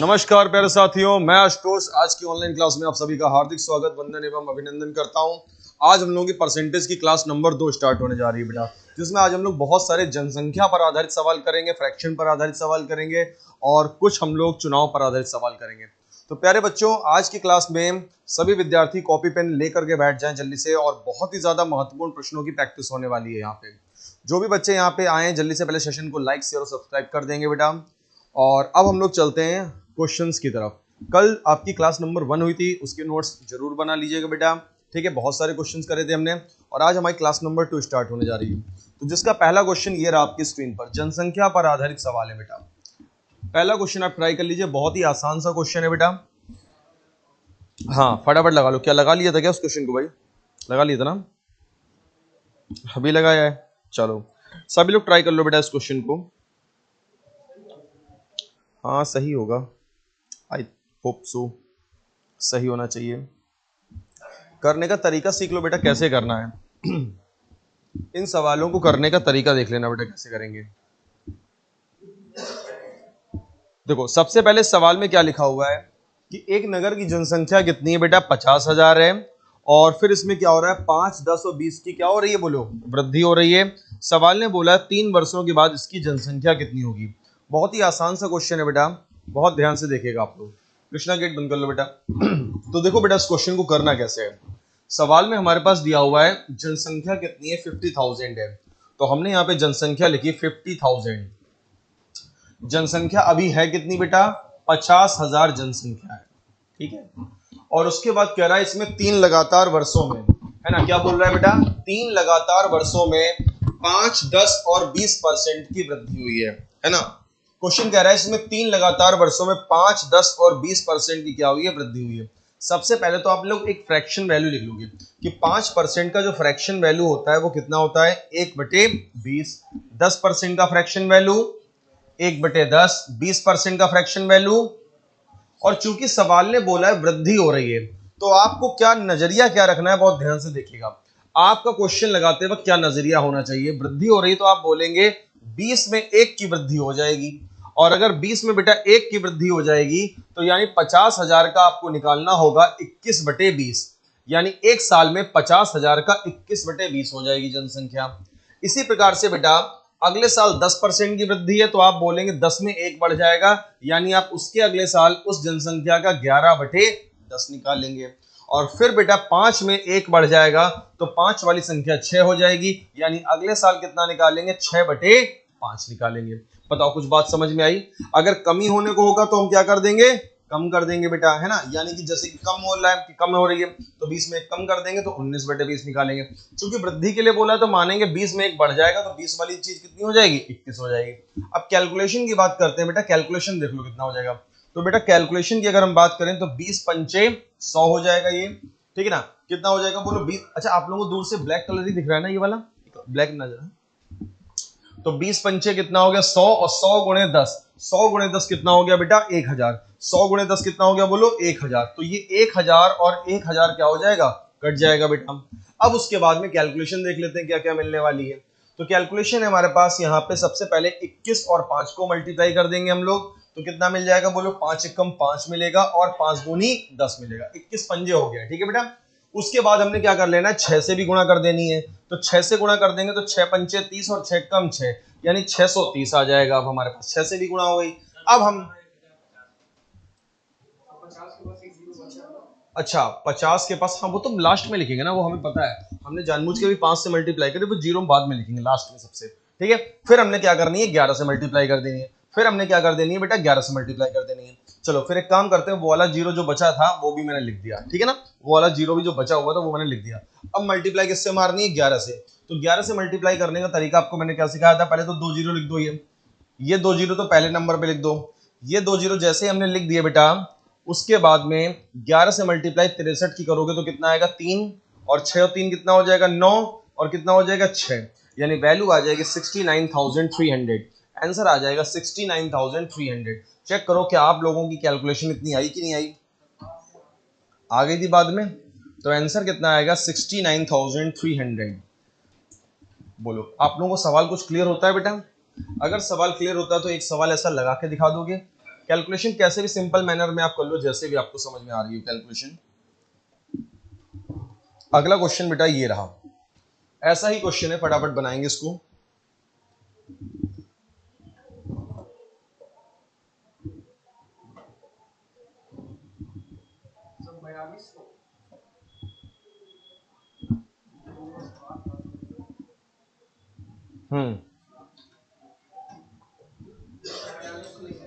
नमस्कार प्यारे साथियों, मैं आशुतोष। आज की ऑनलाइन क्लास में आप सभी का हार्दिक स्वागत, वंदन एवं अभिनंदन करता हूं। आज हम लोगों की परसेंटेज की क्लास नंबर 2 स्टार्ट होने जा रही है बेटा, जिसमें आज हम लोग बहुत सारे जनसंख्या पर आधारित सवाल करेंगे, फ्रैक्शन पर आधारित सवाल करेंगे और कुछ हम लोग चुनाव पर आधारित सवाल करेंगे। तो प्यारे बच्चों, आज की क्लास में सभी विद्यार्थी कॉपी पेन लेकर के बैठ जाएं जल्दी से, और बहुत ही ज्यादा महत्वपूर्ण प्रश्नों की प्रैक्टिस होने वाली है। यहाँ पे जो भी बच्चे यहाँ पे आए जल्दी से पहले सेशन को लाइक शेयर और सब्सक्राइब कर देंगे बेटा। और अब हम लोग चलते हैं क्वेश्चंस की तरफ। कल आपकी क्लास नंबर 1 हुई थी, उसके नोट्स जरूर बना लीजिएगा बेटा, ठीक है। बहुत सारे क्वेश्चंस करे थे हमने, और आज हमारी क्लास नंबर 2 स्टार्ट होने जा रही है। तो जिसका पहला क्वेश्चन ये रहा आपकी स्क्रीन पर, जनसंख्या पर आधारित सवाल है बेटा। पहला क्वेश्चन आप ट्राई कर लीजिए, बहुत ही आसान सा क्वेश्चन है बेटा। हाँ, फटाफट लगा लो। क्या लगा लिया था क्या उस क्वेश्चन को? भाई लगा लिया था ना? अभी लगाया है? चलो सभी लोग ट्राई कर लो बेटा इस क्वेश्चन को। हाँ सही होगा, आई होप सो, सही होना चाहिए। करने का तरीका सीख लो बेटा, कैसे करना है। इन सवालों को करने का तरीका देख लेना बेटा, कैसे करेंगे। देखो सबसे पहले सवाल में क्या लिखा हुआ है कि एक नगर की जनसंख्या कितनी है बेटा? 50,000 है। और फिर इसमें क्या हो रहा है? 5, 10 और 20 की क्या हो रही है? बोलो, वृद्धि हो रही है। सवाल ने बोला 3 वर्षों के बाद इसकी जनसंख्या कितनी होगी। बहुत ही आसान सा क्वेश्चन है बेटा, बहुत ध्यान से देखिएगा आप लोग। कृष्णा गेट बंद कर लो बेटा। तो देखो बेटा, इस क्वेश्चन को करना कैसे है। सवाल में हमारे पास दिया हुआ है जनसंख्या कितनी है? 50,000 है। तो हमने यहाँ पे जनसंख्या लिखी 50,000। जनसंख्या अभी है कितनी बेटा? 50,000 जनसंख्या है, ठीक है। और उसके बाद कह रहा है इसमें 3 लगातार वर्षों में, है ना, क्या बोल रहा है बेटा? 3 लगातार वर्षों में 5, 10 और 20% की वृद्धि हुई है ना। क्वेश्चन कह रहा है इसमें 3 लगातार वर्षों में 5, 10 और 20% की क्या हुई है? वृद्धि हुई है। सबसे पहले तो आप लोग एक फ्रैक्शन वैल्यू लिख लोगे कि 5% का जो फ्रैक्शन वैल्यू होता है वो कितना होता है? 1/20। 10% का फ्रैक्शन वैल्यू 1/10, 20% का फ्रैक्शन वैल्यू। और चूंकि सवाल ने बोला है वृद्धि हो रही है, तो आपको क्या नजरिया क्या रखना है, बहुत ध्यान से देखिएगा। आपका क्वेश्चन लगाते वक्त क्या नजरिया होना चाहिए? वृद्धि हो रही है तो आप बोलेंगे 20 में 1 की वृद्धि हो जाएगी। और अगर 20 में बेटा 1 की वृद्धि हो जाएगी तो यानी 50,000 का आपको निकालना होगा 21/20, यानी एक साल में 50,000 का 21/20 हो जाएगी जनसंख्या। इसी प्रकार से बेटा अगले साल 10% की वृद्धि है तो आप बोलेंगे 10 में 1 बढ़ जाएगा, यानी आप उसके अगले साल उस जनसंख्या का 11/10 निकालेंगे। और फिर बेटा 5 में 1 बढ़ जाएगा तो 5 वाली संख्या 6 हो जाएगी, यानी अगले साल कितना निकालेंगे? 6/5 निकालेंगे। बताओ कुछ बात समझ में आई? अगर कमी होने को होगा तो हम क्या कर देंगे? कम कर देंगे बेटा, है ना। यानी कि जैसे कि कम हो रहा है कि कम हो रही है तो 20 में 1 कम कर देंगे तो 19/20 निकालेंगे। क्योंकि वृद्धि के लिए बोला है तो मानेंगे 20 में 1 बढ़ जाएगा तो 20 वाली चीज कितनी हो जाएगी? 21 हो जाएगी। अब कैलकुलेशन की बात करते हैं बेटा, कैलकुलेशन देख लो कितना हो जाएगा। तो बेटा कैलकुलेशन की अगर हम बात करें तो 20 पंचे 100 हो जाएगा ये, ठीक है ना। कितना हो जाएगा बोलो? 20। अच्छा आप लोगों को दूर से ब्लैक कलर ही दिख रहा है ना, ये वाला ब्लैक नजर। तो 20 पंचे कितना हो गया? 100, और 100 गुणे 10, 100 गुणे 10 कितना हो गया बेटा? 1000। 100 गुणे 10 कितना हो गया बोलो? 1000। तो ये 1000 और 1000 क्या हो जाएगा? कट जाएगा बेटा। अब उसके बाद में कैलकुलेशन देख लेते हैं क्या क्या मिलने वाली है। तो कैलकुलेशन है हमारे पास यहाँ पे, सबसे पहले 21 और 5 को मल्टीप्लाई कर देंगे हम लोग, तो कितना मिल जाएगा बोलो? 5 एकम 5 मिलेगा और 5 दूनी 10 मिलेगा। 21 पंजे हो गया, ठीक है बेटा। उसके बाद हमने क्या कर लेना है? 6 से भी गुणा कर देनी है। तो 6 से गुणा कर देंगे तो 6 पंचे 30 और 6 कम 6, यानी 630 आ जाएगा। अब हमारे पास 6 से भी गुणा हो गई। अब हम अच्छा 50 के पास, हाँ वो तो लास्ट में लिखेंगे ना, वो हमें पता है। हमने जानबूझ के भी 5 से मल्टीप्लाई करे, वो जीरो बाद में लिखेंगे लास्ट में सबसे, ठीक है। फिर हमने क्या करनी है? 11 से मल्टीप्लाई कर देनी है। फिर हमने क्या कर देनी है बेटा? 11 से मल्टीप्लाई कर देनी है। चलो फिर एक काम करते हैं, वो वाला जीरो जो बचा था वो भी मैंने लिख दिया, ठीक है ना। वो वाला जीरो भी जो बचा हुआ था वो मैंने लिख दिया। अब मल्टीप्लाई किससे मारनी है? 11 से। तो 11 से मल्टीप्लाई करने का तरीका आपको मैंने क्या सिखाया था? पहले तो 2 जीरो लिख दो, ये 2 जीरो तो पहले नंबर पे लिख दो। ये 2 जीरो जैसे हमने लिख दिए बेटा, उसके बाद में 11 से मल्टीप्लाई 63 की करोगे तो कितना आएगा? 3, और 6 और 3 कितना हो जाएगा? 9, और कितना हो जाएगा? 6, यानी वैल्यू आ जाएगी 69,300। आंसर आ जाएगा 69,300। चेक करो क्या आप लोगों की कैलकुलेशन इतनी आई कि नहीं आई? आ गई थी बाद में। तो आंसर कितना आएगा? 69,300। बोलो आप लोगों को सवाल कुछ क्लियर होता है बेटा? अगर सवाल क्लियर होता है तो एक सवाल ऐसा लगा के दिखा दोगे, कैलकुलेशन कैसे भी सिंपल मैनर में आप कर लो, जैसे भी आपको समझ में आ रही हो कैलकुलेशन। अगला क्वेश्चन बेटा ये रहा, ऐसा ही क्वेश्चन है, फटाफट बनाएंगे इसको।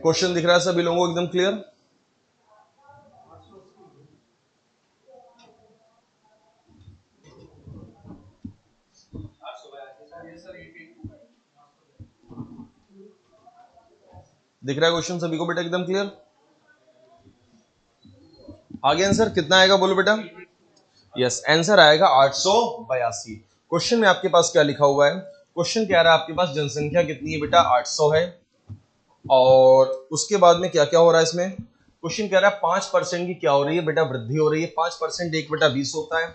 क्वेश्चन दिख रहा है सभी लोगों को एकदम क्लियर? दिख रहा है क्वेश्चन सभी को बेटा एकदम क्लियर? आगे आंसर कितना आएगा बोलो बेटा? यस, आंसर आएगा 882। क्वेश्चन में आपके पास क्या लिखा हुआ है? क्वेश्चन कह रहा है आपके पास जनसंख्या कितनी है बेटा? 800 है। और उसके बाद में क्या क्या हो रहा है इसमें? क्वेश्चन कह रहा है 5% की क्या हो रही है बेटा? वृद्धि हो रही है। 5% 1/20 होता है।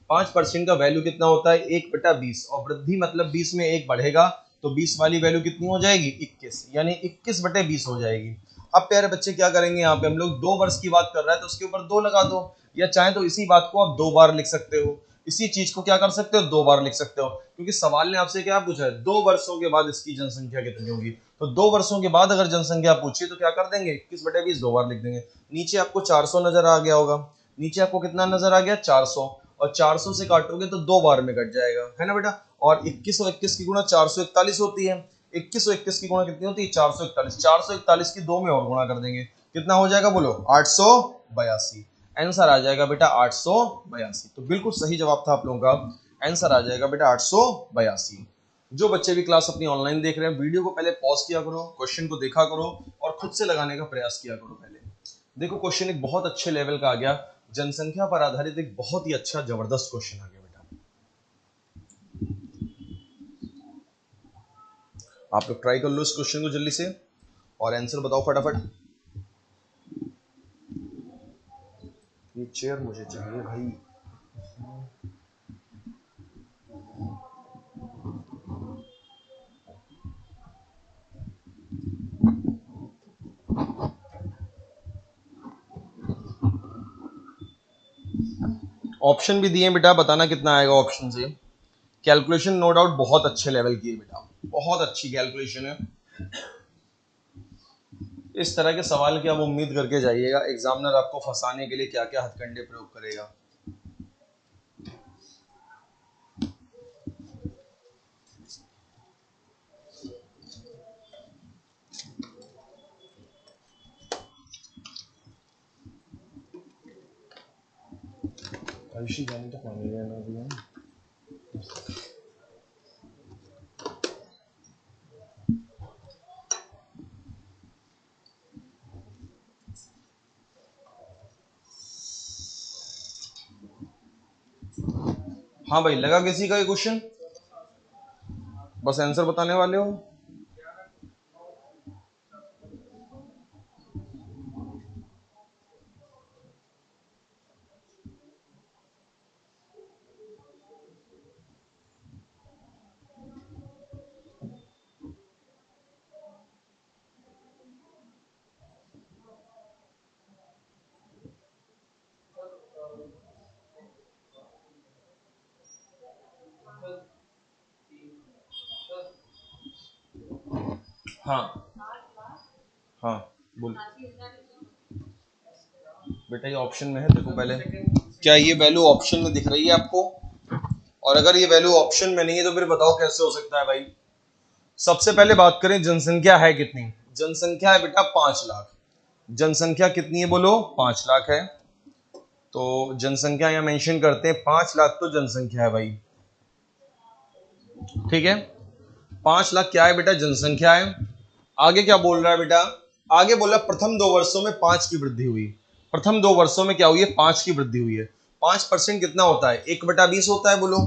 5% का वैल्यू कितना होता है? 1/20। और वृद्धि मतलब 20 में 1 बढ़ेगा तो 20 वाली वैल्यू कितनी हो जाएगी? 21, यानी 21/20 हो जाएगी। अब प्यारे बच्चे क्या करेंगे, यहाँ पे हम लोग 2 वर्ष की बात कर रहा है तो उसके ऊपर 2 लगा दो, या चाहे तो इसी बात को आप 2 बार लिख सकते हो। इसी चीज को क्या कर सकते हो? 2 बार लिख सकते हो, क्योंकि सवाल ने आपसे क्या पूछा है? 2 वर्षों के बाद इसकी जनसंख्या कितनी होगी। तो 2 वर्षों के बाद अगर जनसंख्या पूछी तो क्या कर देंगे? 21/20 2 बार लिख देंगे। नीचे आपको 400 नजर आ गया होगा। नीचे आपको कितना नजर आ गया? 400। और 400 से काटोगे तो 2 बार में कट जाएगा, है ना बेटा। और 21 और 21 की गुणा 441 होती है। 21 और 21 की गुणा कितनी होती है? 441। 441 की 2 में और गुणा कर देंगे, कितना हो जाएगा बोलो? 882। आंसर आ जाएगा बेटा 882। तो बिल्कुल सही जवाब था आप लोगों का। आंसर आ जाएगा बेटा 882। जो बच्चे भी क्लास अपनी ऑनलाइन देख रहे हैं, वीडियो को पहले पॉज किया करो, क्वेश्चन को देखा करो और खुद से लगाने का प्रयास किया करो। पहले देखो क्वेश्चन एक बहुत अच्छे लेवल का आ गया, जनसंख्या पर आधारित एक बहुत ही अच्छा जबरदस्त क्वेश्चन आ गया बेटा। आप लोग ट्राई कर लो इस क्वेश्चन को जल्दी से और आंसर बताओ फटाफट। ये चेयर मुझे चाहिए भाई। ऑप्शन भी दिए बेटा, बताना कितना आएगा ऑप्शन से। कैलकुलेशन नो डाउट बहुत अच्छे लेवल की है बेटा, बहुत अच्छी कैलकुलेशन है। इस तरह के सवाल की आप उम्मीद करके जाइएगा, एग्जामिनर आपको फंसाने के लिए क्या क्या हथकंडे प्रयोग करेगा। आयुषी जाने तो पानी लेना भी है। हाँ भाई, लगा किसी का ये क्वेश्चन? बस आंसर बताने वाले हो। हाँ हाँ बोल बेटा, ये ऑप्शन में है, देखो पहले क्या ये वैल्यू ऑप्शन में दिख रही है आपको? और अगर ये वैल्यू ऑप्शन में नहीं है तो फिर बताओ कैसे हो सकता है भाई। सबसे पहले बात करें जनसंख्या है कितनी। जनसंख्या है बेटा 5 लाख। जनसंख्या कितनी है बोलो? 5 लाख है। तो जनसंख्या यहां मेंशन करते हैं, 5 लाख तो जनसंख्या है भाई, ठीक है। 5 लाख क्या है बेटा? जनसंख्या है। आगे क्या बोल रहा है बेटा? आगे बोल रहा है प्रथम 2 वर्षों में 5 की वृद्धि हुई। प्रथम 2 वर्षों में क्या हुई है? 5 की वृद्धि हुई है। 5% कितना होता है? 1/20 होता है बोलो।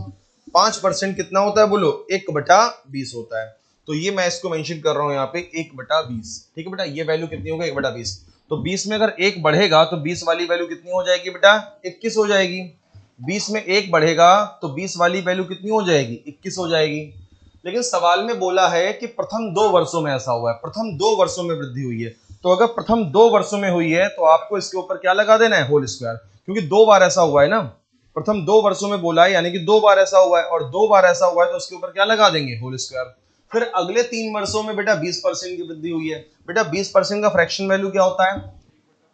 5% कितना होता है बोलो? 1/20 होता है। तो ये मैं इसको मेंशन कर रहा हूं यहाँ पे 1/20, ठीक है बेटा। ये वैल्यू कितनी होगी? 1/20। तो 20 में अगर 1 बढ़ेगा तो 20 वाली वैल्यू कितनी हो जाएगी बेटा? 21 हो जाएगी। 20 में 1 बढ़ेगा तो 20 वाली वैल्यू कितनी हो जाएगी? 21 हो जाएगी। लेकिन सवाल में बोला है कि प्रथम 2 वर्षों में ऐसा हुआ है, प्रथम 2 वर्षों में वृद्धि हुई है। तो अगर प्रथम 2 वर्षों में हुई है तो आपको इसके ऊपर क्या लगा देना है, होल स्क्वायर, क्योंकि 2 बार ऐसा हुआ है ना, प्रथम 2 वर्षों में बोला है यानी कि 2 बार ऐसा हुआ है, और 2 बार ऐसा हुआ है तो उसके ऊपर क्या लगा देंगे, होल स्क्वायर। फिर अगले 3 वर्षों में बेटा 20% की वृद्धि हुई है। बेटा 20% का फ्रैक्शन वैल्यू क्या होता है,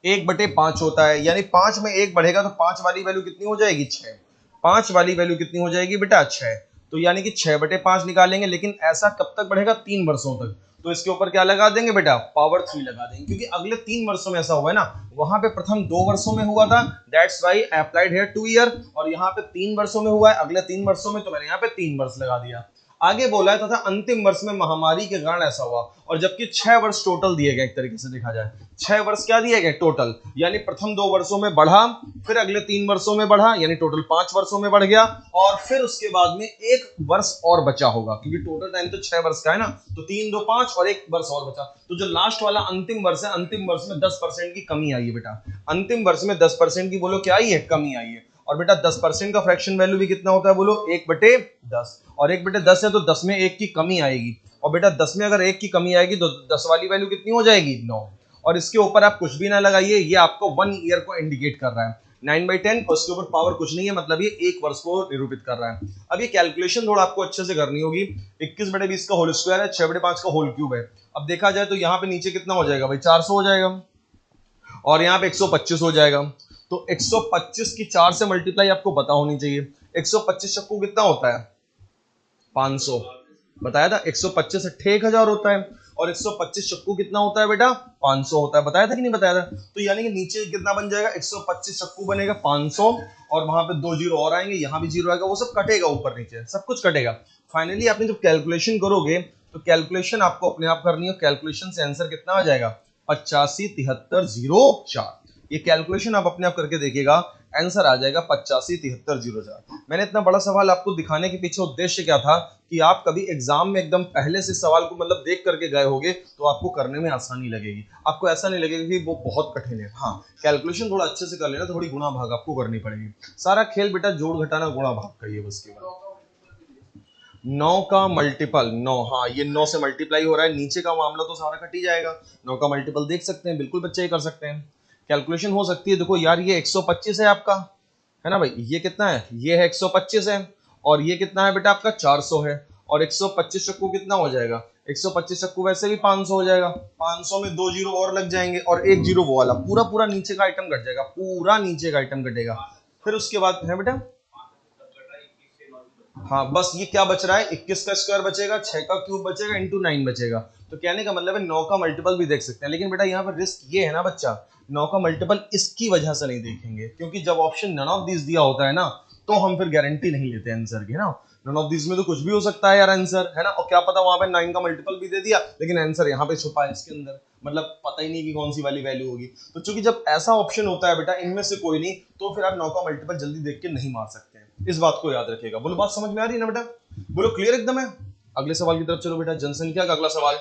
1/5 होता है, यानी 5 में 1 बढ़ेगा तो 5 वाली वैल्यू कितनी हो जाएगी, 6। 5 वाली वैल्यू कितनी हो जाएगी बेटा, 6। तो यानी कि 6/5 निकालेंगे, लेकिन ऐसा कब तक बढ़ेगा, 3 वर्षों तक। तो इसके ऊपर क्या लगा देंगे बेटा, पावर 3 लगा देंगे, क्योंकि अगले 3 वर्षों में ऐसा हुआ है ना, वहां पे प्रथम 2 वर्षों में हुआ था, that's why I applied here 2 year, और यहाँ पे 3 वर्षों में हुआ है, अगले 3 वर्षों में, तो मैंने यहाँ पे 3 वर्ष लगा दिया। आगे बोला है तथा अंतिम वर्ष में महामारी के कारण ऐसा हुआ, और जबकि 6 वर्ष टोटल दिए गए, एक तरीके से देखा जाए 6 वर्ष क्या दिए गए टोटल, यानी प्रथम 2 वर्षों में बढ़ा, फिर अगले 3 वर्षों में बढ़ा, यानी टोटल 5 वर्षों में बढ़ गया, और फिर उसके बाद में 1 वर्ष और बचा होगा, क्योंकि टोटल टाइम तो 6 वर्ष का है ना, तो 3 2 5 और 1 वर्ष और बचा। तो जो लास्ट वाला अंतिम वर्ष है, अंतिम वर्ष में 10% की कमी आई है बेटा, अंतिम वर्ष में 10% की बोलो क्या आई है, कमी आई है। और बेटा 10% का फ्रैक्शन वैल्यू भी कितना होता है, बोलो 1/10, और 1/10 है तो 10 में 1 की कमी आएगी, और बेटा 10 में अगर 1 की कमी आएगी तो 10 वाली वैल्यू कितनी हो जाएगी, 9। और इसके ऊपर आप कुछ भी ना लगाइए, ये आपको 1 ईयर को इंडिकेट कर रहा है, 9/10, और उसके ऊपर पावर कुछ नहीं है, मतलब ये 1 वर्ष को निरूपित कर रहा है। अब ये कैलकुलेशन थोड़ा आपको अच्छे से करनी होगी। 21/20 का होल स्क्वायर है, 6/5 का होल क्यूब है। अब देखा जाए तो यहाँ पे नीचे कितना हो जाएगा भाई, 400 हो जाएगा, और यहाँ पे 125 हो जाएगा। तो 125 की 4 से मल्टीप्लाई आपको पता होनी चाहिए। 125 चक्कू कितना होता है, 500, बताया था। 125 अट्ठे 1000 होता है, और 125 चक्कू कितना होता है बेटा, 500 होता है, बताया था कि नहीं बताया था। तो यानी कि नीचे कितना बन जाएगा, 125 चक्कू बनेगा 500, और वहां पे 2 जीरो और आएंगे, यहाँ भी जीरो आएगा, वो सब कटेगा, ऊपर नीचे सब कुछ कटेगा। फाइनली आपने जब कैलकुलेशन करोगे तो कैलकुलेशन आपको अपने आप करनी है, कैलकुलेशन से आंसर कितना आ जाएगा, 857304। ये कैलकुलेशन आप अपने आप करके देखिएगा, आंसर आ जाएगा 857304। मैंने इतना बड़ा सवाल आपको दिखाने के पीछे उद्देश्य क्या था, कि आप कभी एग्जाम में एकदम पहले से सवाल को मतलब देख करके गए होगे तो आपको करने में आसानी लगेगी, आपको ऐसा नहीं लगेगा कि वो बहुत कठिन है। हाँ, कैलकुलेशन थोड़ा अच्छे से कर लेना, थोड़ी गुणा भाग आपको करनी पड़ेगी। सारा खेल बेटा जोड़ घटाना गुणा भाग का ही है बस। के बाद 9 का मल्टीपल 9, हाँ ये 9 से मल्टीप्लाई हो रहा है, नीचे का मामला तो सारा कट ही जाएगा। 9 का मल्टीपल देख सकते हैं, बिल्कुल बच्चे ही कर सकते हैं, कैलकुलेशन हो सकती है। देखो यार ये 125 है आपका, है ना भाई, ये कितना है, ये है 125 है, और ये कितना है बेटा आपका 400 है, और 125 चक्कू कितना हो जाएगा, 125 चक्कू वैसे भी 500 हो जाएगा, 500 में 2 जीरो और लग जाएंगे, और 1 जीरो वो वाला पूरा पूरा नीचे का आइटम कट जाएगा, पूरा नीचे का आइटम कटेगा। फिर उसके बाद है बेटा, हाँ बस ये क्या बच रहा है, 21 का स्क्वायर बचेगा, 6 का क्यूब बचेगा, इंटू 9 बचेगा। तो कहने का मतलब है 9 का मल्टीपल भी देख सकते हैं, लेकिन बेटा यहाँ पर रिस्क ये है ना बच्चा, 9 का मल्टीपल इसकी वजह से नहीं देखेंगे, क्योंकि जब ऑप्शन नन ऑफ दिस दिया होता है ना, तो हम फिर गारंटी नहीं लेते आंसर की ना। नन ऑफ दिस में तो कुछ भी हो सकता है यार आंसर, है ना, और क्या पता वहां पे 9 का मल्टीपल भी दे दिया, लेकिन आंसर यहाँ पे छुपा है इसके अंदर, मतलब पता ही नहीं कि कौन सी वाली वैल्यू होगी। तो चूंकि जब ऐसा ऑप्शन होता है बेटा, इनमें से कोई नहीं, तो फिर आप 9 का मल्टीपल जल्दी देख के नहीं मार सकते हैं, इस बात को याद रखिएगा। बोलो बात समझ में आ रही है ना बेटा, बोलो क्लियर एकदम है। अगले सवाल की तरफ चलो बेटा, जनसंख्या का अगला सवाल।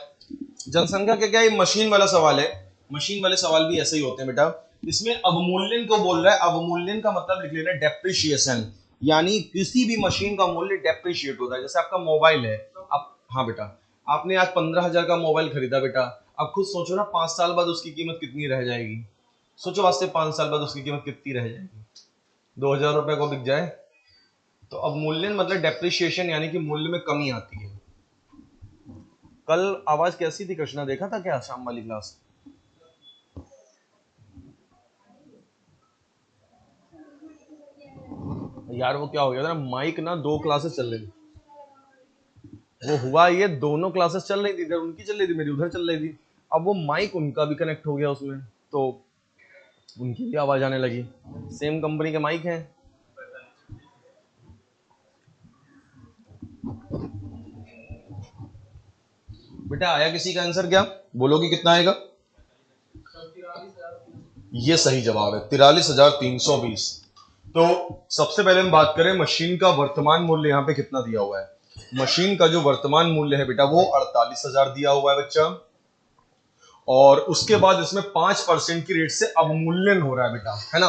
जनसंख्या क्या क्या, ये मशीन वाला सवाल है, मशीन वाले सवाल भी ऐसे ही होते हैं बेटा। इसमें अवमूल्यन को बोल रहा है, अवमूल्यन का मतलब लिख लेना डेप्रिशिएशन, यानी किसी भी मशीन का मूल्य डेप्रिशिएट होता है। जैसे आपका मोबाइल है, आप, हाँ बेटा, आपने आज 15,000 का मोबाइल खरीदा बेटा, अब खुद सोचो ना 5 साल बाद उसकी कीमत कितनी रह जाएगी, सोचो वास्ते 5 साल बाद उसकी कीमत कितनी रह जाएगी, 2,000 रुपए को बिक जाए। तो अवमूल्यन मतलब डेप्रिशिएशन, यानी कि मूल्य में कमी आती है। कल आवाज कैसी थी कृष्णा, देखा था क्या शाम वाली क्लास? यार वो क्या हो गया था ना, माइक ना 2 क्लासेस चल रही थी, वो हुआ ये दोनों क्लासेस चल रही थी, इधर उनकी चल रही थी, मेरी उधर चल रही थी। अब वो माइक उनका भी कनेक्ट हो गया उसमें, तो उनकी भी आवाज आने लगी, सेम कंपनी के माइक हैं। बेटा आया किसी का आंसर क्या, बोलोगे कितना आएगा? ये सही जवाब है, 43,320। तो सबसे पहले हम बात करें मशीन का वर्तमान मूल्य, यहाँ पे कितना दिया हुआ है। मशीन का जो वर्तमान मूल्य है बेटा वो 48,000 दिया हुआ है बच्चा, और उसके बाद इसमें 5% की रेट से अवमूल्यन हो रहा है बेटा, है ना,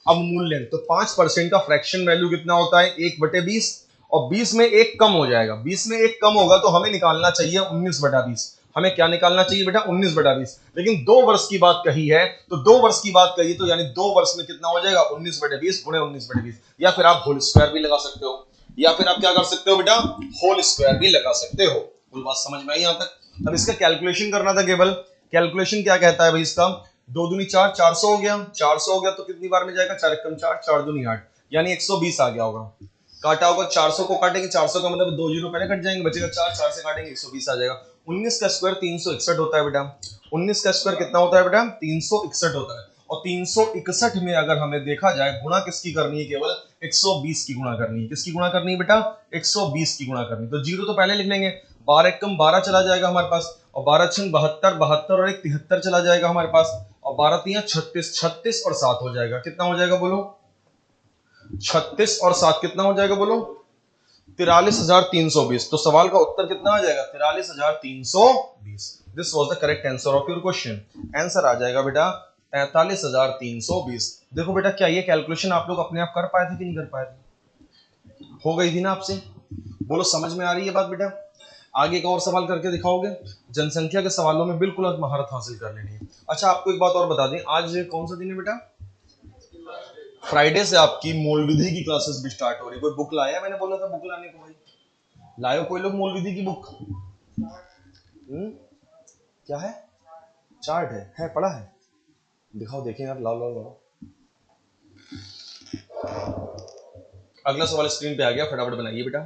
अवमूल्यन। तो 5% का फ्रैक्शन वैल्यू कितना होता है, 1/20, और 20 में 1 कम हो जाएगा, 20 में 1 कम होगा तो हमें निकालना चाहिए 19/20। हमें क्या निकालना चाहिए बेटा 19/20। लेकिन 2 वर्ष की बात कही है तो 2 वर्ष की बात कही तो यानी 2 वर्ष में कितना हो जाएगा 19/20 गुणे 19/20, या फिर आप होल स्क्वायर भी लगा सकते हो, या फिर आप क्या कर सकते हो बेटा होल स्क्वायर भी लगा सकते हो। कोई बात समझ में आई यहां तक? अब इसका कैलकुलेशन करना था केवल। कैलकुलेशन क्या कहता है भाई इसका, 2 दूनी 4, 400 हो गया, 400 हो गया तो कितनी बार में जाएगा 4 एकम 4, 4 दूनी 8, यानी 120 आ गया होगा। काटा होगा 400 को काटेंगे, 400 का मतलब 2 जीरो पहले कट जाएंगे, बचेगा 4, 4 से काटेंगे 120 आ जाएगा। 19 का स्क्वायर 361 होता है बेटा। 19 का स्क्वायर कितना होता है बेटा 361 होता है। और 361 में अगर हमें देखा जाए गुणा किसकी करनी है, केवल 120 की गुणा करनी है। किसकी गुणा करनी है बेटा 120 की गुणा करनी है। तो जीरो तो पहले लिख लेंगे, 12 एकम 12 चला जाएगा हमारे पास, और 12 छंग 72, 72 और 1 73 चला जाएगा हमारे पास, और 12 तिया 36, 36 और 7 हो जाएगा। कितना हो जाएगा बोलो 36 और 7 कितना हो जाएगा बोलो 43,320। तो सवाल का उत्तर कितना आ जाएगा 43,320। This was the correct answer of your question. Answer आ जाएगा बेटा 43,320। देखो बेटा क्या ये कैलकुलेशन आप लोग अपने आप कर पाए थे कि नहीं कर पाए थे? हो गई थी ना आपसे? बोलो समझ में आ रही है बात बेटा? आगे एक और सवाल करके दिखाओगे? जनसंख्या के सवालों में बिल्कुल आज महारत हासिल कर लेनी है। अच्छा आपको एक बात और बता दें, आज कौन सा दिन है बेटा? फ्राइडे से आपकी मूल विधि की क्लासेस भी स्टार्ट हो रही है। कोई बुक लाया? मैंने बोला था बुक लाने को, भाई लायो कोई लोग मूल विधि की बुक? क्या है? चार्ट है पढ़ा है? दिखाओ देखें यार, लाओ लाओ लाओ। अगला सवाल स्क्रीन पे आ गया, फटाफट बनाइए बेटा।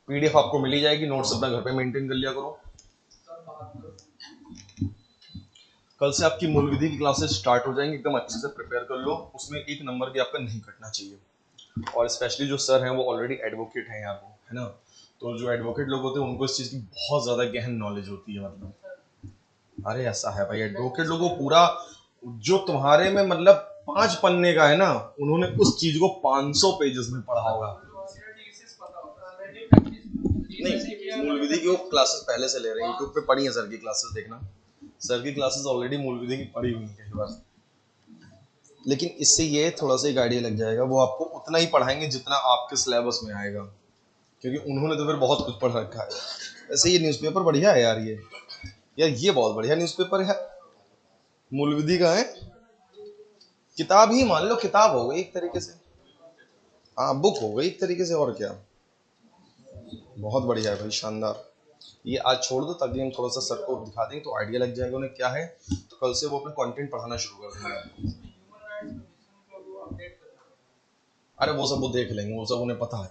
पीडीएफ आपको मिल ही जाएगी, नोट्स अपना घर पे मेंटेन कर लिया करो। कल से आपकी मूल विधि की क्लासेस स्टार्ट हो जाएंगी, एकदम अच्छे से प्रिपेयर कर लो, उसमें एक नंबर भी आपका नहीं कटना चाहिए। और स्पेशली जो सर हैं वो ऑलरेडी एडवोकेट हैं यार, वो है ना, तो जो एडवोकेट लोग होते हैं उनको इस चीज की बहुत ज्यादा गहन नॉलेज होती है। मतलब अरे ऐसा है भाई, एडवोकेट लोगों को पूरा जो तुम्हारे में मतलब 5 पन्ने का है ना, उन्होंने उस चीज को 500 पेजेस में पढ़ा होगा। नहीं मूल विधि की वो क्लासेस पहले से ले रहे हैं, यूट्यूब पे पढ़ी है सर की क्लासेस, देखना सर की क्लासेस ऑलरेडी मूल विधि की पढ़ी हुई है कई बार। लेकिन इससे ये थोड़ा सा एक आइडिया लग जाएगा, वो आपको उतना ही पढ़ाएंगे जितना आपके सिलेबस में आएगा, क्योंकि उन्होंने तो फिर बहुत कुछ पढ़ रखा है। ऐसे ये न्यूज़पेपर बढ़िया है यार, ये यार ये बहुत बढ़िया न्यूज़पेपर है, मूल विधि का है। किताब ही मान लो, किताब हो गई एक तरीके से, हाँ बुक हो गई एक तरीके से, और क्या। बहुत बढ़िया है भाई, शानदार। ये आज छोड़ दो ताकि हम थोड़ा सा सर को दिखा दें तो आइडिया लग जाएगा उन्हें क्या है, तो कल से वो अपना कंटेंट पढ़ाना शुरू कर देंगे। अरे वो सब वो देख लेंगे, वो सब उन्हें पता है,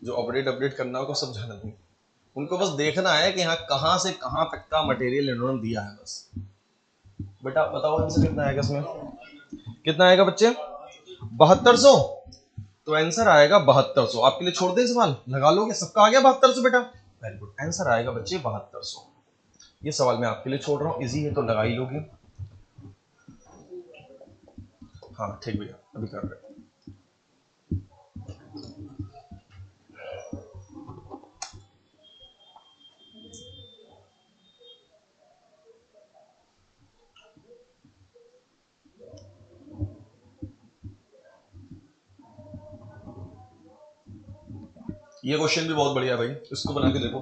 जो अपडेट करना होगा सब जान लेंगे। उनको बस देखना है कि हाँ कहाँ से कहाँ तक का मटेरियल इन्होंने दिया है बस। बेटा बताओ इनसे कितना आएगा, इसमें कितना आएगा बच्चे 7200। तो आंसर आएगा 7200। आपके लिए छोड़ दे सवाल, लगा लोगे? सबका आ गया 7200 बेटा, वेरी गुड। आंसर आएगा बच्चे 7200। ये सवाल मैं आपके लिए छोड़ रहा हूँ, इजी है तो लगा ही लोगे। हाँ ठीक भैया, अभी कर रहे हैं। ये क्वेश्चन भी बहुत बढ़िया है भाई, इसको बना के देखो।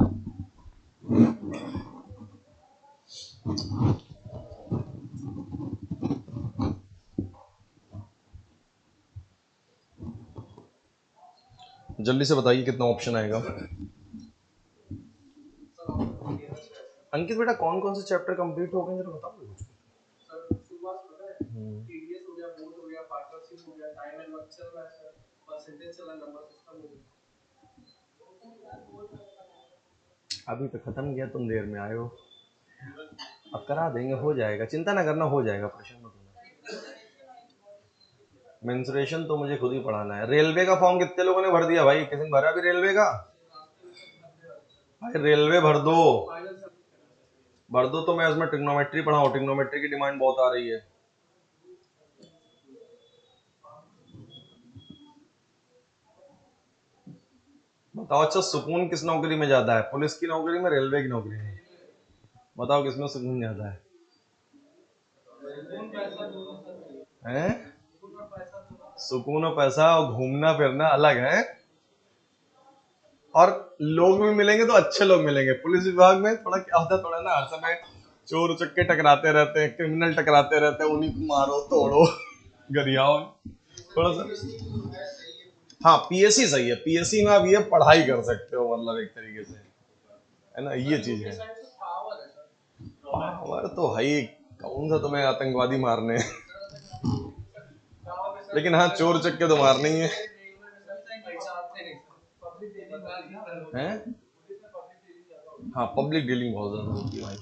जल्दी से बताइए कितना ऑप्शन आएगा। अंकित बेटा कौन कौन से चैप्टर कंप्लीट हो गए जरा बताओ मुझे। अभी तो खत्म किया, तुम देर में आए हो। अब करा देंगे, हो जाएगा, चिंता ना करना, हो जाएगा, परेशान मत होना। मेंसुरेशन तो मुझे खुद ही पढ़ाना है। रेलवे का फॉर्म कितने लोगों ने भर दिया भाई? किसी ने भरा भी रेलवे का? भाई रेलवे भर दो, भर दो। तो मैं उसमें ट्रिग्नोमेट्री पढ़ाऊं, ट्रिग्नोमेट्री की डिमांड बहुत आ रही है। बताओ अच्छा सुकून किस नौकरी में ज्यादा है, पुलिस की नौकरी में, रेलवे की नौकरी में? बताओ किसमें सुकून ज्यादा है? सुकून और पैसा और घूमना फिरना अलग है, और लोग भी मिलेंगे तो अच्छे लोग मिलेंगे। पुलिस विभाग में थोड़ा क्या होता है, थोड़ा ना हर समय चोर उचक्के टकराते रहते हैं, क्रिमिनल टकराते रहते हैं, उन्हीं को मारो तोड़ो गरियाओ थोड़ा सा। हाँ पीएससी सही है, पीएससी में आप ये पढ़ाई कर सकते हो, मतलब एक तरीके से, है ना, ये चीज है। पावर तो भाई कौन सा तुम्हें आतंकवादी मारने लेकिन हाँ चोर चक्के तो मारने ही है। हाँ पब्लिक डीलिंग बहुत ज्यादा होती है भाई,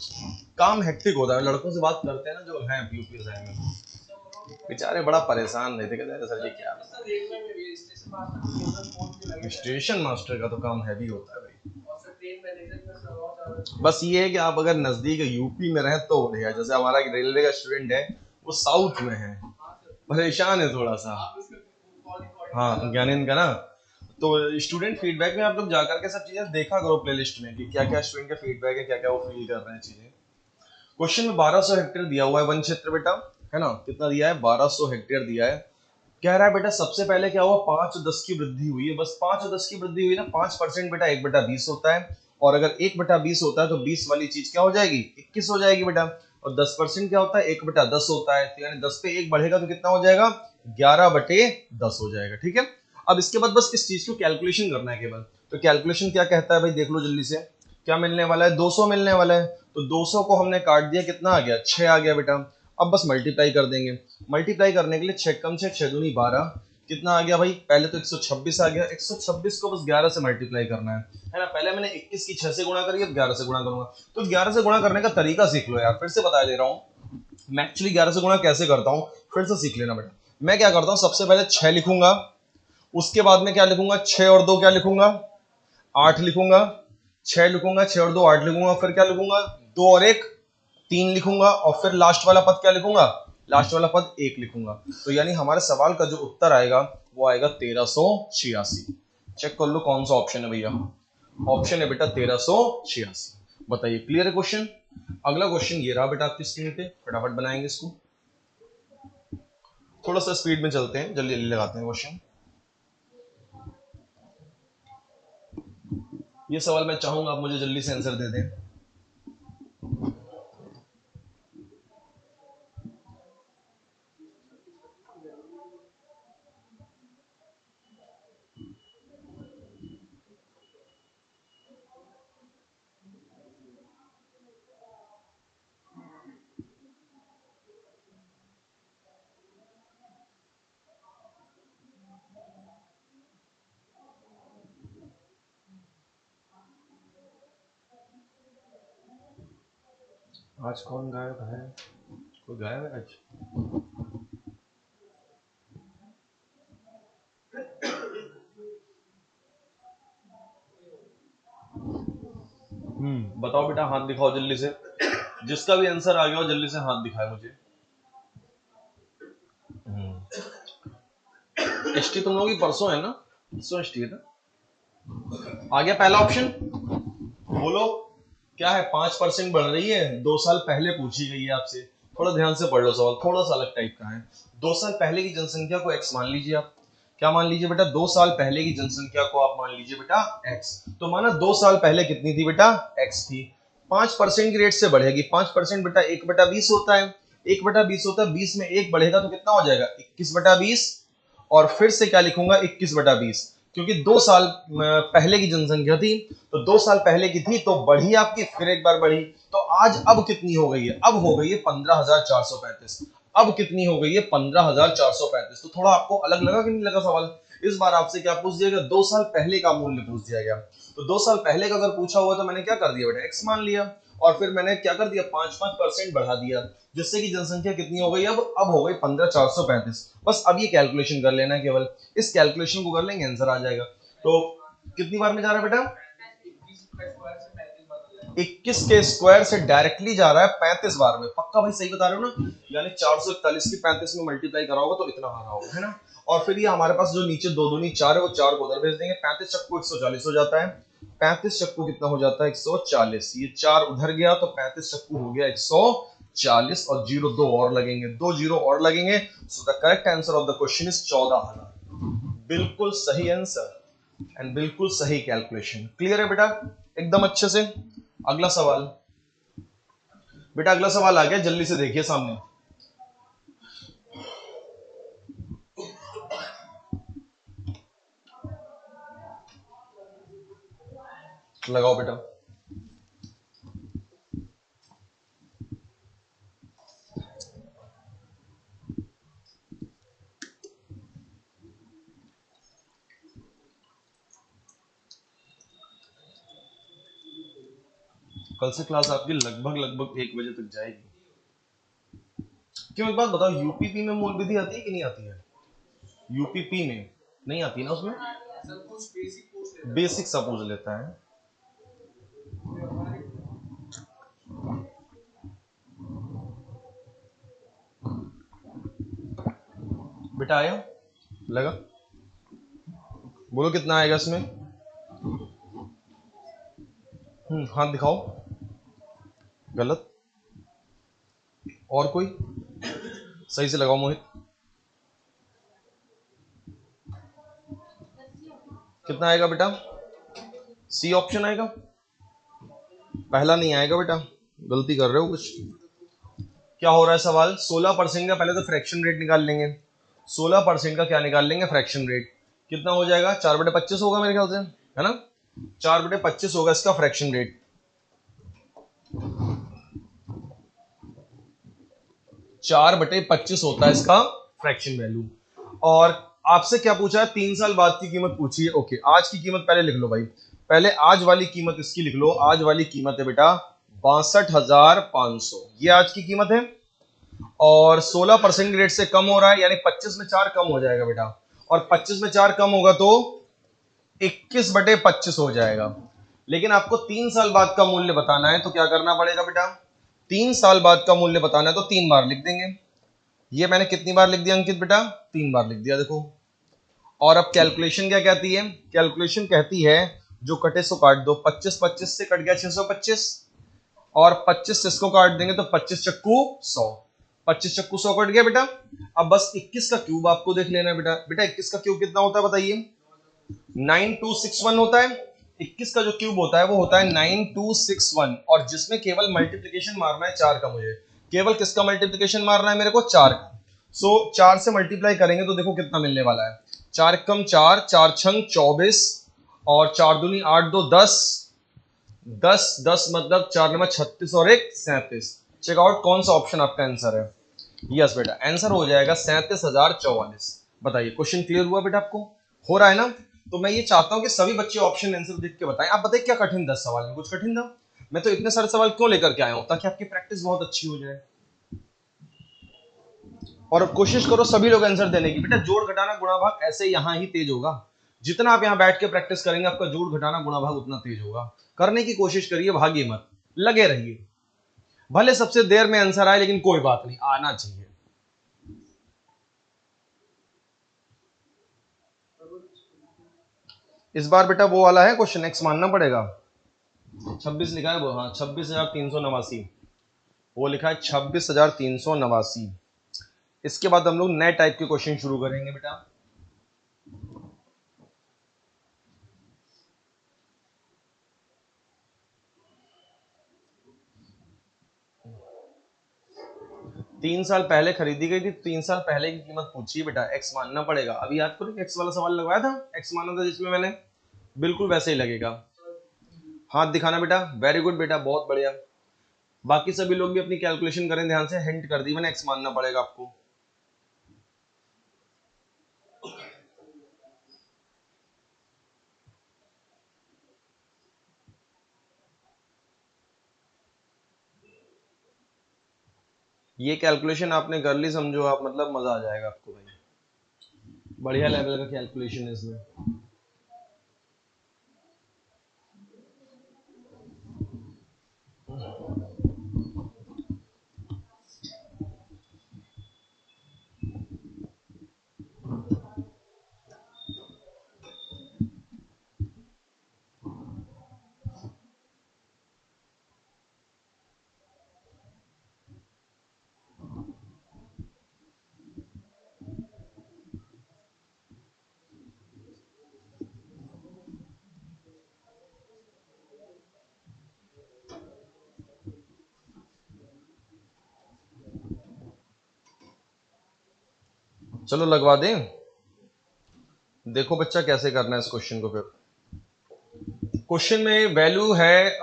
काम हेक्टिक होता है। लड़कों से बात करते हैं ना जो हैं यूपीएसआई में, बेचारे बड़ा परेशान रहते, कहते हैं सर जी क्या स्टेशन मास्टर का तो काम हैवी होता है भाई। बस ये है कि आप अगर नजदीक यूपी में रहें तो बढ़िया। जैसे हमारा रेलवे का स्टूडेंट है, वो साउथ में है, परेशान है थोड़ा सा। हाँ ज्ञानेंद्र का ना, तो स्टूडेंट फीडबैक में आप लोग जाकर के सब चीजें देखा करो प्लेलिस्ट में कि क्या क्या स्टूडेंट का फीडबैक है, क्या क्या वो फील कर रहे हैं चीजें। क्वेश्चन में 1200 हेक्टेयर दिया हुआ है वन क्षेत्र बेटा, है ना, कितना दिया है 1200 हेक्टेयर दिया है। कह रहा है बेटा सबसे पहले क्या हुआ, 5 और 10 की वृद्धि हुई है। बस 5 और 10 की वृद्धि हुई ना, 5% बेटा 1/20 होता है, और अगर 1/20 होता है तो 20 वाली चीज क्या हो जाएगी 21 हो जाएगी बेटा। और 10% क्या होता है 1/10 होता है, तो यानी 10 पे 1 बढ़ेगा तो कितना हो जाएगा 11/10 हो जाएगा। ठीक है, अब इसके बाद बस इस चीज को कैलकुलेशन करना है केवल। तो कैलकुलेशन क्या कहता है भाई, देख लो जल्दी से, क्या मिलने वाला है 200 मिलने वाला है। तो 200 को हमने काट दिया, कितना आ गया 6 आ गया बेटा। अब बस मल्टीप्लाई कर देंगे, मल्टीप्लाई करने के लिए 6 कम 6 6 दूनी 12, कितना आ गया भाई, पहले तो 126 आ गया, 126 को बस 11 से मल्टीप्लाई करना है ना। पहले मैंने 21 की 6 से गुणा करी, अब 11 से गुणा करूंगा। तो 11 से गुणा करने का तरीका सीख लो यार, फिर से बता दे रहा हूँ। मैं एक्चुअली 11 से गुणा कैसे करता हूँ, फिर से सीख लेना बेटा। मैं क्या करता हूँ, सबसे पहले 6 लिखूंगा, उसके बाद में क्या लिखूंगा 6 और 2 क्या लिखूंगा 8 लिखूंगा, 6 लिखूंगा, 6 और 2 8 लिखूंगा, फिर क्या लिखूंगा 2 और 1 3 लिखूंगा, और फिर लास्ट वाला पद क्या लिखूंगा, लास्ट वाला पद 1 लिखूंगा। तो यानी हमारे सवाल का जो उत्तर आएगा वो आएगा 1386। चेक कर लो कौन सा ऑप्शन है भैया, ऑप्शन है बेटा 1386। बताइए क्लियर है क्वेश्चन। अगला क्वेश्चन ये रहा बेटा आपकी स्क्रीन पे, फटाफट बनाएंगे इसको, थोड़ा सा स्पीड में चलते हैं, जल्दी जल्दी लगाते हैं क्वेश्चन। ये सवाल मैं चाहूंगा आप मुझे जल्दी से आंसर दे दें। आज कौन गायब है, कोई गायब है आज। बताओ बेटा, हाथ दिखाओ जल्दी से, जिसका भी आंसर आ गया हो जल्दी से हाथ दिखाए मुझे। एसटी तुम लोग की परसों है ना, परसों एसटी है ना। आ गया पहला ऑप्शन, बोलो क्या है। 5% बढ़ रही है, 2 साल पहले पूछी गई है आपसे, थोड़ा ध्यान से पढ़ लो सवाल, थोड़ा सा अलग टाइप का है। 2 साल पहले की जनसंख्या को एक्स मान लीजिए आप, क्या मान लीजिए बेटा 2 साल पहले की जनसंख्या को आप मान लीजिए बेटा एक्स। तो माना 2 साल पहले कितनी थी बेटा एक्स थी, 5% की रेट से बढ़ेगी। 5% बेटा 1/20 होता है, 1/20 होता है, 20 में 1 बढ़ेगा तो कितना हो जाएगा 21/20। और फिर से क्या लिखूंगा 21/20, क्योंकि 2 साल पहले की जनसंख्या थी, तो 2 साल पहले की थी तो बढ़ी आपकी, फिर एक बार बढ़ी, तो आज अब कितनी हो गई है, अब हो गई है 15,435। अब कितनी हो गई है 15,435। तो थोड़ा आपको अलग लगा कि नहीं लगा सवाल। इस बार आपसे क्या पूछ दिया गया, 2 साल पहले का मूल्य पूछ दिया गया। तो 2 साल पहले का अगर पूछा हुआ तो मैंने क्या कर दिया बेटा एक्स मान लिया, और फिर मैंने क्या कर दिया 5% बढ़ा दिया, जिससे कि जनसंख्या कितनी हो गई, अब हो गई 15,435। बस अब ये कैलकुलेशन कर लेना है, केवल इस कैलकुलेशन को कर लेंगे आंसर आ जाएगा। तो कितनी बार में जा रहा है बेटा 21 के स्क्वायर से डायरेक्टली जा रहा है 35 बार में। पक्का भाई सही बता रहे हो ना, यानी 441 की 35 में मल्टीप्लाई करा होगा तो इतना आ रहा होगा, है ना। और फिर ये हमारे पास जो नीचे 2 दूनी 4 है, वो 4 को उधर भेज देंगे, 35 चक्कू 140 हो जाता है, 35 चक्कू कितना हो जाता है 140, ये 4 उधर गया तो 35 चक्कू हो गया 140, और 0 2 और लगेंगे, 2 0 और लगेंगे। So the correct answer of the question is 14,000। बिल्कुल सही आंसर, एंड बिल्कुल सही कैलकुलेशन। क्लियर है बेटा एकदम अच्छे से। अगला सवाल बेटा, अगला सवाल आ गया, जल्दी से देखिए सामने। लगाओ बेटा। कल से क्लास आपकी लगभग लगभग 1 बजे तक जाएगी। क्यों, एक बात बताओ, यूपीपी में मूल विधि आती है कि नहीं आती है? यूपीपी में नहीं आती ना, उसमें बेसिक सा पूछ लेता है। बेटा आया, लगा, बोलो कितना आएगा इसमें। हाथ दिखाओ। गलत। और कोई, सही से लगाओ मोहित। कितना आएगा बेटा? सी ऑप्शन आएगा। पहला नहीं आएगा बेटा, गलती कर रहे हो कुछ। क्या हो रहा है सवाल, 16% का पहले तो फ्रैक्शन रेट निकाल लेंगे। 16% का क्या निकाल लेंगे, फ्रैक्शन रेट। कितना हो जाएगा, 4/25 होगा मेरे ख्याल से, है ना? 4/25 होगा इसका फ्रैक्शन रेट। 4/25 होता है इसका फ्रैक्शन वैल्यू। और आपसे क्या पूछा है, 3 साल बाद की कीमत पूछी है। ओके, आज की कीमत पहले लिख लो भाई। पहले आज वाली कीमत इसकी लिख लो। आज वाली कीमत है बेटा 62,500, ये आज की कीमत है। और 16% रेट से कम हो रहा है, यानी 25 में 4 कम हो जाएगा बेटा। और 25 में 4 कम होगा तो 21/25 हो जाएगा। लेकिन आपको 3 साल बाद का मूल्य बताना है, तो क्या करना पड़ेगा बेटा, 3 साल बाद का मूल्य बताना है तो 3 बार लिख देंगे। ये मैंने कितनी बार लिख दिया अंकित बेटा, 3 बार लिख दिया, देखो। और अब कैलकुलेशन क्या कहती है, कैलकुलेशन कहती है जो कटे सो काट दो। 25 25 से कट गया 625, और 25 से इसको काट देंगे तो 25 चक्कू 100, 25 चक्कू 100 कट गया बेटा। अब बस 21 का क्यूब आपको देख लेना है बेटा। बेटा 21 का क्यूब कितना होता है बताइए, 9261 होता है। 21 का जो क्यूब होता है वो होता है 9261, और जिसमें केवल मल्टीप्लीकेशन मारना है 4 का, मुझे केवल किसका मल्टीप्लीकेशन मारना है, मेरे को 4 का। सो 4 से मल्टीप्लाई करेंगे तो देखो कितना मिलने वाला है, 4 कम 4, 4 छंग 24, और 4 दूनी 8, 2 10, 10 10 मतलब 4 नंबर 36 और 1 37। चेकआउट कौन सा ऑप्शन आपका आंसर है। यस बेटा, आंसर हो जाएगा 37,044। बताइए, क्वेश्चन क्लियर हुआ बेटा आपको, हो रहा है ना? तो मैं ये चाहता हूं कि सभी बच्चे ऑप्शन आंसर देख के बताएं। आप बताइए क्या कठिन 10 सवाल में, कुछ कठिन था? मैं तो इतने सारे सवाल क्यों लेकर के आया हूं, ताकि आपकी प्रैक्टिस बहुत अच्छी हो जाए। और कोशिश करो सभी लोग आंसर देने की। बेटा जोड़ घटाना गुणा भाग ऐसे यहां ही तेज होगा, जितना आप यहां बैठ के प्रैक्टिस करेंगे आपका जोड़ घटाना गुणा भाग उतना तेज होगा। करने की कोशिश करिए, भागिए मत, लगे रहिए। भले सबसे देर में आंसर आए, लेकिन कोई बात नहीं, आना चाहिए। इस बार बेटा वो वाला है क्वेश्चन, एक्स मानना पड़ेगा। 26 लिखा है वो, हाँ 26,389, वो लिखा है 26,389। इसके बाद हम लोग नए टाइप के क्वेश्चन शुरू करेंगे बेटा। तीन साल पहले खरीदी गई थी, 3 साल पहले की कीमत पूछी है बेटा, एक्स मानना पड़ेगा। अभी याद करो एक्स वाला सवाल लगवाया था, एक्स माना था जिसमें मैंने, बिल्कुल वैसे ही लगेगा। हाथ दिखाना बेटा, वेरी गुड बेटा, बहुत बढ़िया। बाकी सभी लोग भी अपनी कैलकुलेशन करें ध्यान से, हिंट कर दी मैंने, एक्स मानना पड़ेगा आपको। ये कैलकुलेशन आपने कर ली समझो आप, मतलब मजा आ जाएगा आपको भाई, बढ़िया लेवल का कैलकुलेशन है इसमें। चलो लगवा दें। देखो बच्चा कैसे करना है इस क्वेश्चन को। फिर क्वेश्चन में वैल्यू है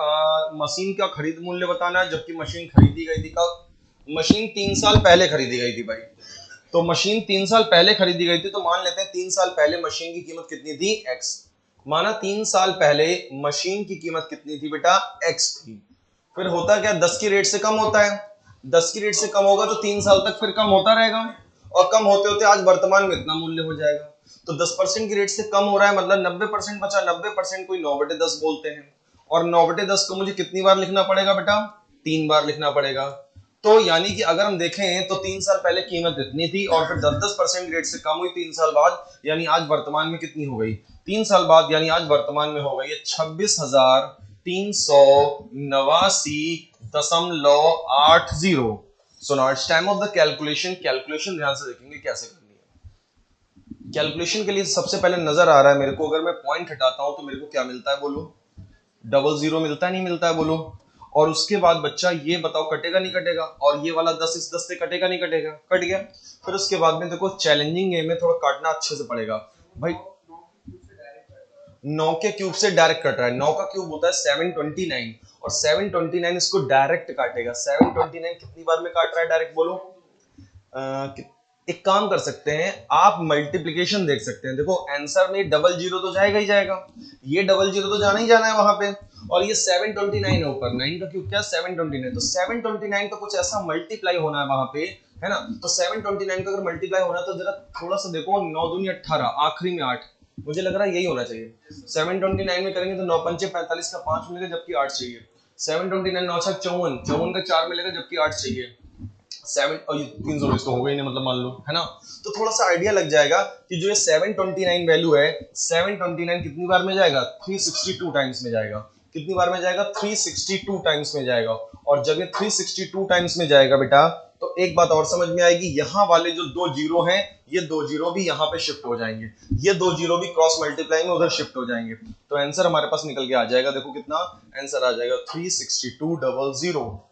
मशीन का खरीद मूल्य बताना है, जबकि मशीन खरीदी गई थी कब? मशीन 3 साल पहले खरीदी गई थी भाई। तो मशीन 3 साल पहले खरीदी गई थी, तो मान लेते हैं 3 साल पहले मशीन की कीमत कितनी थी? एक्स। माना 3 साल पहले मशीन की कीमत कितनी थी बेटा? एक्स थी। फिर होता क्या, 10 की रेट से कम होता है। 10 की रेट से कम होगा तो 3 साल तक फिर कम होता रहेगा, और कम होते होते आज वर्तमान में इतना मूल्य हो जाएगा। तो 10% की रेट से कम हो रहा है, मतलब 90% बचा। 90% कोई 9/10 बोलते हैं, और 9/10 को मुझे कितनी बार लिखना पड़ेगा बेटा? 3 बार लिखना पड़ेगा। तो यानी कि अगर हम देखें तो 3 साल पहले कीमत इतनी थी, और फिर 10% रेट से कम हुई 3 साल बाद, यानी आज वर्तमान में कितनी हो गई? 3 साल बाद यानी आज वर्तमान में हो गई है 26,389.80। So now it's time of the calculation. Calculation ध्यान से देखेंगे कैसे करनी है। कैलकुलेशन के लिए सबसे पहले नजर आ रहा है मेरे को, अगर मैं पॉइंट हटाता हूं तो मेरे को क्या मिलता है बोलो? 00 मिलता है, नहीं मिलता है बोलो? और उसके बाद बच्चा ये बताओ कटेगा नहीं कटेगा? और ये वाला 10 इस 10 से कटेगा नहीं कटेगा? कट गया। फिर उसके बाद में देखो चैलेंजिंग में थोड़ा काटना अच्छे से पड़ेगा भाई। 9 के क्यूब से डायरेक्ट कट रहा है। 9 का क्यूब होता है 729, और 729 इसको डायरेक्ट काटेगा। 729 कितनी बार में काट रहा है डायरेक्ट बोलो? एक काम कर सकते हैं, आप मल्टीप्लीकेशन देख सकते हैं। देखो आंसर में डबल जीरो तो जाएगा ही जाएगा, ये डबल जीरो तो जाना ही जाना है वहां पे, और ये 729 है ऊपर। 9 का क्यूब क्या? 729। तो 729 का कुछ ऐसा मल्टीप्लाई होना है वहां पे, है ना? तो 729 का अगर मल्टीप्लाई होना है तो जरा थोड़ा सा देखो, 9 दूनी 18, आखिरी में 8, मुझे लग रहा है यही होना चाहिए। 729 में करेंगे तो 9 पंचे 45 का 5 मिलेगा, जबकि 8 चाहिए। 729 9 6 54, 54 का 4 मिलेगा, जबकि 8 चाहिए। 7 और ये 300 तो हो गई नहीं, मतलब मान लो, है ना? तो थोड़ा सा आइडिया लग जाएगा कि जो ये 729 वैल्यू है, 729 कितनी बार में जाएगा? 362 टाइम्स में जाएगा। कितनी बार में जाएगा? 362 टाइम्स में जाएगा। और जब ये 362 टाइम्स में जाएगा बेटा, तो एक बात और समझ में आएगी, यहाँ वाले जो 2 जीरो हैं, ये 2 जीरो भी यहाँ पे शिफ्ट हो जाएंगे। ये 2 जीरो भी क्रॉस मल्टीप्लाई में उधर शिफ्ट हो जाएंगे। तो आंसर हमारे पास निकल के आ जाएगा। देखो कितना आंसर आ जाएगा? 36200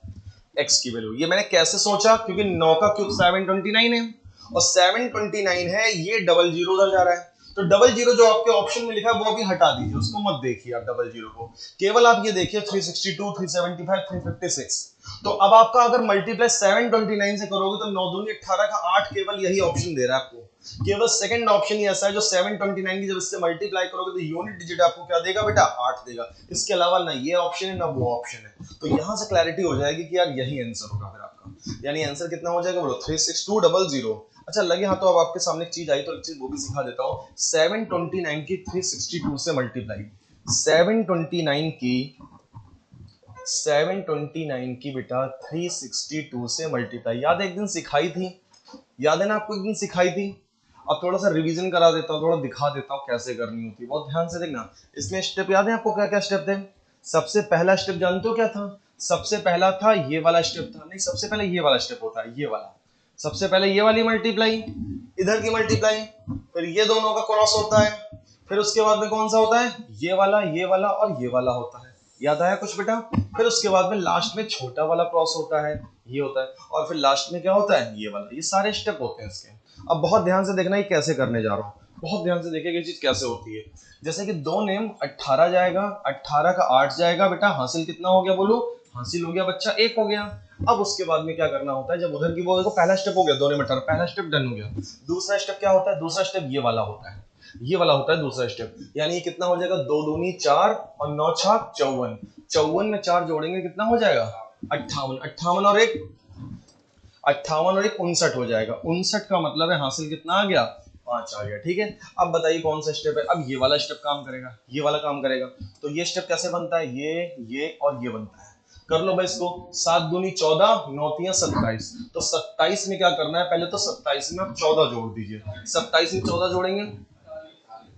एक्स की वैल्यू। ये मैंने कैसे सोचा? क्योंकि 9 का क्यूब 729 है, और 729 है, ये डबल जीरो उधर जा रहा है। तो डबल जीरो जो आपके ऑप्शन में लिखा है वो अभी हटा दीजिए, उसको मत देखिए आप डबल जीरो को, केवल आप ये देखिए 362, 375, 356। तो अब आपका अगर मल्टीप्लाई 729 से करोगे तो 9 दूनी 18 का 8, केवल यही ऑप्शन दे रहा है आपको। केवल सेकंड ऑप्शन ही ऐसा है जो 729 की जब इससे मल्टीप्लाई करोगे तो यूनिट डिजिट आपको क्या देगा बेटा? 8 देगा। इसके अलावा ना ये ऑप्शन है ना वो ऑप्शन है। तो यहां से क्लैरिटी हो जाएगी कि यार यही आंसर होगा फिर आपका। यानी आंसर कितना हो जाएगा बोलो? 36200। अच्छा लगे हाँ, तो अब आपके सामने एक चीज आई तो एक चीज वो भी सिखा देता हूँ। 729 की 362 से मल्टीप्लाई, 729 की बेटा 362 से मल्टीप्लाई, याद है एक दिन सिखाई थी? याद है ना आपको एक दिन सिखाई थी? अब थोड़ा सा रिवीजन करा देता हूँ, थोड़ा दिखा देता हूँ कैसे करनी होती है, बहुत ध्यान से देखना। इसमें स्टेप याद है आपको? क्या क्या स्टेप थे? सबसे पहला स्टेप जानते हो क्या था? सबसे पहला था ये वाला स्टेप था, नहीं सबसे पहले ये वाला स्टेप होता है, ये वाला। सबसे पहले ये वाली मल्टीप्लाई, इधर की मल्टीप्लाई, फिर ये दोनों का क्रॉस होता है, फिर उसके बाद में कौन सा होता है? ये वाला और ये वाला होता है। याद आया कुछ बेटा? फिर उसके बाद में लास्ट में छोटा वाला क्रॉस होता है, ये होता है, और फिर लास्ट में क्या होता है? ये वाला। ये सारे स्टेप होते हैं इसके। अब बहुत ध्यान से देखना ये कैसे करने जा रहा हूँ, बहुत ध्यान से देखिए ये चीज कैसे होती है। जैसे कि 2 नेम 18 जाएगा, 18 का 8 जाएगा बेटा, हासिल कितना हो गया बोलो? हासिल हो गया बच्चा 1 हो गया। अब उसके बाद में क्या करना होता है? जब उधर की वो देखो, पहला स्टेप हो गया 2 नेम 18, पहला स्टेप डन हो गया। दूसरा स्टेप क्या होता है? दूसरा स्टेप ये वाला होता है, ये वाला होता है दूसरा स्टेप। यानी ये कितना हो जाएगा? 2 दूनी 4 और 9 छक 54। 54 में 4 जोड़ेंगे कितना हो जाएगा? 58। 58 और 1 59 हो जाएगा। 59 का मतलब है हासिल कितना आ गया? 5 आ गया। ठीक है, अब बताइए कौन सा स्टेप है? अब ये वाला स्टेप काम करेगा, ये वाला काम करेगा। तो ये स्टेप कैसे बनता है? ये और ये बनता है। कर लो भाई इसको। 7 दूनी 14, 9 तियां 27। तो 27 में क्या करना है? पहले तो 27 में आप 14 जोड़ दीजिए। 27 में 14 जोड़ेंगे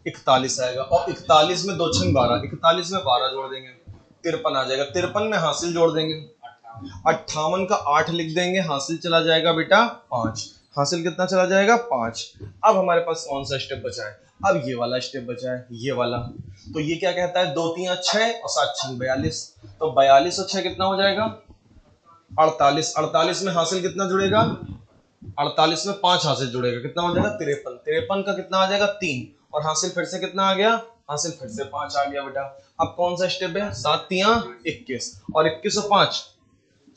41 आएगा, और 41 में 2 छंग 12, 41 में 12 जोड़ देंगे 53 आ जाएगा। 53 में हासिल जोड़ देंगे, 58 का 8 लिख देंगे, हासिल चला जाएगा बेटा 5। हासिल कितना चला जाएगा? 5। अब हमारे पास कौन सा स्टेप बचा है? अब ये वाला स्टेप बचा है, ये वाला। तो ये क्या कहता है? 2 3 6 और 7 6 42। तो 42 और 6 कितना हो जाएगा? 48। 48 में हासिल कितना जुड़ेगा? 48 में 5 हासिल जुड़ेगा, कितना हो जाएगा 53, 53 का कितना आ जाएगा 3, और हासिल फिर से कितना आ गया, हासिल फिर से 5 आ गया बेटा। अब कौन सा स्टेप है, 7 तिया 21, और 21 और 5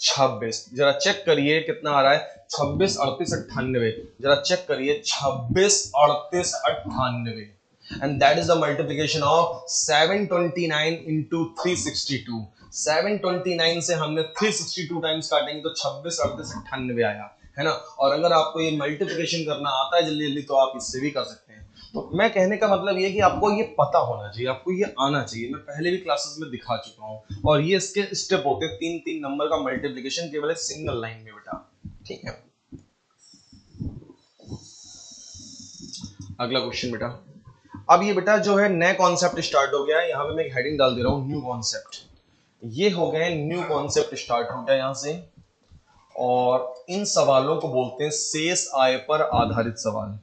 26, जरा चेक करिए कितना आ रहा है, 26 38 98, जरा चेक करिए 26 38 98, and that is the multiplication of 729 into 362। 729 से हमने 362 टाइम्स काटेंगे तो 26 38 98 आया, है ना। और अगर आपको ये मल्टीप्लिकेशन करना आता है जल्दी जल्दी तो आप इससे भी कर सकते हैं। तो मैं कहने का मतलब ये कि आपको ये पता होना चाहिए, आपको ये आना चाहिए। मैं पहले भी क्लासेस में दिखा चुका हूँ, और ये इसके स्टेप होते हैं, 3 नंबर का मल्टीप्लिकेशन केवल एक सिंगल लाइन में बेटा, ठीक है। अगला क्वेश्चन बेटा, अब ये बेटा जो है नया कॉन्सेप्ट स्टार्ट हो गया है, यहाँ पे मैं एक हेडिंग डाल दे रहा हूँ न्यू कॉन्सेप्ट। ये हो गए न्यू कॉन्सेप्ट स्टार्ट हो गया यहाँ से, और इन सवालों को बोलते हैं शेष आय पर आधारित सवाल।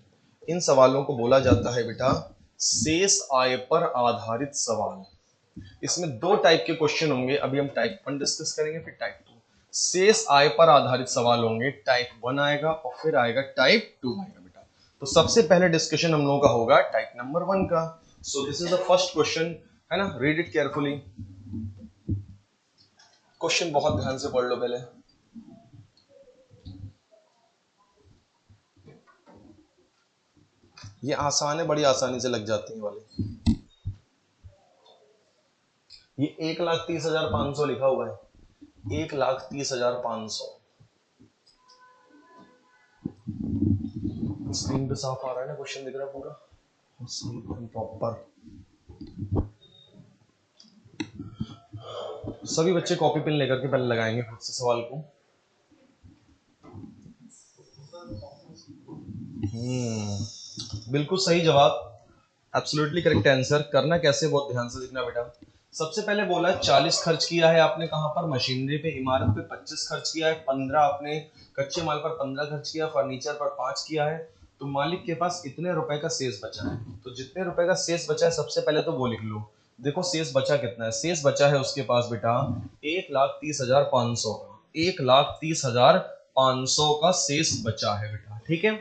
इन सवालों को बोला जाता है बेटा शेष आय पर आधारित सवाल। इसमें 2 टाइप के क्वेश्चन होंगे, अभी हम टाइप 1 डिस्कस करेंगे, फिर टाइप 2। शेष आय पर आधारित सवाल होंगे, टाइप 1 आएगा और फिर आएगा टाइप 2 आएगा बेटा। तो सबसे पहले डिस्कशन हम लोगों का होगा टाइप नंबर 1 का। So this is the first question, है ना, रीड इट केयरफुली। क्वेश्चन बहुत ध्यान से पढ़ लो पहले। ये आसान है, बड़ी आसानी से लग जाते हैं वाले। ये 1,30,500 लिखा हुआ है, 1,30,500। स्क्रीन पे साफ आ रहा है ना, क्वेश्चन दिख रहा है पूरा प्रॉपर। सभी बच्चे कॉपी पेन लेकर के पहले लगाएंगे खुद से सवाल को। बिल्कुल सही जवाब, एब्सोल्युटली करेक्ट आंसर। करना कैसे, बहुत ध्यान से देखना बेटा। सबसे पहले बोला 40 खर्च किया है आपने, कहां पर, मशीनरी पे, इमारत पे 25 खर्च किया है, 15 आपने कच्चे माल पर 15 खर्च किया, फर्नीचर पर 5 किया है, तो मालिक के पास इतने रुपए का शेष बचा है। तो जितने रुपए का शेष बचा है सबसे पहले तो वो लिख लो। देखो शेष बचा कितना है, शेष बचा है उसके पास बेटा 1,30,500 का, 1,30,500 का शेष बचा है बेटा, ठीक है।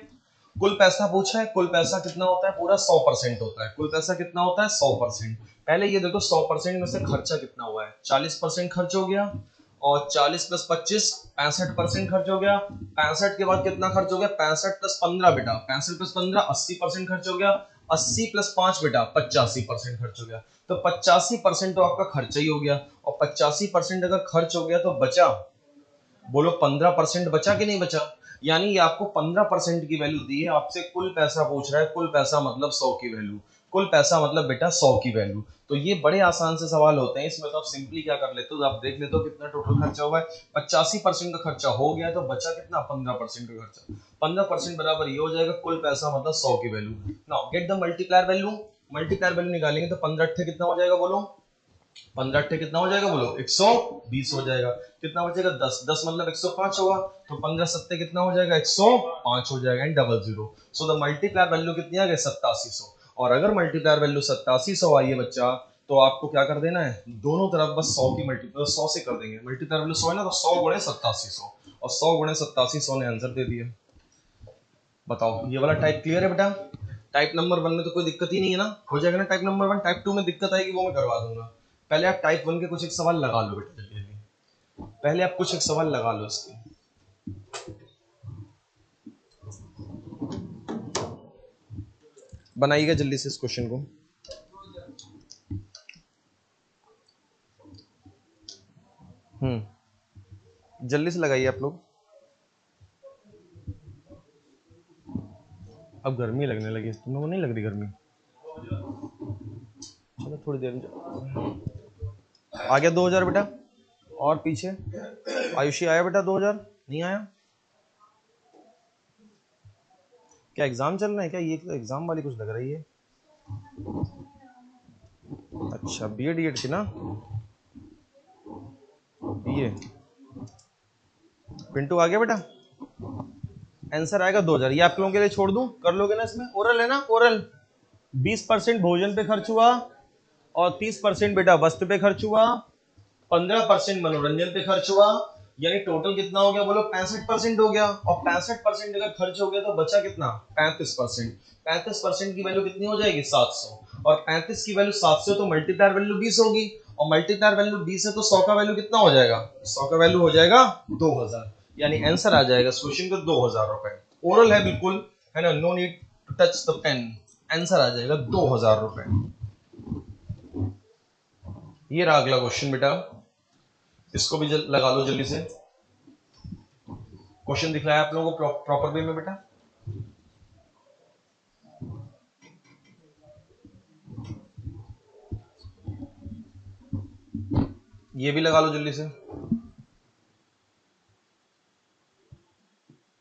कुल पैसा पूछा है, कुल पैसा कितना होता है, पूरा 100% होता है। कुल पैसा कितना होता है, 100%। पहले ये देखो 100% में से खर्चा कितना हुआ है, 40% खर्च हो गया, और 40 प्लस 25 65% खर्च हो गया। 65 के बाद कितना खर्च हो गया, 65 प्लस 15 बेटा, 65 प्लस 15 80% खर्च हो गया, 80 प्लस 5 बेटा 85% खर्च हो गया। तो 85% तो आपका खर्चा ही हो गया, और 85% अगर खर्च हो गया तो बचा, बोलो 15% बचा कि नहीं बचा। यानी ये आपको 15% की वैल्यू दी है, आपसे कुल पैसा पूछ रहा है, कुल पैसा मतलब 100 की वैल्यू, कुल पैसा मतलब बेटा 100 की वैल्यू। तो ये बड़े आसान से सवाल होते हैं, इसमें तो आप सिंपली क्या कर लेते हो, आप देख लेते हो कितना टोटल खर्चा हुआ है, 85% का खर्चा हो गया, तो बचा कितना 15% का खर्चा, 15% बराबर ये हो जाएगा कुल पैसा मतलब 100 की value. Now get the multiplier value. Multiplier value निकालेंगे तो 15 अट्ठे कितना हो जाएगा, बोलो 15 अट्ठे कितना हो जाएगा, बोलो 120 हो जाएगा। कितना बचेगा 10, 10 मतलब 105 होगा, तो 15 सत्ते कितना हो जाएगा 105 हो जाएगा, and double zero. So the multiplier value कितनी आ गई 8700। और अगर मल्टीप्लायर वैल्यू 8700 आई है बच्चा, तो आपको क्या कर देना है, दोनों तरफ बस 100 की मल्टीप्लाई 100 से कर देंगे। मल्टीप्लायर वैल्यू 100 है ना, तो 100 गुणे 8700, और 100 गुणे 8700 ने आंसर दे दिया। बताओ ये वाला टाइप क्लियर है बेटा। टाइप नंबर 1 में तो कोई दिक्कत ही नहीं है ना, हो जाएगा ना टाइप नंबर 1। टाइप 2 में दिक्कत आएगी, वो मैं करवा दूंगा। पहले आप टाइप 1 के कुछ एक सवाल लगा लो बेटा, जल्दी जल्दी पहले आप कुछ एक सवाल लगा लो इसके। बनाइएगा जल्दी से इस क्वेश्चन को। जल्दी से लगाइए आप लोग, अब गर्मी लगने लगी, तुम्हें वो नहीं लग रही गर्मी? चलो थोड़ी देर में आ गया 2000 बेटा, और पीछे आयुषी आया बेटा 2000, नहीं आया? क्या एग्जाम चल रहा है क्या? ये तो एग्जाम वाली कुछ लग रही है। अच्छा बीएड ईएड की ना, बीए। पिंटू आ गया बेटा, आंसर आएगा 2000। ये आप लोगों के लिए छोड़ दूं, कर लोगे ना इसमें? ओरल है ना, ओरल। 20% भोजन पे खर्च हुआ, और 30% बेटा वस्त्र पे खर्च हुआ, 15% मनोरंजन पे खर्च हुआ। यानी टोटल कितना हो गया बोलो, 65% हो गया। और 65% अगर खर्च हो गया तो बचा कितना, 35%। 35% की वैल्यू कितनी हो जाएगी, 700। और 35 की वैल्यू 700 तो मल्टीप्लायर वैल्यू 20 होगी, और मल्टीप्लायर वैल्यू 20 है तो 100 का वैल्यू कितना हो जाएगा, 100 का वैल्यू हो जाएगा 2000। यानी आंसर आ जाएगा इस क्वेश्चन का 2000 रुपए। ओरल है बिल्कुल, है ना, no need to touch the pen. Answer आ जाएगा 2000 रुपए। ये रहा अगला क्वेश्चन बेटा, इसको भी लगा लो जल्दी से। क्वेश्चन दिख रहा है आप लोगों को प्रॉपर वे में बेटा? ये भी लगा लो जल्दी से।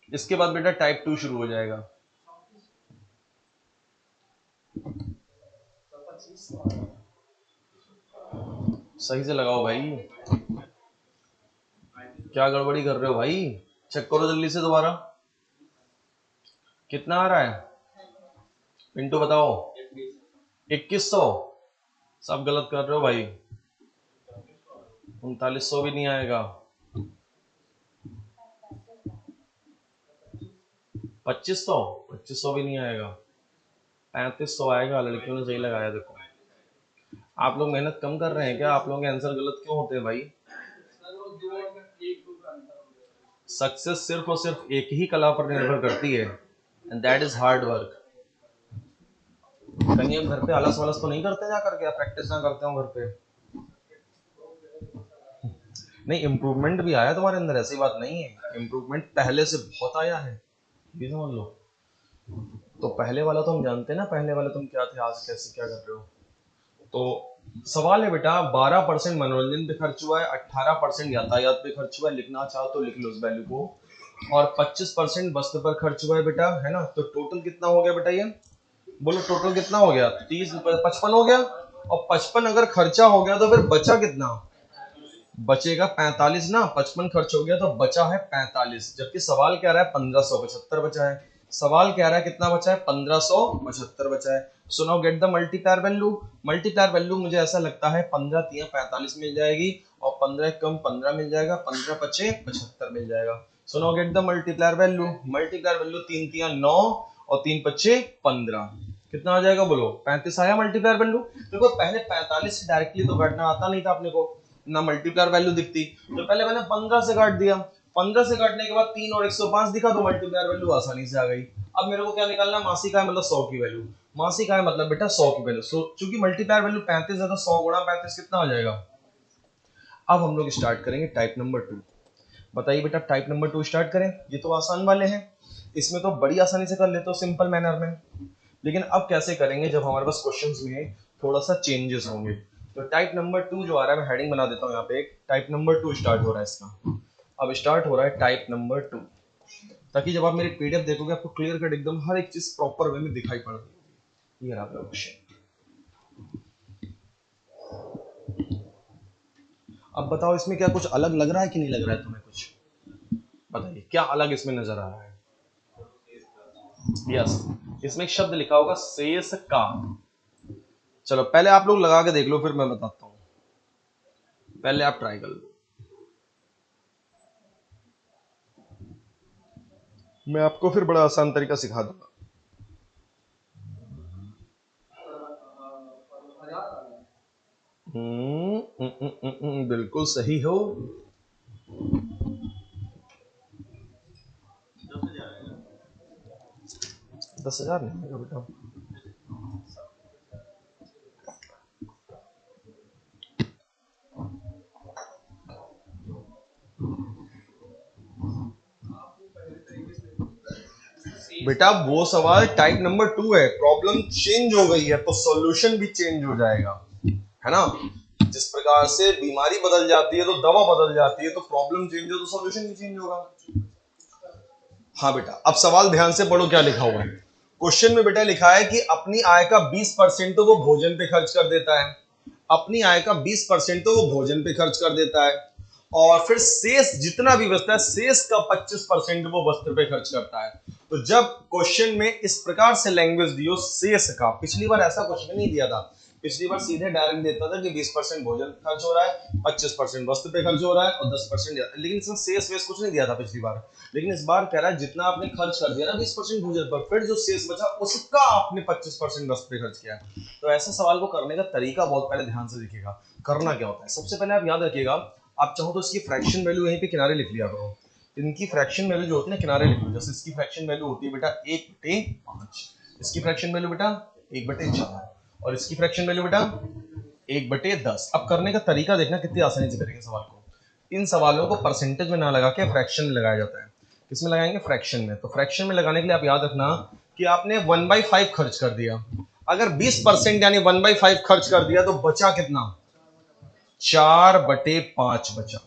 इसके बाद बेटा टाइप 2 शुरू हो जाएगा। सही से लगाओ भाई, क्या गड़बड़ी कर रहे हो भाई, चेक करो जल्दी से दोबारा। कितना आ रहा है पिंटू बताओ? 2100। सब गलत कर रहे हो भाई, 3900 भी नहीं आएगा। 2500 भी नहीं आएगा। 3500 आएगा। लड़कियों ने सही लगाया। देखो आप लोग मेहनत कम कर रहे हैं क्या? आप लोगों के आंसर गलत क्यों होते हैं भाई? सक्सेस सिर्फ और सिर्फ एक ही कला पर निर्भर करती है, and that is hard work. कहीं आप घर पे आलस वालस तो नहीं करते जा करके, आप प्रैक्टिस ना करते हो घर पे? नहीं, इम्प्रूवमेंट भी आया तुम्हारे अंदर, ऐसी बात नहीं है, इम्प्रूवमेंट पहले से बहुत आया है, ये समझ लो। तो पहले वाला तो हम जानते हैं ना, पहले वाले तुम क्या थे, आज कैसे क्या कर रहे हो। तो सवाल है बेटा, 12% मनोरंजन पे खर्च हुआ है, 18% यातायात पे खर्च हुआ है, लिखना चाहो तो लिख लो उस वैल्यू को, और 25% वस्त्र पर खर्च हुआ है बेटा, है ना। तो टोटल कितना हो गया बेटा, ये बोलो टोटल कितना हो गया, 30 55 हो गया। और 55 अगर खर्चा हो गया तो फिर बचा कितना, बचेगा 45 ना। 55 खर्च हो गया तो बचा है 45, जबकि सवाल क्या रहा है 1575 बचा है। सवाल क्या रहा है कितना बचा है, 1575 बचा है। So now get the multiplier value. Multiplier value मुझे ऐसा लगता है 15 3 45 मिल जाएगी, और 15 कम 15 मिल जाएगा, 15 पचे 75 मिल जाएगा। So now get the multiplier value. Multiplier value 3 3 9 और 3 पचे 15, कितना आ जाएगा बोलो, 35 आया मल्टीप्लायर वैल्यू। देखो पहले 45 से डायरेक्टली तो काटना आता नहीं था अपने को ना, मल्टीप्लायर वैल्यू दिखती, तो पहले मैंने 15 से काट दिया। 15 से काटने के बाद 3 और 105 दिखा तो मल्टीप्लायर वैल्यू आसानी से आ गई। अब मेरे को क्या निकालना, मासी का है मतलब 100 की वैल्यू। मासी का है मतलब बेटा 100 की वैल्यू। सो चूंकि मल्टीप्लायर वैल्यू 35 है तो 100 गुणा 35 कितना हो जाएगा। अब हम लोग स्टार्ट करेंगे टाइप नंबर 2। बताइए बेटा टाइप नंबर 2 स्टार्ट करें। ये तो आसान वाले हैं, इसमें तो बड़ी आसानी से कर लेते हो सिंपल मैनर में। लेकिन अब कैसे करेंगे जब हमारे पास क्वेश्चंस में थोड़ा सा चेंजेस होंगे। तो टाइप नंबर 2 जो आ रहा है, मैं हेडिंग बना देता हूँ यहाँ पे, एक टाइप नंबर 2 स्टार्ट हो रहा है इसका। अब स्टार्ट हो रहा है टाइप नंबर 2, ताकि जब आप मेरी पीडीएफ देखोगे आपको क्लियर कट एकदम हर एक चीज प्रॉपर वे में दिखाई पड़ रही है। ये रहा आपका क्वेश्चन। अब बताओ इसमें क्या कुछ अलग लग रहा है कि नहीं लग रहा है तुम्हें, कुछ बताइए क्या अलग इसमें नजर आ रहा है। यस, इसमें एक शब्द लिखा होगा शेष का। चलो पहले आप लोग लगा के देख लो, फिर मैं बताता हूं, पहले आप ट्राई कर लो। मैं आपको फिर बड़ा आसान तरीका सिखा दूंगा। बिल्कुल सही हो। 10,000 नहीं है बेटा। बेटा वो सवाल टाइप नंबर 2 है, प्रॉब्लम चेंज हो गई है तो सॉल्यूशन भी चेंज हो जाएगा, है ना। जिस प्रकार से बीमारी बदल जाती है तो दवा बदल जाती है, तो प्रॉब्लम चेंज हो तो सॉल्यूशन भी चेंज होगा। हाँ बेटा, अब सवाल ध्यान से पढ़ो क्या लिखा हुआ है। क्वेश्चन में बेटा लिखा है कि अपनी आय का 20% तो वो भोजन पे खर्च कर देता है। अपनी आय का 20% तो वो भोजन पे खर्च कर देता है, और फिर शेष जितना भी बचता है, शेष का 25% वो वस्त्र पे खर्च करता है। तो जब क्वेश्चन में इस प्रकार से लैंग्वेज दियो शेष का, पिछली बार ऐसा कुछ भी नहीं दिया था पिछली बार सीधे डायरेक्ट देता था कि 20% भोजन खर्च हो रहा है, 25% वस्त्र पे खर्च हो रहा है और 10%, लेकिन इसने शेष वेश कुछ नहीं दिया था पिछली बार। लेकिन इस बार कह रहा है जितना आपने खर्च कर दिया ना 20% भोजन पर, फिर जो शेष बचा उसका आपने 25% वस्त्र पे खर्च किया। तो ऐसे सवाल को करने का तरीका बहुत पहले ध्यान से देखिएगा। करना क्या होता है, सबसे पहले आप याद रखिएगा, आप चाहो तो इसकी फ्रैक्शन वैल्यू यहीं पे किनारे लिख लिया करो। इनकी फ्रैक्शन वैल्यू जो होती है ना किनारे लिख लो। जैसे इसकी फ्रैक्शन वैल्यू होती है बेटा 1/5, इसकी फ्रैक्शन वैल्यू बेटा 1/4 और इसकी फ्रैक्शन वैल्यू बेटा 1/10। अब करने का तरीका देखना कितनी आसानी से करेंगे सवाल को। इन सवालों को परसेंटेज में ना लगा के फ्रैक्शन में लगाया जाता है। किसमें लगाएंगे? फ्रैक्शन में। तो फ्रैक्शन में लगाने के लिए आप याद रखना कि आपने 1/5 खर्च कर दिया। अगर 20% यानी 1/5 खर्च कर दिया तो बचा कितना? 4/5 बचा।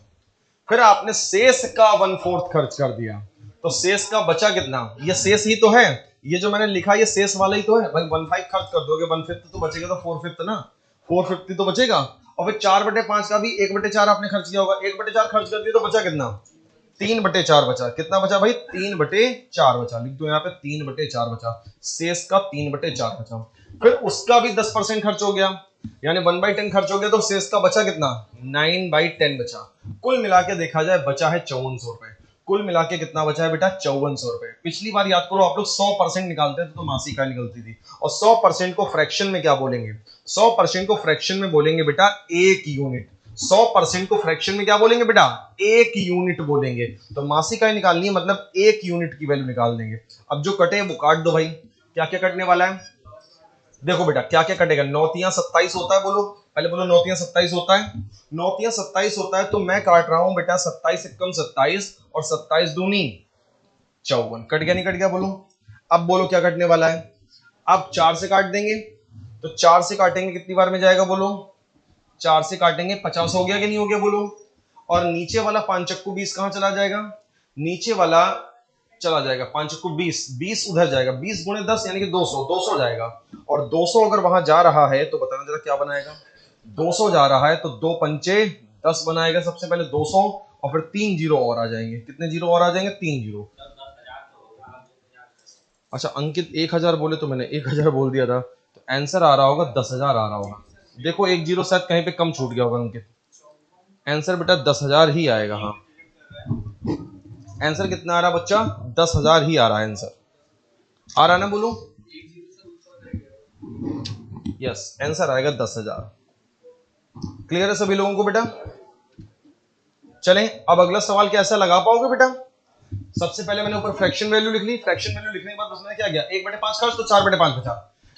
फिर आपने शेष का 1/4 खर्च कर दिया तो शेष का बचा कितना? ये शेष ही तो है, ये जो मैंने लिखा ये शेष वाला ही तो है भाई। 1/5 खर्च कर दोगे 1/5 तो बचेगा, तो 4/5 ना, 4/5 तो बचेगा। और फिर 4/5 का भी 1/4 आपने खर्च किया होगा, 1/4 खर्च कर दिया तो बचा कितना? 3/4 बचा। कितना बचा भाई? 3/4 बचा। लिख दो यहाँ पे 3/4 बचा, शेष का 3/4 बचा। फिर उसका भी 10% खर्च हो गया, यानी 1/10 खर्च हो गया, तो शेष का बचा कितना? 9/10 बचा। कुल मिला के देखा जाए बचा है 5400 रुपए। कुल मिला के कितना बचा है बेटा? 5400 रुपए। पिछली बार याद करो आप लोग 100% निकालते थे तो मासी इकाई निकलती थी। और 100% को फ्रैक्शन में क्या बोलेंगे? 100% को फ्रैक्शन में बोलेंगे बेटा 1 यूनिट। 100% को फ्रैक्शन में क्या बोलेंगे बेटा? 1 यूनिट बोलेंगे। तो मासी इकाई निकालनी है मतलब 1 यूनिट की वैल्यू निकाल देंगे। अब जो कटे वो काट दो भाई। क्या क्या कटने वाला है देखो बेटा, क्या क्या कटेगा? 9 27 होता है, बोलो पहले बोलो। 9 27 होता है, 9 27 होता है, तो मैं काट रहा हूं बेटा 27 एकम 27 और 27 दूनी 54। कट गया नहीं कट गया? बोलो। अब बोलो क्या कटने वाला है? अब 4 से काट देंगे, तो 4 से काटेंगे कितनी बार में जाएगा? बोलो। 4 से काटेंगे 50 हो गया कि नहीं हो गया? बोलो। और नीचे वाला 5 चक्कू 20 कहां चला जाएगा? नीचे वाला चला जाएगा 5 चक्कू 20, 20 उधर जाएगा, 20 गुणे 10 यानी कि 200, 200 जाएगा। और 200 अगर वहां जा रहा है तो बताना जरा क्या बनाएगा? 200 जा रहा है तो 2 पंचे 10 बनाएगा सबसे पहले 200, और फिर 3 जीरो और आ जाएंगे। कितने जीरो और आ जाएंगे? 3 जीरो। अच्छा अंकित 1000 बोले तो मैंने 1000 बोल दिया था, तो आंसर आ रहा होगा 10,000 आ रहा होगा। देखो एक जीरो शायद कहीं पे कम छूट गया होगा अंकित। आंसर बेटा 10,000 ही आएगा। हाँ आंसर कितना आ रहा बच्चा? 10,000 ही आ रहा है आंसर। आ रहा ना? बोलो। यस आंसर आएगा 10,000। क्लियर है सभी लोगों को बेटा? चलें अब अगला सवाल कैसा लगा पाओगे बेटा? सबसे पहले मैंने ऊपर फ्रैक्शन वैल्यू लिख ली। फ्रैक्शन वैल्यू लिखने के बाद उसने क्या किया? 1/5 खर्च तो 4/5 बचा,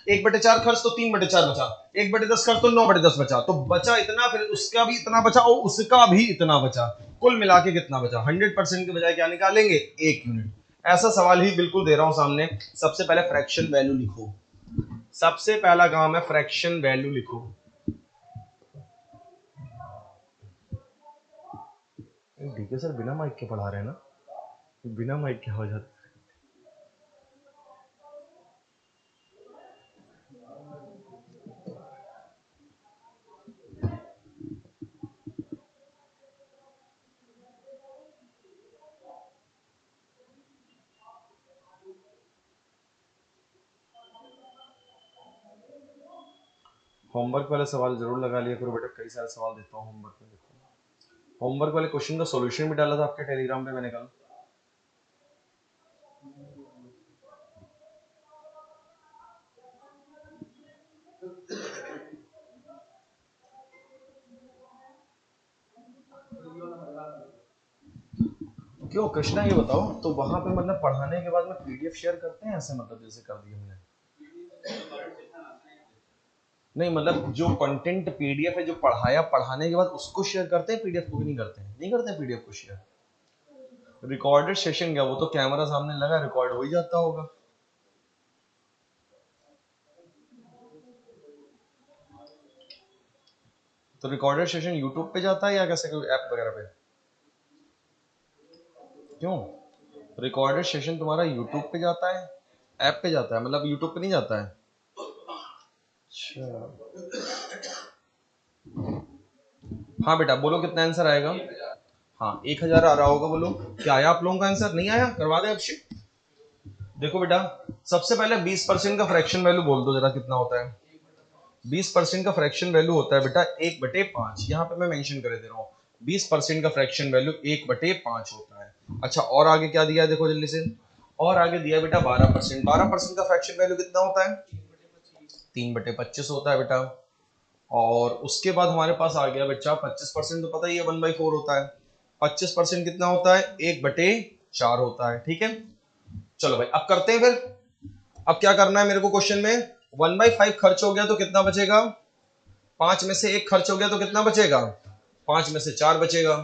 1/4 खर्च तो 3/4 बचा, 1/10 खर्च तो 9/10 बचा। तो बचा इतना, फिर उसका भी इतना बचा और उसका भी इतना बचा। कुल मिला के कितना बचा? 100% के बजाय क्या निकालेंगे? 1 यूनिट। ऐसा सवाल ही बिल्कुल दे रहा हूं सामने। सबसे पहले फ्रैक्शन वैल्यू लिखो। सबसे पहला काम है फ्रैक्शन वैल्यू लिखो। डीके सर बिना माइक के पढ़ा रहे हैं ना? बिना माइक के हो जाता। होमवर्क वाले सवाल जरूर लगा लिया करो बेटा, कई सारे सवाल देता हूँ होमवर्क में। देखो होमवर्क वाले क्वेश्चन का सॉल्यूशन भी डाला था आपके टेलीग्राम पे मैंने कल। क्यों कृष्णा ये बताओ, तो वहां पे मतलब पढ़ाने के बाद में पीडीएफ शेयर करते हैं ऐसे, मतलब जैसे कर दिया मैंने? नहीं मतलब जो कंटेंट पीडीएफ है जो पढ़ाया, पढ़ाने के बाद उसको शेयर करते हैं पीडीएफ को? भी नहीं करते हैं? नहीं करते हैं पीडीएफ को शेयर। रिकॉर्डेड सेशन क्या, वो तो कैमरा सामने लगा रिकॉर्ड हो ही जाता होगा। तो रिकॉर्डेड सेशन यूट्यूब पे जाता है या कैसे, कोई ऐप वगैरह पे? क्यों रिकॉर्डेड सेशन तुम्हारा यूट्यूब पे जाता है, ऐप पे जाता है, मतलब यूट्यूब पे नहीं जाता है? अच्छा हाँ बेटा बोलो कितना आंसर आएगा? हाँ 1000 आ रहा होगा। बोलो क्या आया आप लोगों का आंसर? नहीं आया? करवा दे अभिषेक। देखो बेटा सबसे पहले 20% का फ्रैक्शन वैल्यू बोल दो जरा, कितना होता है? 20% का फ्रैक्शन वैल्यू होता है बेटा 1/5। यहाँ पे मैं मेंशन कर दे रहा हूँ 20% का फ्रैक्शन वैल्यू 1/5 होता है। अच्छा और आगे क्या दिया है देखो जल्दी से, और आगे दिया बेटा 12%। 12% का फ्रैक्शन वैल्यू कितना होता है? 3/25 होता है बेटा। और उसके बाद हमारे पास आ गया बच्चा 25%, तो पता ही है 1/4 होता है। 25% कितना होता है? 1/4 होता है। ठीक है, चलो भाई अब करते हैं फिर। अब क्या करना है मेरे को क्वेश्चन में, 1/5 खर्च हो गया तो कितना बचेगा? 5 में से 1 खर्च हो गया तो कितना बचेगा? 5 में से 4 बचेगा।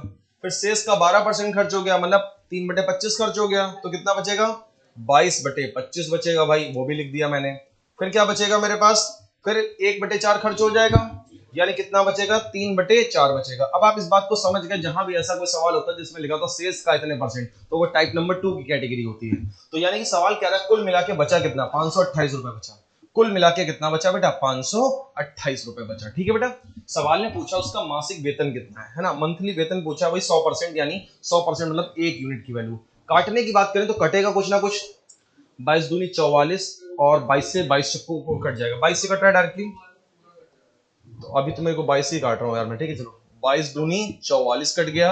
फिर शेष का 12% खर्च हो गया, मतलब 3/25 खर्च हो गया तो कितना बचेगा? 22/25 बचेगा भाई, वो भी लिख दिया मैंने। फिर क्या बचेगा मेरे पास? फिर 1/4 खर्च हो जाएगा, यानी कितना बचेगा? 3/4 बचेगा। अब आप इस बात को समझ गए, जहां भी ऐसा कोई सवाल होता है जिसमें लिखा होता शेष का इतने परसेंट, तो वो टाइप नंबर 2 की कैटेगरी होती है। तो यानी कि सवाल कह रहा है कुल मिला के बचा कितना? 528 रुपए बचा। कुल मिला के कितना बचा बेटा? 528 रुपए बचा। ठीक है बेटा, सवाल ने पूछा उसका मासिक वेतन कितना है ना, मंथली वेतन पूछा भाई 100%, यानी 100% मतलब 1 यूनिट की वैल्यू। काटने की बात करें तो कटेगा कुछ ना कुछ, 22 दूनी 44 और 22 से 22 चक्कू को कट जाएगा, 22 से कट रहा है डायरेक्टली, तो अभी तो मेरे को 22 ही काट रहा हूँ यार मैं। ठीक है चलो, 22 दूनी 44 कट गया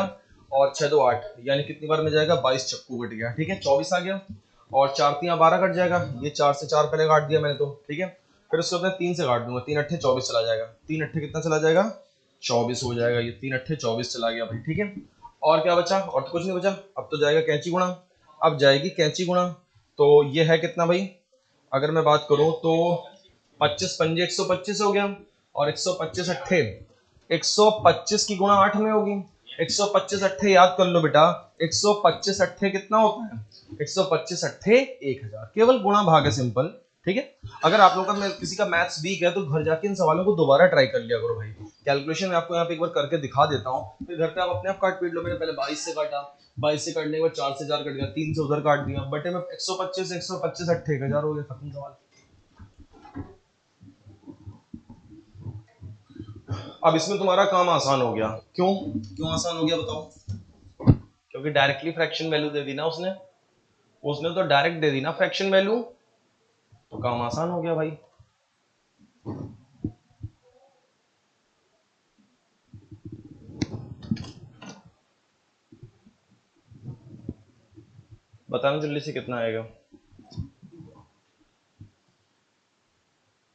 और 6 दो 8, यानी कितनी बार में जाएगा? 22 चक्कू कट गया। ठीक है, 24 आ गया और 4 3 12 कट जाएगा, ये 4 से 4 पहले काट दिया मैंने तो। ठीक है, फिर उसको अपने 3 से काट दूंगा, 3 अट्ठे 24 चला जाएगा, 3 अट्ठे कितना चला जाएगा? 24 हो जाएगा, ये 3 अट्ठे 24 चला गया भाई। ठीक है, और क्या बचा? और तो कुछ नहीं बचा। अब तो जाएगा कैंची गुणा, अब जाएगी कैंची गुणा। तो ये है कितना भाई, अगर मैं बात करूं तो 25 पंजे 125 हो गया, और 125 अट्ठे, 125 की गुणा 8 में होगी। 125 अट्ठे याद कर लो बेटा, 125 अट्ठे कितना होता है? 125 अट्ठे 1000, केवल गुणा भाग है, सिंपल। ठीक है, अगर आप लोगों का किसी का मैथ्स वीक है तो घर जाके इन सवालों को दोबारा ट्राई कर लिया करो भाई। कैलकुलेशन में आपको यहाँ पे एक बार करके दिखा देता हूँ, फिर घर पे आप अपने आप काट पीट लो। मैंने पहले 22 से काटा, 22 से काटने के बाद 4 से 4 कट गया, 3 से उधर काट दिया, बटे में 125 अट्ठे 1000 हो गया, खत्म सवाल। अब इसमें तुम्हारा काम आसान हो गया। क्यों क्यों आसान हो गया बताओ? क्योंकि डायरेक्टली फ्रैक्शन वैल्यू दे दी ना उसने, उसने तो डायरेक्ट दे दी ना फ्रैक्शन वैल्यू, तो काम आसान हो गया भाई। बताना जल्दी से कितना आएगा,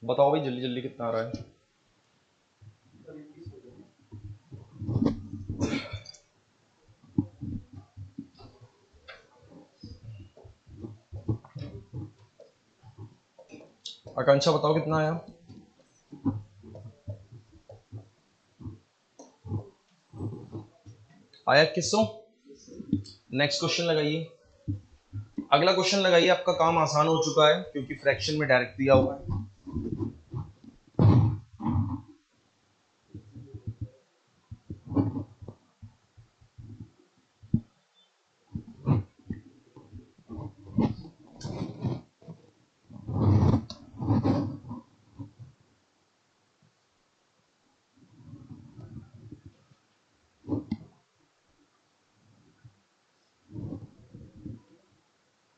बताओ भाई जल्दी जल्दी कितना आ रहा है। आकांक्षा बताओ कितना आया? आया 2100। नेक्स्ट क्वेश्चन लगाइए, अगला क्वेश्चन लगाइए। आपका काम आसान हो चुका है क्योंकि फ्रैक्शन में डायरेक्ट दिया हुआ है।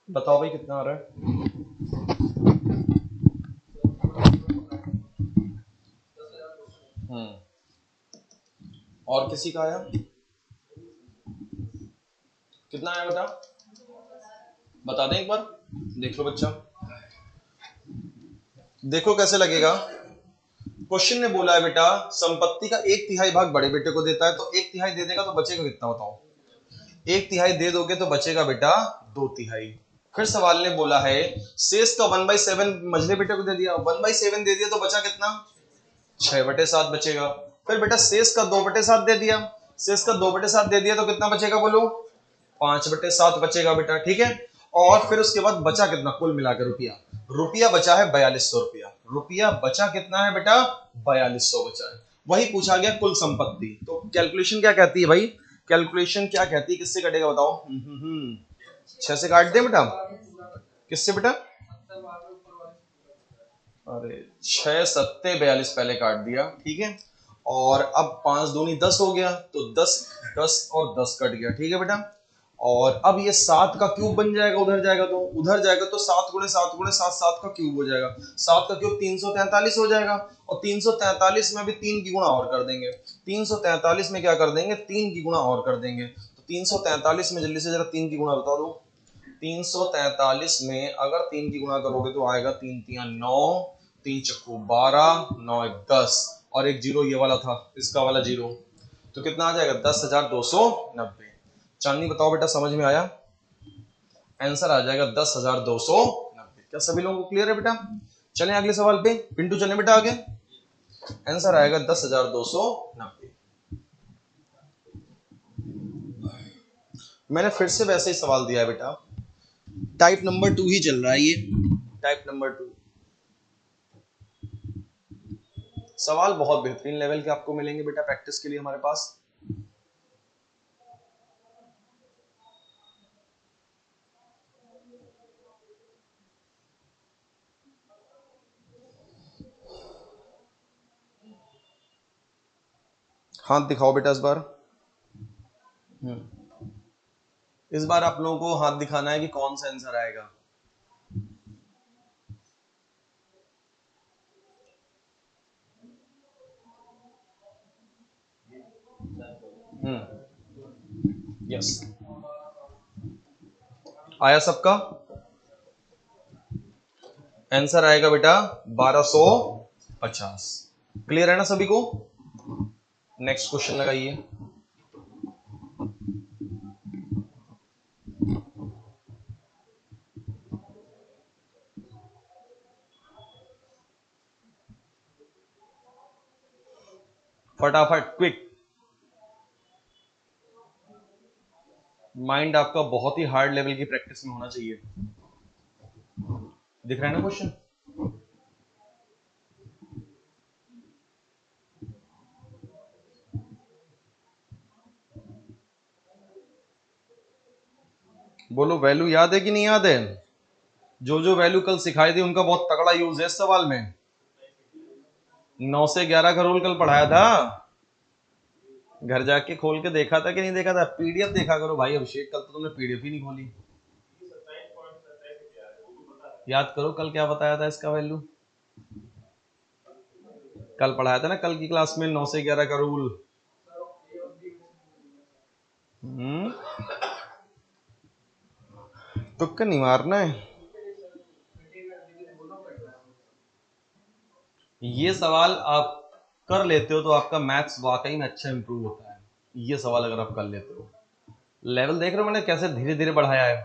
बताओ भाई कितना आ रहा है? और किसी का आया? कितना आया बता, बता दें एक बार, देख लो बच्चा, देखो कैसे लगेगा। क्वेश्चन ने बोला है बेटा संपत्ति का 1/3 भाग बड़े बेटे को देता है, तो 1/3 दे देगा तो बचेगा कितना बताओ? 1/3 दे दोगे तो बचेगा बेटा 2/3। फिर सवाल ने बोला है शेष का 1/7 मझले बेटे को दे दिया, 1/7 दे दिया तो बचा कितना? 6/7 बचेगा। फिर बेटा शेष का 2/7 दे दिया, शेष का 2/7 दे दिया तो कितना बचेगा बोलो? 5/7 बचेगा बेटा। ठीक है, और फिर उसके बाद बचा कितना कुल मिलाकर? रुपया, रुपया बचा है 4200 रुपया। रुपया बचा कितना है बेटा? 4200 बचा है। वही पूछा गया कुल संपत्ति। तो कैलकुलेशन क्या कहती है भाई? कैलकुलेशन क्या कहती है, किससे कटेगा बताओ? 6 से काट दे बेटा, किससे बेटा? अरे 6 सत्ते 42 पहले काट दिया। ठीक है, और अब 5 दूनी 10 हो गया, तो 10 10 और 10 कट गया। ठीक है बेटा, और अब ये 7 का क्यूब बन जाएगा, उधर जाएगा तो 7 गुणे 7 गुणे 7 7 का क्यूब हो जाएगा, 7 का क्यूब 343 हो जाएगा। और 343 में भी 3 की गुणा और कर देंगे, 343 में क्या कर देंगे, 3 की गुणा और कर देंगे। तो 343 में जल्दी से जरा 3 की गुणा बता दो। 343 में अगर 3 की गुणा करोगे तो आएगा 3 तिया 9, 3 चक्कू 12, 9 एक 10 और एक जीरो ये वाला था, इसका वाला जीरो, तो कितना आ जाएगा 10,290। चांदनी बताओ बेटा, समझ में आया? आंसर आ जाएगा 10,290। क्या सभी लोगों को क्लियर है बेटा? चलें अगले सवाल पे, पिंटू चलें बेटा आगे। आंसर आएगा 10,290। मैंने फिर से वैसे ही सवाल दिया है बेटा, टाइप नंबर 2 ही चल रहा है ये, टाइप नंबर 2। सवाल बहुत बेहतरीन लेवल के आपको मिलेंगे बेटा प्रैक्टिस के लिए हमारे पास। हाथ दिखाओ बेटा इस बार। इस बार आप लोगों को हाथ दिखाना है कि कौन सा आंसर आएगा। यस, आया सबका? आंसर आएगा बेटा 1250। क्लियर है ना सभी को? नेक्स्ट क्वेश्चन लगाइए। फटाफट क्विक। माइंड आपका बहुत ही हार्ड लेवल की प्रैक्टिस में होना चाहिए। दिख रहा है ना क्वेश्चन? बोलो वैल्यू याद है कि नहीं याद है? जो जो वैल्यू कल सिखाई थी उनका बहुत तगड़ा यूज है इस सवाल में। 9 से 11 का रूल कल पढ़ाया था, घर जाके खोल के देखा था कि नहीं देखा था? पीडीएफ देखा करो भाई अभिषेक, कल तो तुमने पीडीएफ ही नहीं खोली। याद करो कल क्या बताया था इसका वैल्यू, कल पढ़ाया था ना कल की क्लास में 9 से 11 का रूल। तुक्का नहीं मारना है। ये सवाल आप कर लेते हो तो आपका मैथ्स वाकई में अच्छा इंप्रूव होता है। ये सवाल अगर आप कर लेते हो, लेवल देख रहे हो मैंने कैसे धीरे धीरे बढ़ाया है,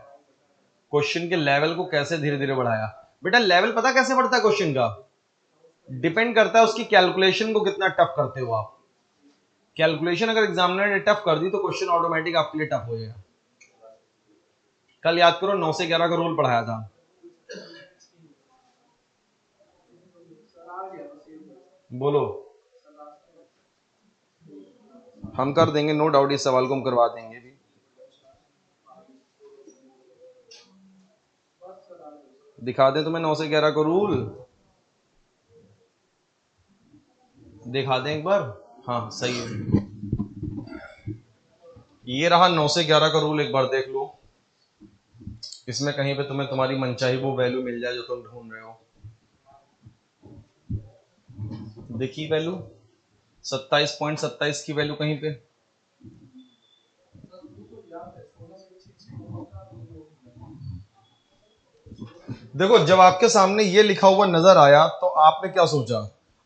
क्वेश्चन के लेवल को कैसे धीरे धीरे बढ़ाया। बेटा लेवल पता कैसे बढ़ता है क्वेश्चन का? डिपेंड करता है उसकी कैलकुलेशन को कितना टफ करते हो आप। कैलकुलेशन अगर एग्जामिनर ने टफ कर दी तो क्वेश्चन ऑटोमेटिक आपके लिए टफ हो जाएगा। कल याद करो 9 से 11 का रूल पढ़ाया था। बोलो, हम कर देंगे नो डाउट, इस सवाल को हम करवा देंगे भी। दिखा दें तुम्हें 9 से 11 का रूल? दिखा दें एक बार? हाँ सही है, ये रहा 9 से 11 का रूल, एक बार देख लो। इसमें कहीं पे तुम्हें तुम्हारी मनचाही वो वैल्यू मिल जाए जो तुम ढूंढ रहे हो। देखिए वैल्यू 27.27 की वैल्यू कहीं पे। देखो जब आपके सामने ये लिखा हुआ नजर आया तो आपने क्या सोचा?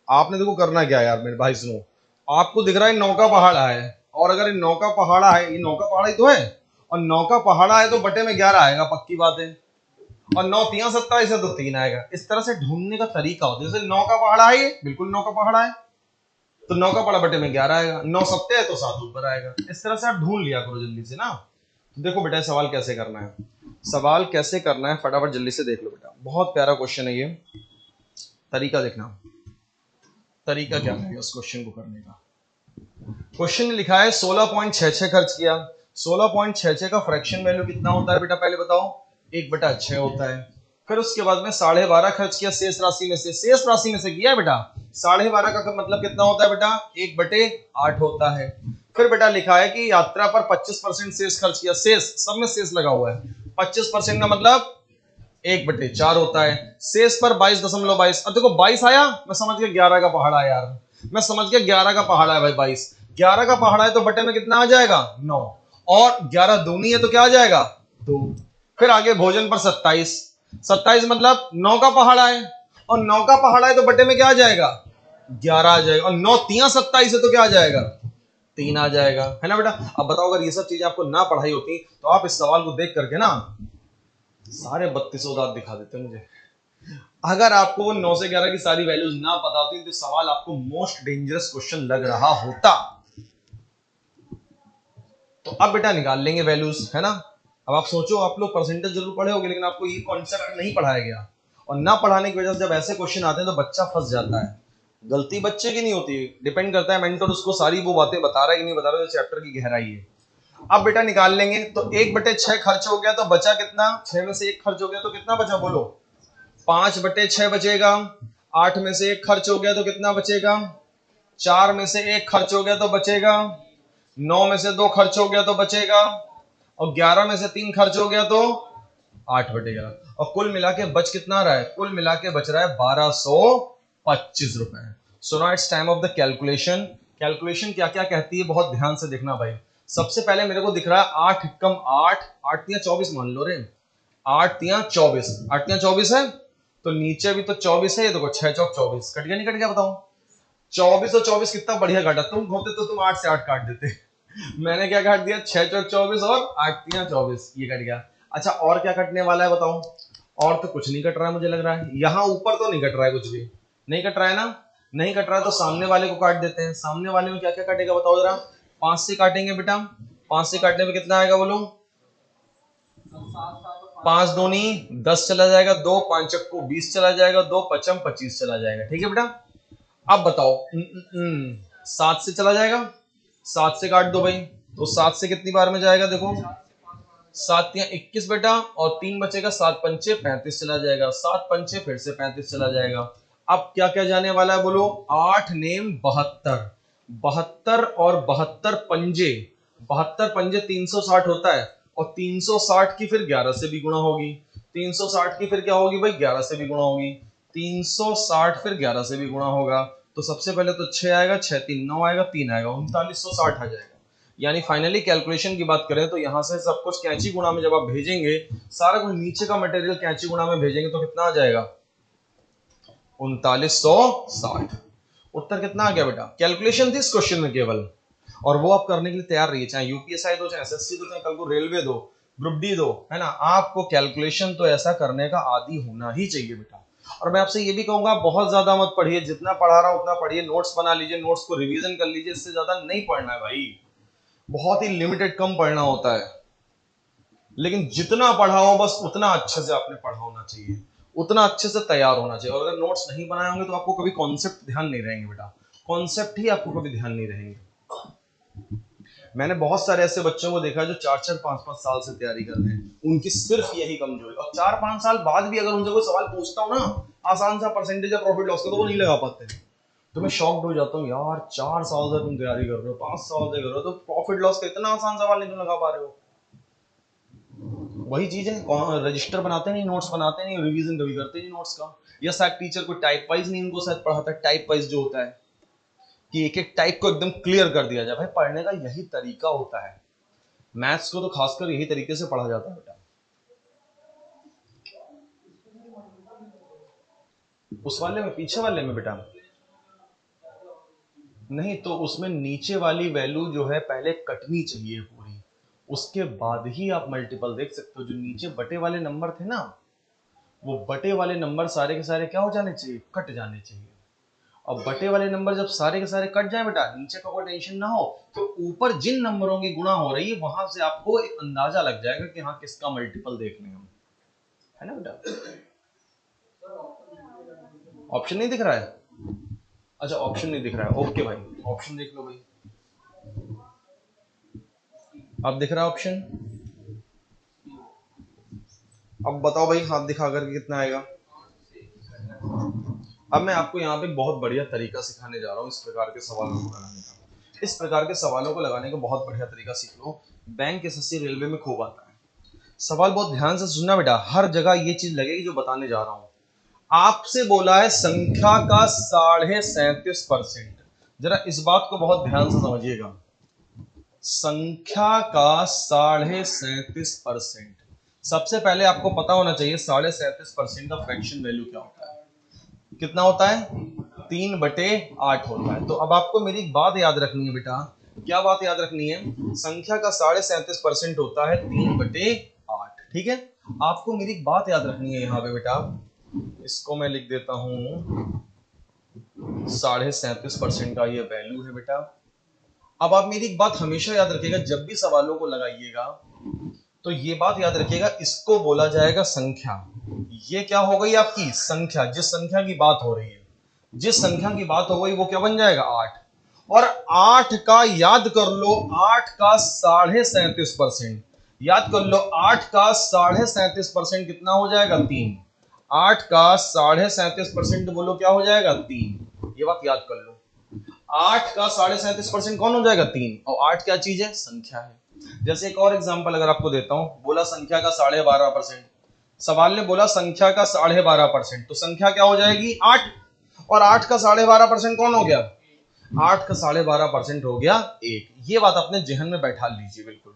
आपने देखो करना क्या यार मेरे भाई सुनो, आपको दिख रहा है 9 का पहाड़ा है, और अगर ये 9 का पहाड़ा है, ये 9 का पहाड़ा ही तो है, और 9 का पहाड़ा है तो बटे में 11 आएगा, पक्की बात है। और 9 तिया 27 है तो 3 आएगा। इस तरह से ढूंढने का तरीका होता है। जैसे 9 का पहाड़ा है, ये बिल्कुल 9 का पहाड़ा है तो 9 का पहाड़ा बटे में 11 आएगा, 9 सत्ते है तो 7 ऊपर आएगा। इस तरह से आप ढूंढ लिया करो जल्दी से ना। तो देखो बेटा सवाल कैसे करना है, सवाल कैसे करना है फटाफट जल्दी से देख लो बेटा, बहुत प्यारा क्वेश्चन है ये। तरीका देखना, तरीका क्या है उस क्वेश्चन को करने का। क्वेश्चन लिखा है 16.66 खर्च किया। 16.66 का फ्रैक्शन वैल्यू कितना होता है बेटा पहले बताओ? 1/6 होता है। फिर उसके बाद में 12.5 खर्च किया शेष राशि में से, शेष राशि में से किया है बेटा। 12.5 का मतलब कितना होता है बेटा? 1/8 होता है। फिर बेटा लिखा है कि यात्रा पर 25% शेष खर्च किया। शेष, सब में शेष लगा हुआ है। 25% का मतलब 1/4 होता है। शेष पर 22.22। अब देखो 22 आया, मैं समझ गया 11 का पहाड़ा है यार, मैं समझ गया 11 का पहाड़ा है भाई। 22 11 का पहाड़ा है तो बटे में कितना आ जाएगा 9, और 11 दूनी है तो क्या आ जाएगा 2। फिर आगे भोजन पर 27, 27 मतलब 9 का पहाड़ा है, और 9 का पहाड़ा है तो बटे में क्या आ जाएगा 11 आ जाएगा, और 9 3 27 है तो क्या आ जाएगा 3 आ जाएगा, है ना बेटा। अब बताओ अगर ये सब चीजें आपको ना पढ़ाई होती तो आप इस सवाल को देख करके ना सारे 32 दांत दिखा देते मुझे। अगर आपको वो 9 से 11 की सारी वैल्यूज ना पता होती तो सवाल आपको मोस्ट डेंजरस क्वेश्चन लग रहा होता। तो अब बेटा निकाल लेंगे वैल्यूज, है ना। अब आप सोचो, आप लोग परसेंटेज जरूर पढ़े होंगे लेकिन आपको ये कॉन्सेप्ट नहीं पढ़ाया गया, और ना पढ़ाने की वजह से जब ऐसे क्वेश्चन आते हैं तो बच्चा फंस जाता है। गलती बच्चे की नहीं होती, डिपेंड करता है मेंटर उसको सारी वो बातें बता रहा है कि नहीं बता रहा है, चैप्टर की गहराई है। अब बेटा निकाल लेंगे तो 1/6 खर्च हो गया तो बचा कितना, 6 में से 1 खर्च हो गया तो कितना बचा बोलो, 5/6 बचेगा। 8 में से 1 खर्च हो गया तो कितना बचेगा, 4 में से 1 खर्च हो गया तो बचेगा, 9 में से 2 खर्च हो गया तो बचेगा, और 11 में से 3 खर्च हो गया तो 8/11। और कुल मिला के बच कितना रहा है, कुल मिला के बच रहा है 1225 रुपए। So now it's time of the calculation. Calculation क्या क्या कहती है बहुत ध्यान से देखना भाई। सबसे पहले मेरे को दिख रहा है 8 एकम 8, 8 तिया 24 मान लो रे, 8 तिया 24, 8 तिया 24 है तो नीचे भी तो 24 है, ये देखो 6 चौक 24, कट गया नहीं कट गया बताओ। 24 और 24 कितना बढ़िया काटा, तुम होते तो तुम 8 से 8 काट देते, मैंने क्या काट दिया 6 चौक 24 और 8 तिया 24, ये कट गया। अच्छा और क्या कटने वाला है बताओ, और तो कुछ नहीं कट रहा है मुझे लग रहा है, यहाँ ऊपर तो नहीं कट रहा है, कुछ भी नहीं कट रहा है ना, नहीं कट रहा है तो सामने वाले को काट देते हैं। सामने वाले में क्या क्या कटेगा बताओ जरा, 5 से काटेंगे बेटा, 5 से काटने में कितना आएगा बोलो, 5 दूनी 10 चला जाएगा, 2 5 चक्कू 20 चला जाएगा, 2 पचम 25 चला जाएगा, ठीक है बेटा। अब बताओ 7 से चला जाएगा, 7 से काट दो भाई, तो 7 से कितनी बार में जाएगा देखो, 7 या 21 बेटा, और 3 बचेगा, 7 पंचे 35 चला जाएगा, 7 पंचे फिर से 35 चला जाएगा। अब क्या क्या जाने वाला है बोलो, 8 नेम 72, 72 और 72 पंजे, 72 पंजे 360 होता है, और 360 की फिर 11 से भी गुणा होगी, 360 की फिर क्या होगी भाई 11 से भी गुणा होगी, 360 फिर 11 से भी गुणा होगा, तो सबसे पहले तो 6 आएगा, 6 3 9 आएगा, 3 आएगा, 3960 आ जाएगा। यानी फाइनली कैलकुलेशन की बात करें तो यहां से सब कुछ कैंची गुणा में जब आप भेजेंगे, सारा कुछ नीचे का मटेरियल कैंची गुणा में भेजेंगे तो कितना आ जाएगा 3960। उत्तर कितना आ गया बेटा, कैलकुलेशन थी इस क्वेश्चन में केवल, और वो आप करने के लिए तैयार रहिए, चाहे यूपीएसआई दो, चाहे एसएससी दो, चाहे कल को रेलवे दो, ग्रुप डी दो, है ना, आपको कैलकुलेशन तो ऐसा करने का आदी होना ही चाहिए बेटा। और मैं आपसे ये भी कहूंगा बहुत ज्यादा मत पढ़िए, जितना पढ़ा रहा हूं उतना पढ़िए, नोट्स बना लीजिए, नोट्स को रिवीजन कर लीजिए, इससे ज्यादा नहीं पढ़ना है भाई, बहुत ही लिमिटेड कम पढ़ना होता है। लेकिन जितना पढ़ा हो बस उतना अच्छे से आपने पढ़ा होना चाहिए, उतना अच्छे से तैयार होना चाहिए, और अगर नोट्स नहीं बनाए होंगे तो आपको कभी कॉन्सेप्ट ध्यान नहीं रहेंगे बेटा, कॉन्सेप्ट ही आपको कभी ध्यान नहीं रहेंगे। मैंने बहुत सारे ऐसे बच्चों को देखा जो 4-4 5-5 साल से तैयारी कर रहे हैं, उनकी सिर्फ यही कमजोरी, और 4-5 साल बाद भी अगर उनसे कोई सवाल पूछता हूं ना आसान सा परसेंटेज या प्रॉफिट लॉस का, तो वो नहीं लगा पाते। तो मैं शॉक्ड हो जाता हूँ यार, 4 साल से तुम तैयारी कर रहे हो, 5 साल से कर रहे हो, तो प्रॉफिट लॉस का इतना आसान सवाल नहीं तुम लगा पा रहे हो। वही चीज है, रजिस्टर बनाते नहीं, नोट्स बनाते नहीं, रिवीजन कभी करते नहीं नोट्स का, या शायद टीचर को टाइप वाइज नहीं इनको शायद पढ़ाता है, टाइप वाइज जो होता है कि एक एक टाइप को एकदम क्लियर कर दिया जाए। भाई पढ़ने का यही तरीका होता है, मैथ्स को तो खासकर यही तरीके से पढ़ा जाता है बेटा। उस वाले में, पीछे वाले में बेटा नहीं, तो उसमें नीचे वाली वैल्यू जो है पहले कटनी चाहिए पूरी, उसके बाद ही आप मल्टीपल देख सकते हो। जो नीचे बटे वाले नंबर थे ना, वो बटे वाले नंबर सारे के सारे क्या हो जाने चाहिए, कट जाने चाहिए। और बटे वाले नंबर जब सारे के सारे कट जाए बेटा, नीचे का कोई टेंशन ना हो, तो ऊपर जिन नंबरों की गुणा हो रही है वहां से आपको एक अंदाजा लग जाएगा कि हाँ किसका मल्टीपल देखने हम, है ना बेटा। ऑप्शन नहीं दिख रहा है, अच्छा ऑप्शन नहीं दिख रहा है, ओके भाई ऑप्शन देख लो भाई, अब दिख रहा है ऑप्शन। अब बताओ भाई हाथ दिखा करके कितना आएगा। अब मैं आपको यहाँ पे बहुत बढ़िया तरीका सिखाने जा रहा हूँ इस प्रकार के सवालों को बनाने का। इस प्रकार के सवालों को लगाने का बहुत बढ़िया तरीका सीख लो। बैंक एसएससी रेलवे में खूब आता है। सवाल बहुत ध्यान से सुनना बेटा, हर जगह ये चीज लगेगी जो बताने जा रहा हूं। आपसे बोला है संख्या का 37.5%। जरा इस बात को बहुत ध्यान से समझिएगा, संख्या का 37.5%। सबसे पहले आपको पता होना चाहिए 37.5% का फ्रैक्शन वैल्यू क्या होता है। कितना होता है? 3/8 होता है। तो अब आपको मेरी एक बात याद रखनी है बेटा। क्या बात याद रखनी है? संख्या का 37.5% होता है 3/8। ठीक है, आपको मेरी एक बात याद रखनी है यहाँ पे बेटा, इसको मैं लिख देता हूं 37.5% का ये वैल्यू है बेटा। अब आप मेरी एक बात हमेशा याद रखिएगा, जब भी सवालों को लगाइएगा तो ये बात याद रखिएगा, इसको बोला जाएगा संख्या। ये क्या हो गई आपकी संख्या, जिस संख्या की बात हो रही है, जिस संख्या की बात हो गई वो क्या बन जाएगा? 8। और 8 का याद कर लो, 8 का 37.5%। याद कर लो, 8 का 37.5% कितना हो जाएगा? 3। 8 का 37.5% बोलो क्या हो जाएगा? 3। ये बात याद कर लो, 8 का 37.5% कौन हो जाएगा? 3। और 8 क्या चीज है? संख्या है। जैसे एक और एग्जांपल अगर आपको देता हूं, बोला संख्या का 12.5%। सवाल ने बोला संख्या का 12.5%, तो संख्या क्या हो जाएगी? 8। और 8 का 12.5% कौन हो गया? 8 का 12.5% हो गया 1। ये बात अपने जहन में बैठा लीजिए, बिल्कुल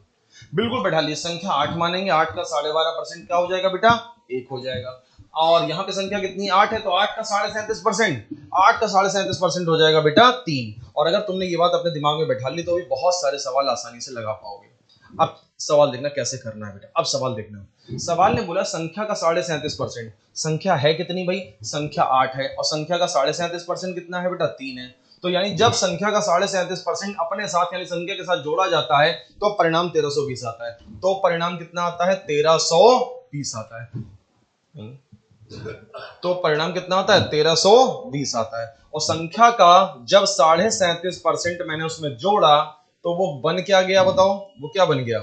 बिल्कुल बैठा लीजिए। संख्या 8 मानेंगे, 8 का 12.5% क्या हो जाएगा बेटा? 1 हो जाएगा। और यहाँ पे संख्या कितनी? 8 है, तो 8 का 37.5%, 8 का 37.5% हो जाएगा बेटा 3। और अगर तुमने ये बात अपने दिमाग में बैठा ली तो भी बहुत सारे सवाल आसानी से लगा पाओगे। अब सवाल देखना कैसे करना है बेटा। अब सवाल देखना, सवाल ने बोला संख्या का 37.5%। संख्या है कितनी भाई? संख्या 8 है, और संख्या का 37.5% कितना है बेटा? 3 है। तो यानी जब संख्या का 37.5% अपने साथ यानी संख्या के साथ जोड़ा जाता है तो परिणाम 1320 आता है। तो परिणाम कितना आता है? 1320 आता है। तो परिणाम कितना आता है? 1320 आता है। और संख्या का जब 37.5% मैंने उसमें जोड़ा तो वो बन क्या गया? बताओ वो क्या बन गया?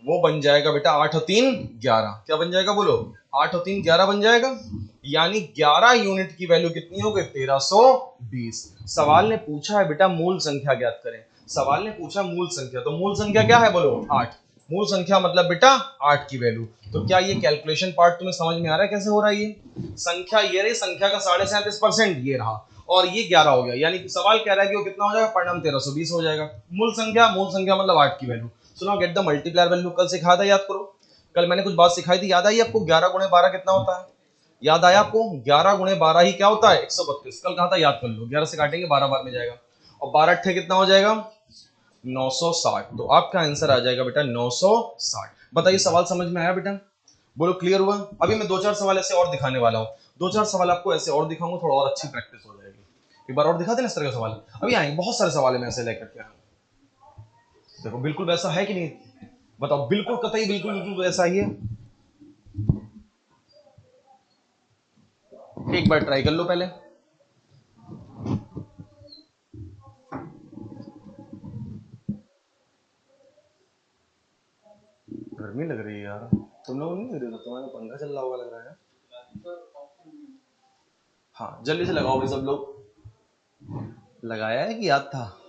वो बन जाएगा बेटा 8 और 3 11। क्या बन जाएगा बोलो? 8 और 3 11 बन जाएगा। यानी 11 यूनिट की वैल्यू कितनी हो गई? 1320। सवाल ने पूछा है बेटा मूल संख्या ज्ञात करें। सवाल ने पूछा मूल संख्या, तो मूल संख्या क्या है बोलो? 8। मूल संख्या मतलब बेटा 8 की वैल्यू। तो क्या ये कैलकुलेशन पार्ट तुम्हें समझ में आ रहा है कैसे हो रहा है? ये संख्या ये रही, संख्या का 37.5% ये रहा, और ये 11 हो गया। यानी सवाल कह रहा है कि वो कितना हो जाएगा? परिणाम 1320 हो जाएगा। मूल संख्या मतलब 8 की वैल्यू। सुनो, गेट द मल्टीप्लायर वैल्यू कल सिखाया था, याद करो। कल मैंने कुछ बात सिखाई थी, याद आई आपको? 11 गुणे 12 कितना होता है? याद आया आपको? 11 गुणे 12 ही क्या होता है? 132। कल कहा था याद कर लो, 11 से काटेंगे 12 बार में जाएगा, और 12 अट्ठे कितना हो जाएगा? 960। तो आपका आंसर आ जाएगा बेटा 960। बताइए सवाल समझ में आया बेटा? बोलो क्लियर हुआ? अभी मैं 2-4 सवाल ऐसे और दिखाने वाला हूँ। 2-4 सवाल आपको ऐसे और दिखाऊंगा, थोड़ा और अच्छी प्रैक्टिस हो जाएगी। एक बार और दिखा देना इस तरह का सवाल। अभी आएंगे बहुत सारे सवाल है, मैं ऐसे लेकर के आया। देखो बिल्कुल वैसा है कि नहीं? बताओ, बिल्कुल कतई बिल्कुल बिल्कुल वैसा ही है। एक बार ट्राई कर लो पहले। गर्मी लग रही है यार, तुम लोग नहीं लग रही? तो तुम्हारा पंखा चल रहा होगा लग रहा है। हाँ जल्दी से लगाओ भाई सब लोग। लगाया है कि याद था?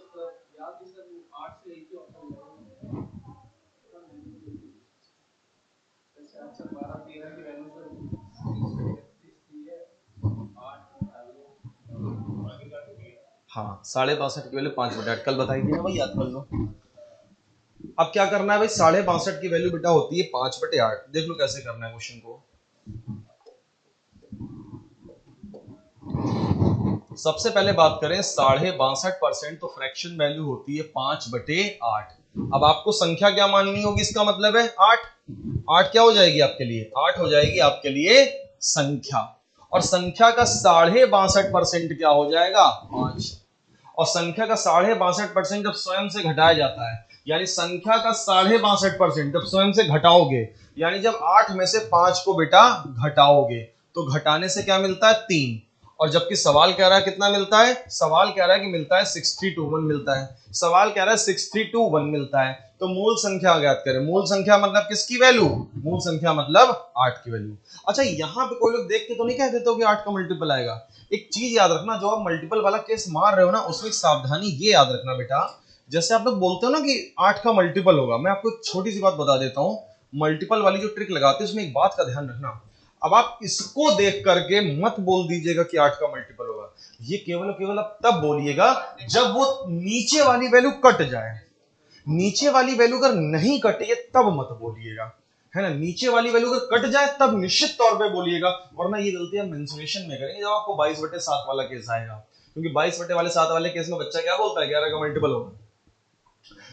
हाँ 62.5 की वैल्यू 5/8 कल बताई थी ना भाई, याद कर लो। अब क्या करना है भाई? 62.5 की वैल्यू बेटा होती है 5/8। देख लो कैसे करना है क्वेश्चन को। सबसे पहले बात करें 62.5%, तो फ्रैक्शन वैल्यू होती है 5/8। अब आपको संख्या क्या माननी होगी? इसका मतलब है 8। 8 क्या हो जाएगी आपके लिए? 8 हो जाएगी आपके लिए संख्या। और संख्या का 62.5% क्या हो जाएगा? 5। और संख्या का 62.5% जब स्वयं से घटाया जाता है, यानी संख्या का 62.5% जब स्वयं से घटाओगे, यानी जब 8 में से 5 को बेटा घटाओगे तो घटाने से क्या मिलता है? 3। और जबकि सवाल कह रहा है कितना मिलता है? सवाल कह रहा है कि मिलता है 631 मिलता है। सवाल कह रहा है 631 मिलता है। तो मूल संख्या ज्ञात करें। मूल संख्या मतलब किसकी वैल्यू? मूल संख्या मतलब 8 की वैल्यू। अच्छा यहाँ पे कोई लोग देख के तो नहीं कह देते हो कि 8 का मल्टीपल आएगा? एक चीज याद रखना, जो आप मल्टीपल वाला केस मार रहे हो ना, उसमें सावधानी ये याद रखना बेटा जैसे आप लोग बोलते हो ना कि 8 का मल्टीपल होगा, मैं आपको एक छोटी सी बात बता देता हूं, मल्टीपल वाली जो ट्रिक लगाते हैं उसमें एक बात का ध्यान रखना। अब आप इसको देख करके मत बोल दीजिएगा कि 8 का मल्टीपल होगा, ये केवल केवल आप तब बोलिएगा जब वो नीचे वाली वैल्यू कट जाए। नीचे वाली वैल्यू अगर नहीं कटी है तब मत बोलिएगा, है ना। नीचे वाली वैल्यू अगर कट जाए तब निश्चित तौर पे बोलिएगा, वरना ये गलती आप मेंसुरेशन में करेंगे जब आपको 22/7 वाला केस आएगा। क्योंकि 22/7 वाले केस में बच्चा क्या बोलता है, 11 का मल्टीपल होगा,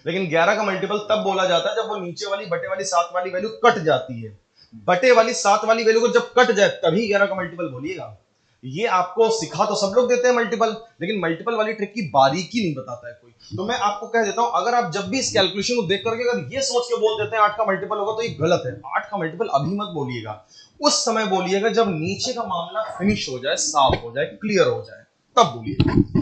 लेकिन 11 का मल्टीपल तब बोला जाता है जब वो नीचे वाली बटे वाली 7 वाली वैल्यू कट जाती है। बटे वाली 7 वाली वैल्यू को जब कट जाए तभी 11 का मल्टीपल बोलिएगा। ये आपको सिखा तो सब लोग देते हैं मल्टीपल, लेकिन मल्टीपल वाली ट्रिक की बारीकी नहीं बताता है कोई। तो मैं आपको कह देता हूं, अगर आप जब भी इस कैलकुलेशन को देख करके अगर ये सोच के बोल देते हैं 8 का मल्टीपल होगा तो ये गलत है। 8 का मल्टीपल अभी मत बोलिएगा, उस समय बोलिएगा जब नीचे का मामला फिनिश हो जाए, साफ हो जाए, क्लियर हो जाए, तब बोलिए।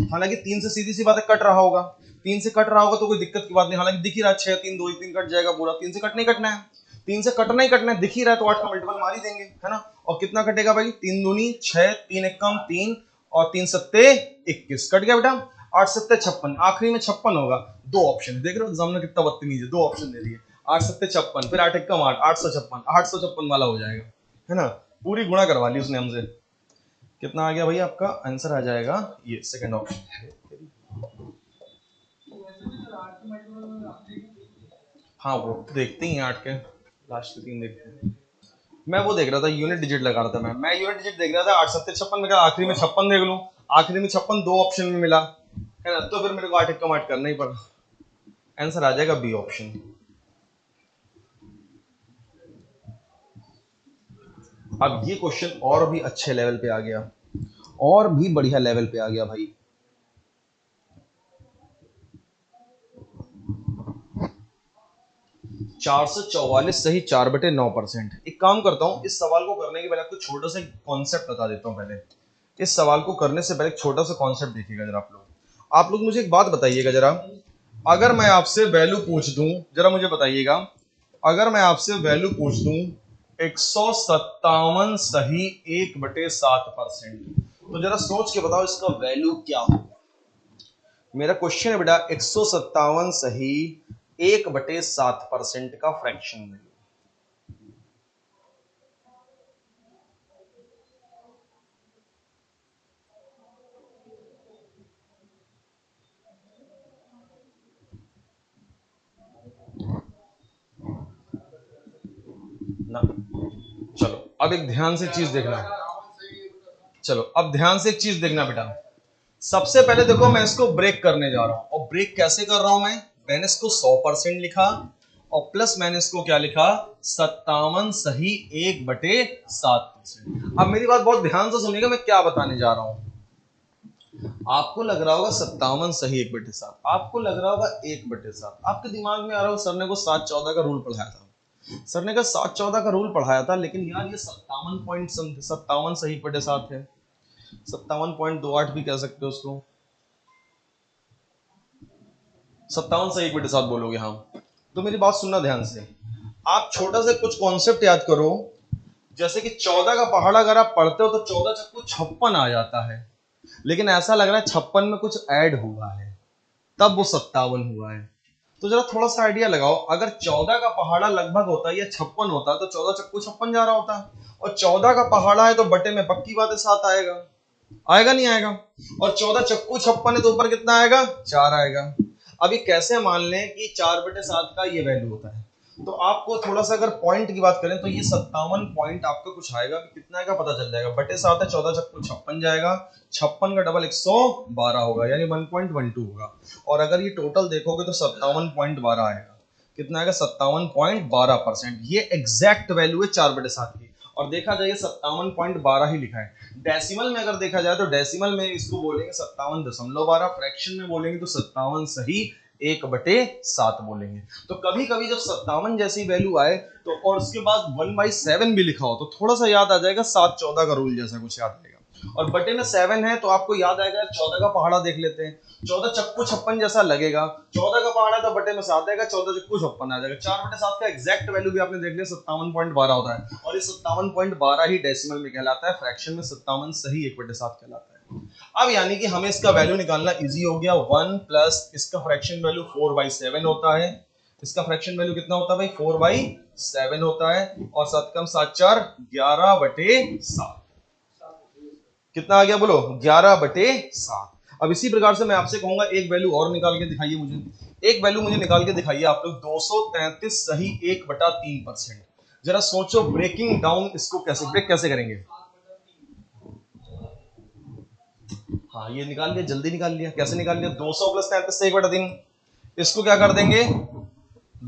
हालांकि 3 से सीधी सी बात है कट रहा होगा, 3 से कट रहा होगा तो कोई दिक्कत की बात नहीं। हालांकि दिख ही रहा है 6 3 2 3 कट जाएगा पूरा, 3 से कट नहीं कटना है, 3 से कटना ही कटना है, दिख ही रहा है तो 8 का मल्टीपल मार ही देंगे, है ना। और कितना कटेगा भाई, 3 दूनी 6, 3 एकम 3 और 3 सत्ते 21, कट गया बेटा। 8 सत्ते 56, आखिरी में 56 होगा। दो ऑप्शन देख रहे हो एग्जाम में कितना बदतमीज है, दो ऑप्शन दे दिए, 8 सत्ते 56, फिर 8 एकम 8, 856, 856 वाला हो जाएगा, है ना। पूरी गुणा करवा ली उसने हमसे। कितना आ गया भाई, आपका आंसर आ जाएगा ये सेकंड ऑप्शन। हाँ वो देखते ही हैं 8 के लास्ट के 3 देखते हैं। मैं वो देख रहा था, यूनिट डिजिट लगा रहा था, मैं यूनिट डिजिट देख रहा था। 8 सत्ते 56 में क्या, आखिरी में 56 देख लूं, आखिरी में 56 दो ऑप्शन में मिला, है ना, तो फिर मेरे को 8 एकम 8 करना ही पड़ा। आंसर आ जाएगा बी ऑप्शन। अब ये क्वेश्चन और भी अच्छे लेवल पे आ गया, और भी बढ़िया लेवल पे आ गया भाई। चार सौ 444 सही 4/9%। एक काम करता हूं, इस सवाल को करने के पहले आपको छोटा सा कॉन्सेप्ट बता देता हूं। पहले इस सवाल को करने से पहले एक छोटा सा कॉन्सेप्ट देखिएगा जरा आप लोग मुझे एक बात बताइएगा जरा, अगर मैं आपसे वैल्यू पूछ दूं, जरा मुझे बताइएगा, अगर मैं आपसे वैल्यू पूछ दूं 157 सही 1/7%, तो जरा सोच के बताओ इसका वैल्यू क्या होगा। मेरा क्वेश्चन है बेटा 157 सही 1/7% का फ्रैक्शन वैल्यू। ना चलो अब एक ध्यान से चीज देखना, चलो अब ध्यान से एक चीज देखना बेटा। सबसे पहले देखो मैं इसको ब्रेक करने जा रहा हूं, और ब्रेक कैसे कर रहा हूं मैंने इसको 100% लिखा, और प्लस मैंने इसको क्या लिखा, 57 सही 1/7%। अब मेरी बात बहुत ध्यान से सुनिएगा, मैं क्या बताने जा रहा हूं। आपको लग रहा होगा 57 सही 1/7, आपको लग रहा होगा 1/7, आपके दिमाग में आ रहा होगा सर ने को 7/14 का रूल पढ़ाया था, सर ने का 7/14 का रूल पढ़ाया था, लेकिन यार ये 57 सही 1/7 है, 57.28 भी कह सकते हो उसको, 57 सही 1/7 बोलोगे। हाँ तो मेरी बात सुनना ध्यान से, आप छोटा सा कुछ कॉन्सेप्ट याद करो, जैसे कि 14 का पहाड़ा अगर आप पढ़ते हो तो 14 चक्कू 56 आ जाता है, लेकिन ऐसा लग रहा है 56 में कुछ ऐड हुआ है तब वो 57 हुआ है। तो जरा थोड़ा सा आइडिया लगाओ, अगर 14 का पहाड़ा लगभग होता है या 56 होता है तो 14 चक्कू 56 जा रहा होता है, और 14 का पहाड़ा है तो बटे में पक्की बात है 7 आएगा, आएगा नहीं आएगा, और 14 चक्कू 56 है तो ऊपर कितना आएगा, 4 आएगा। अब ये कैसे मान लें कि 4/7 का ये वैल्यू होता है, तो आपको थोड़ा सा अगर पॉइंट की बात करें तो ये 57 पॉइंट आपका कुछ आएगा, कितना आएगा पता चल जाएगा, बटे 7 है, 14 चक्कू 56 जाएगा, 56 का डबल 112 होगा, यानी 1.12 होगा। और अगर ये टोटल देखोगे तो 57.12 आएगा, कितना आएगा 57.12%। ये एग्जैक्ट वैल्यू है 4/7 की, और देखा जाए 57.12 ही लिखा है। डेसिमल में अगर देखा जाए तो डेसिमल में इसको बोलेंगे 57.12, फ्रैक्शन में बोलेंगे तो 57 सही 1/7 बोलेंगे। तो कभी कभी जब 57 जैसी वैल्यू आए तो और उसके बाद 1/7 भी लिखा हो तो थोड़ा सा याद आ जाएगा 7/14 का रूल जैसा कुछ याद आएगा, और बटे में 7 है तो आपको याद आएगा 14 का पहाड़ा देख लेते हैं, 14 चक्कू 56 जैसा लगेगा, 14 का पहाड़ा तो बटे में 7 आएगा, 14 चक्कू 56 आ जाएगा, 4/7 का एग्जैक्ट वैल्यू भी आपने देख लिया 57.12 होता है, और ये 57.12 ही डेसिमल में कहलाता है, फ्रैक्शन में 57 सही 1/7 कहलाता है। अब यानी कि हमें इसका वैल्यू निकालना इजी हो गया। 1 प्लस इसका फ्रैक्शन वैल्यू 4/7 होता है। इसका फ्रैक्शन वैल्यू कितना होता है भाई? 4/7 होता है। और 7 कम 7 4 11/7। कितना आ गया बोलो? 11/7। अब इसी प्रकार से मैं आपसे कहूंगा एक वैल्यू और निकाल के दिखाइए मुझे। एक वैल्यू मुझे निकाल के दिखाइए आप लोग। 233 सही 1/3%। जरा सोचो ब्रेकिंग डाउन इसको कैसे ब्रेक कैसे करेंगे। हाँ ये निकाल लिया, जल्दी निकाल लिया। कैसे निकाल लिया? 200 प्लस 33 से 1/3। इसको क्या कर देंगे?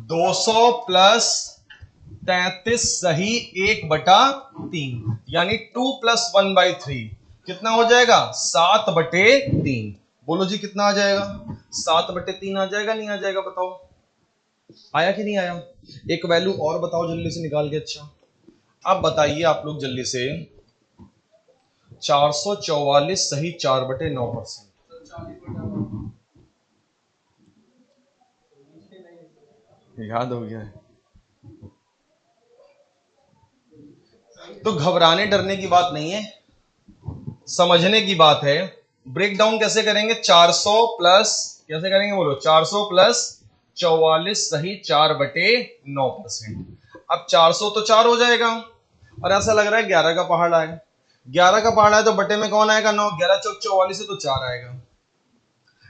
200 प्लस 33 सही 1/3 यानी 2 प्लस 1/3 कितना हो जाएगा? 7/3। बोलो जी कितना आ जाएगा? 7/3 आ जाएगा नहीं आ जाएगा? बताओ आया कि नहीं आया? एक वैल्यू और बताओ जल्दी से निकाल के। अच्छा अब बताइए आप लोग जल्दी से। 444 सही 4/9%। याद हो गया है? तो घबराने डरने की बात नहीं है, समझने की बात है। ब्रेक डाउन कैसे करेंगे? 400 प्लस कैसे करेंगे बोलो? 400 प्लस 44 सही 4/9%। अब 400 तो 4 हो जाएगा और ऐसा लग रहा है 11 का पहाड़ आए। 11 का पहाड़ है तो बटे में कौन आएगा? 9। 11 चौक 44 है तो 4 आएगा।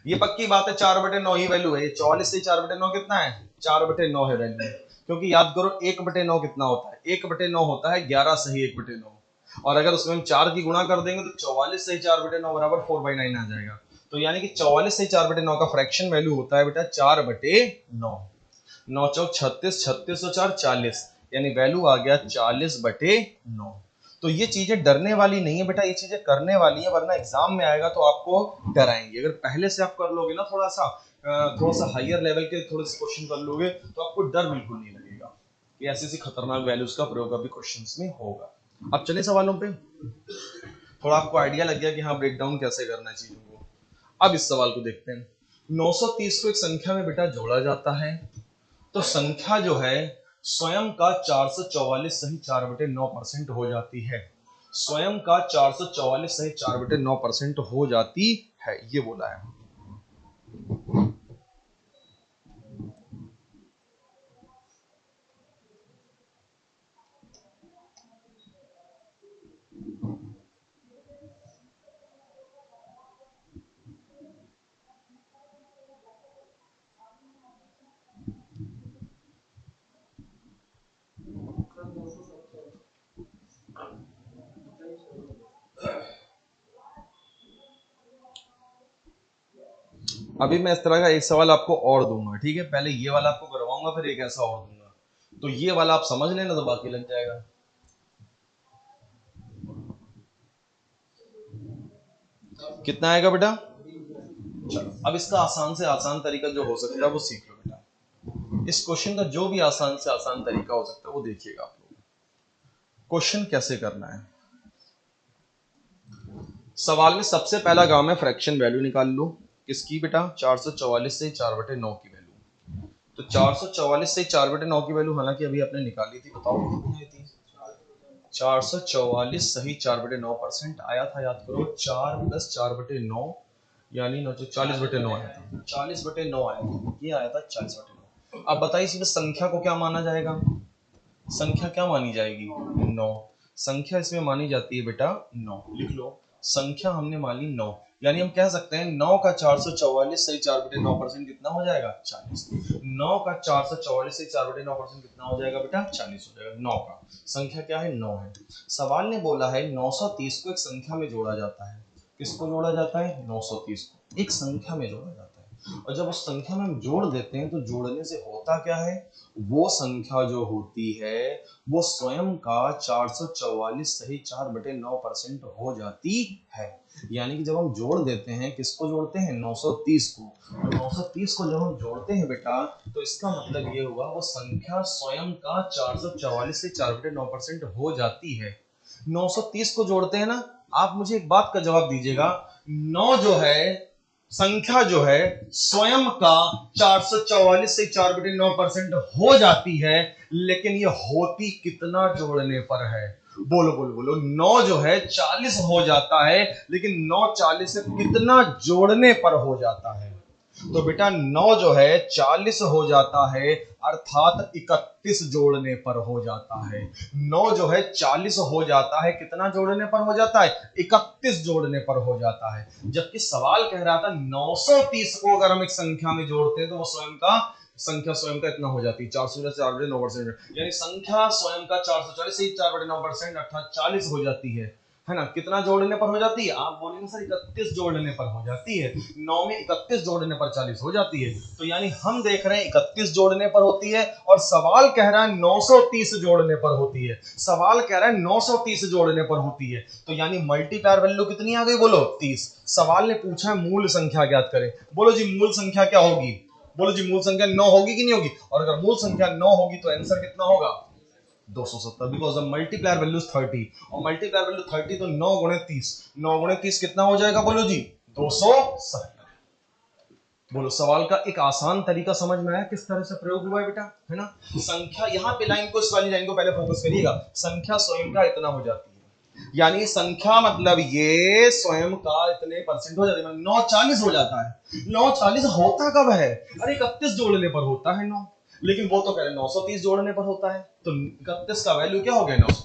ये पक्की बात है 4/9 ही वैल्यू है। 44 से 4/9 कितना है? 4/9 है वैल्यू। क्योंकि याद करो 1/9 कितना होता है? 1/9 होता है 11 सही 1/9। और अगर उसमें हम 4 की गुणा कर देंगे तो 44 सही 4/9 बराबर 4/9 आ जाएगा। तो यानी कि 44 सही 4/9 का फ्रैक्शन वैल्यू होता है बेटा 4/9। 9 चौक 36, 36 और 4 40 यानी वैल्यू आ गया 40/9। तो ये चीजें डरने वाली नहीं है बेटा, ये चीजें करने वाली है, वरना एग्जाम में आएगा तो आपको डराएंगे। अगर पहले से आप कर लोगे ना थोड़ा सा हायर लेवल के थोड़े से क्वेश्चन कर लोगे तो आपको डर बिल्कुल नहीं लगेगा कि ऐसी ऐसी खतरनाक वैल्यूज का प्रयोग अभी क्वेश्चंस में होगा। अब चले सवालों पे। थोड़ा आपको आइडिया लग गया कि हाँ ब्रेक डाउन कैसे करना है चीजों को। अब इस सवाल को देखते हैं। 930 को एक संख्या में बेटा जोड़ा जाता है तो संख्या जो है स्वयं का 444 सही 4/9% हो जाती है। स्वयं का 444 सही 4/9% हो जाती है, ये बोला है। अभी मैं इस तरह का एक सवाल आपको और दूंगा, ठीक है? पहले ये वाला आपको करवाऊंगा फिर एक ऐसा और दूंगा, तो ये वाला आप समझ लेना तो बाकी लग जाएगा। कितना आएगा बेटा? चलो अब इसका आसान से आसान तरीका जो हो सकता है वो सीख लो बेटा। इस क्वेश्चन का जो भी आसान से आसान तरीका हो सकता है वो देखिएगा आप लोग। क्वेश्चन कैसे करना है? सवाल में सबसे पहला काम है फ्रैक्शन वैल्यू निकाल लो। किसकी बेटा? 444 से 4/9 की वैल्यू। तो 444 से 4/9 की वैल्यू हालांकि अभी आपने निकाली थी, बताओ कितनी आई थी? 444 सही 4/9% आया था, याद करो। 4 प्लस 4/9 यानी 40/9 आया था। 40/9 आया था, ये आया था 40/9। अब बताइए इसमें संख्या को क्या माना जाएगा? संख्या क्या मानी जाएगी? 9। संख्या इसमें मानी जाती है बेटा 9। लिख लो, संख्या हमने मानी 9, यानी हम कह सकते हैं 9 का 444 सही 4/9% कितना हो जाएगा? 40। 9 का 444 सही 4/9% कितना हो जाएगा बेटा? 40 हो जाएगा। 9 का संख्या क्या है? 9 है। सवाल ने बोला है 930 को एक संख्या में जोड़ा जाता है। किसको जोड़ा जाता है? 930 को एक संख्या में जोड़ा जाता है। और जब उस संख्या में हम जोड़ देते हैं तो जोड़ने से होता क्या है? वो संख्या जो होती है वो स्वयं का 444 सही 4/9% हो जाती है। यानी कि जब हम जोड़ देते हैं, किसको जोड़ते हैं? 930 को। और 930 को जब हम जोड़ते हैं बेटा तो इसका मतलब ये हुआ वो संख्या स्वयं का 444 से 4/9% हो जाती है। 930 को जोड़ते हैं ना। आप मुझे एक बात का जवाब दीजिएगा, 9 जो है संख्या जो है स्वयं का 444 से 4/9% हो जाती है, लेकिन ये होती कितना जोड़ने पर है? बोलो बोलो बोलो, 9 जो है 40 हो जाता है, लेकिन 9 40 से कितना जोड़ने पर हो जाता है? तो बेटा 9 जो है 40 हो जाता है, अर्थात 31 जोड़ने पर हो जाता है। 9 जो है 40 हो जाता है, कितना जोड़ने पर हो जाता है? 31 जोड़ने पर हो जाता है। जबकि सवाल कह रहा था 930 को अगर हम एक संख्या में जोड़ते हैं तो वो संख्या स्वयं का इतना हो जाती है, 4/4 यानी संख्या स्वयं का 440 से 4/9% अर्थात 40 हो जाती है ना? कितना जोड़ने पर हो जाती है? आप बोलेंगे सर 31 जोड़ने पर हो जाती है। 9 में 31 जोड़ने पर 40 हो जाती है। तो यानी हम देख रहे हैं 31 जोड़ने पर होती है, और सवाल कह रहा है 930 जोड़ने पर होती है। सवाल कह रहा है 930 जोड़ने पर होती है। तो यानी मल्टीप्लायर वैल्यू कितनी आ गई? बोलो 30। सवाल ने पूछा है मूल संख्या ज्ञात करें। बोलो जी मूल संख्या क्या होगी? बोलो जी मूल संख्या 9 होगी कि नहीं होगी? और अगर मूल संख्या 9 होगी तो आंसर कितना होगा? 270, बिकॉज द मल्टीप्लायर वैल्यू 30, और मल्टीप्लायर वैल्यू 30 तो 9 गुणे 30, 9 गुणे 30 कितना हो जाएगा? बोलो जी 270। बोलो सवाल का एक आसान तरीका समझ में आया किस तरह से प्रयोग हुआ है बेटा, है ना? संख्या यहाँ पे लाइन को, इस वाली लाइन को पहले फोकस करिएगा। संख्या स्वयं का इतना हो जाती है, यानी संख्या मतलब ये स्वयं का इतने परसेंट हो जाती है, 940 हो जाता है। 940 होता कब है? अरे 31 जोड़ने पर होता है 9, लेकिन वो तो कह रहे 930 जोड़ने पर होता है, तो 31 का वैल्यू क्या हो गया? 900।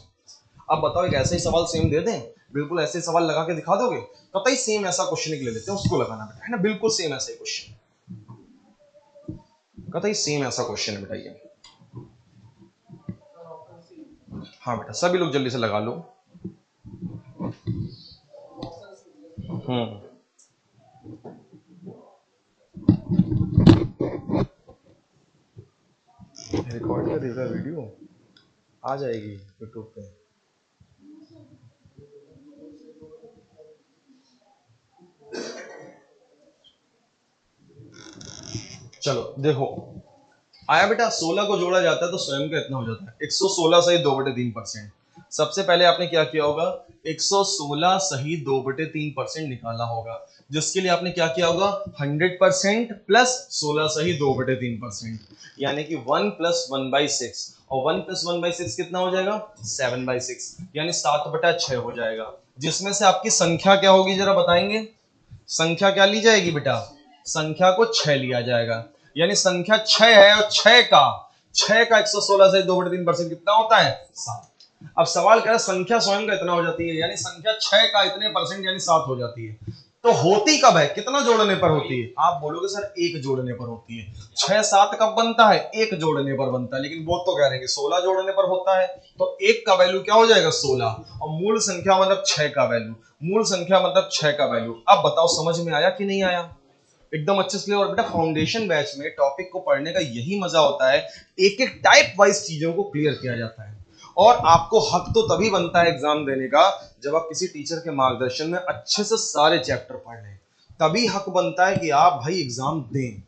अब बताओ एक ऐसे ही सवाल सेम दे दें, बिल्कुल ऐसे सवाल लगा के दिखा दोगे? कतई सेम ऐसा क्वेश्चन ले लेते हैं, उसको लगाना बेटा, है ना? बिल्कुल सेम ऐसा ही क्वेश्चन, कतई सेम ऐसा क्वेश्चन है बेटा ये। हाँ बेटा सभी लोग जल्दी से लगा लो। रिकॉर्ड कर देगा वीडियो, आ जाएगी यूट्यूब पे। चलो देखो, आया बेटा 16 को जोड़ा जाता है तो स्वयं का इतना हो जाता है, 116 सही 2/3%। सबसे पहले आपने क्या किया होगा? 116 सही 2/3% निकाला होगा, जिसके लिए आपने क्या किया होगा? 100% प्लस 16 सही 2/3%, यानी कि 1 + 1/6, और 1 + 1/6 कितना हो जाएगा? 7/6, यानी 7/6 हो जाएगा। जिसमें से आपकी संख्या क्या होगी जरा बताएंगे? संख्या क्या ली जाएगी बेटा? संख्या को 6 लिया जाएगा, यानी संख्या 6 है, और 6 का 116 से 2/3% कितना होता है? 7। अब सवाल कह रहा है संख्या स्वयं का इतना हो जाती है, यानी संख्या 6 का इतने परसेंट यानी 7 हो जाती है। तो होती कब है? कितना जोड़ने पर होती है? आप बोलोगे सर 1 जोड़ने पर होती है। 6 7 कब बनता है? 1 जोड़ने पर बनता है, लेकिन वो तो कह रहे हैं 16 जोड़ने पर होता है, तो 1 का वैल्यू क्या हो जाएगा? 16, और मूल संख्या मतलब 6 का वैल्यू, मूल संख्या मतलब 6 का वैल्यू। अब बताओ समझ में आया कि नहीं आया? एकदम अच्छे से। और बेटा फाउंडेशन बैच में टॉपिक को पढ़ने का यही मजा होता है, एक एक टाइप वाइज चीजों को क्लियर किया जाता है, और आपको हक तो तभी बनता है एग्जाम देने का जब आप किसी टीचर के मार्गदर्शन में अच्छे से सारे चैप्टर पढ़ लें, तभी हक बनता है कि आप भाई एग्जाम दें,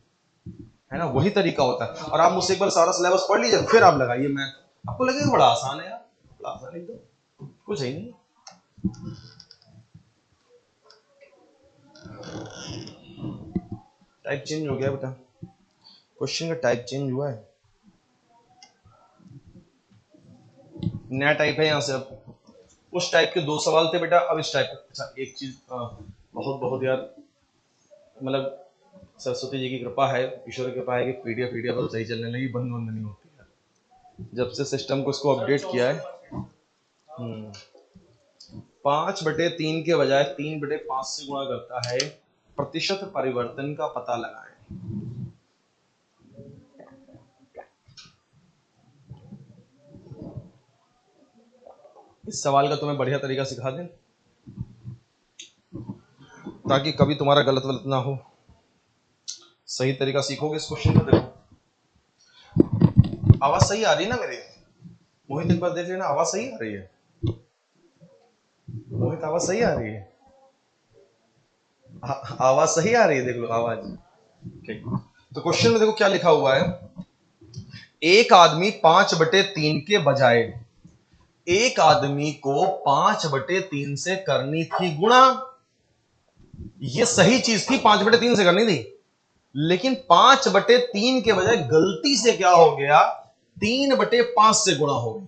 है ना? वही तरीका होता है। और आप मुझसे एक बार सारा सिलेबस पढ़ लीजिए, फिर आप लगाइए मैथ, आपको लगेगा बड़ा आसान है यार, बड़ा आसान एकदम, कुछ है नहीं। टाइप चेंज हो गया बेटा, क्वेश्चन का टाइप चेंज हुआ है, नया टाइप है यहाँ से। अब उस टाइप के 2 सवाल थे बेटा, अब इस टाइप। अच्छा एक चीज बहुत बहुत यार, मतलब सरस्वती जी की कृपा है, ईश्वर की कृपा है कि पीडीएफ अब सही चलने लगी, बंद नहीं होती है जब से सिस्टम को इसको अपडेट किया है। 5/3 के बजाय 3/5 से गुणा करता है, प्रतिशत परिवर्तन का पता लगाएं। इस सवाल का तुम्हें बढ़िया तरीका सिखा दें ताकि कभी तुम्हारा गलत वलत ना हो, सही तरीका सीखोगे इस क्वेश्चन का। देखो आवाज सही आ रही है ना मेरी? मोहित एक बार देख लेना, आवाज सही आ रही है? मोहित आवाज सही आ रही है? आवाज सही आ रही है? देख लो आवाज, ठीक। तो क्वेश्चन में देखो क्या लिखा हुआ है, एक आदमी 5/3 के बजाय, एक आदमी को 5/3 से करनी थी गुणा, ये सही चीज थी, 5/3 से करनी थी, लेकिन 5/3 के बजाय गलती से क्या हो गया? 3/5 से गुणा हो गया।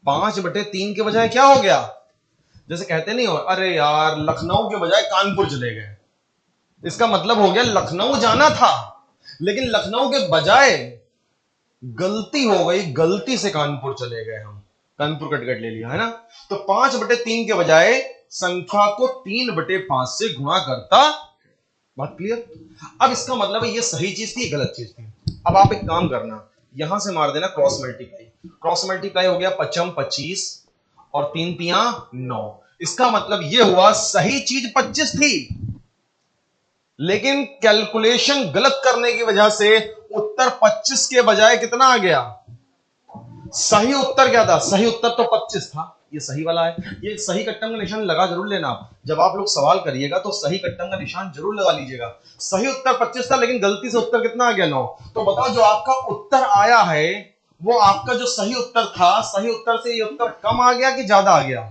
5/3 के बजाय क्या हो गया, जैसे कहते नहीं हो, अरे यार लखनऊ के बजाय कानपुर चले गए, इसका मतलब हो गया लखनऊ जाना था लेकिन लखनऊ के बजाय गलती हो गई, गलती से कानपुर चले गए, हम कानपुर कटकट ले लिया है ना। तो 5/3 के बजाय संख्या को 3/5 से गुणा करता। बात क्लियर। अब इसका मतलब है ये सही चीज थी, गलत चीज थी। अब आप एक काम करना, यहां से मार देना क्रॉस मल्टीप्लाई। क्रॉस मल्टीप्लाई हो गया 5 25 और 3 तिया 9। इसका मतलब ये हुआ सही चीज 25 थी लेकिन कैलकुलेशन गलत करने की वजह से उत्तर 25 के बजाय कितना आ गया। सही उत्तर क्या था, सही उत्तर तो 25 था, ये सही वाला है। ये सही कट्टम का निशान लगा जरूर लेना आप, जब आप लोग सवाल करिएगा तो सही कट्टम का निशान जरूर लगा लीजिएगा। सही उत्तर 25 था लेकिन गलती से उत्तर कितना आ गया 9। तो बताओ जो आपका उत्तर आया है वो आपका जो सही उत्तर था, सही उत्तर से ये उत्तर कम आ गया कि ज्यादा आ गया,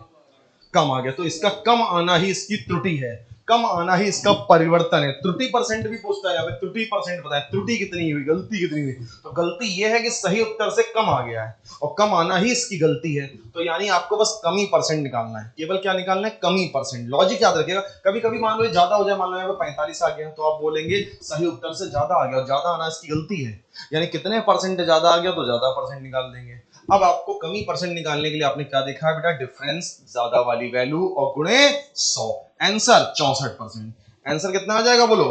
कम आ गया। तो इसका कम आना ही इसकी त्रुटि है, कम आना ही इसका परिवर्तन है। त्रुटि परसेंट भी पूछता है, यहाँ पे त्रुटि परसेंट बताए, त्रुटि कितनी हुई, गलती कितनी हुई। तो गलती यह है कि सही उत्तर से कम आ गया है और कम आना ही इसकी गलती है। तो यानी आपको बस कमी परसेंट निकालना है, केवल क्या निकालना है, कमी परसेंट। लॉजिक याद रखिएगा, कभी कभी मान लो ज्यादा हो जाए, मान लो यहाँ पे 45 आ गया तो आप बोलेंगे सही उत्तर से ज्यादा आ गया और ज्यादा आना इसकी गलती है, यानी कितने परसेंट ज्यादा आ गया तो ज्यादा परसेंट निकाल देंगे। अब आपको कमी परसेंट निकालने के लिए आपने क्या देखा है बेटा, डिफरेंस ज्यादा वाली वैल्यू और गुणे 100। आंसर 64%। आंसर कितना आ जाएगा बोलो,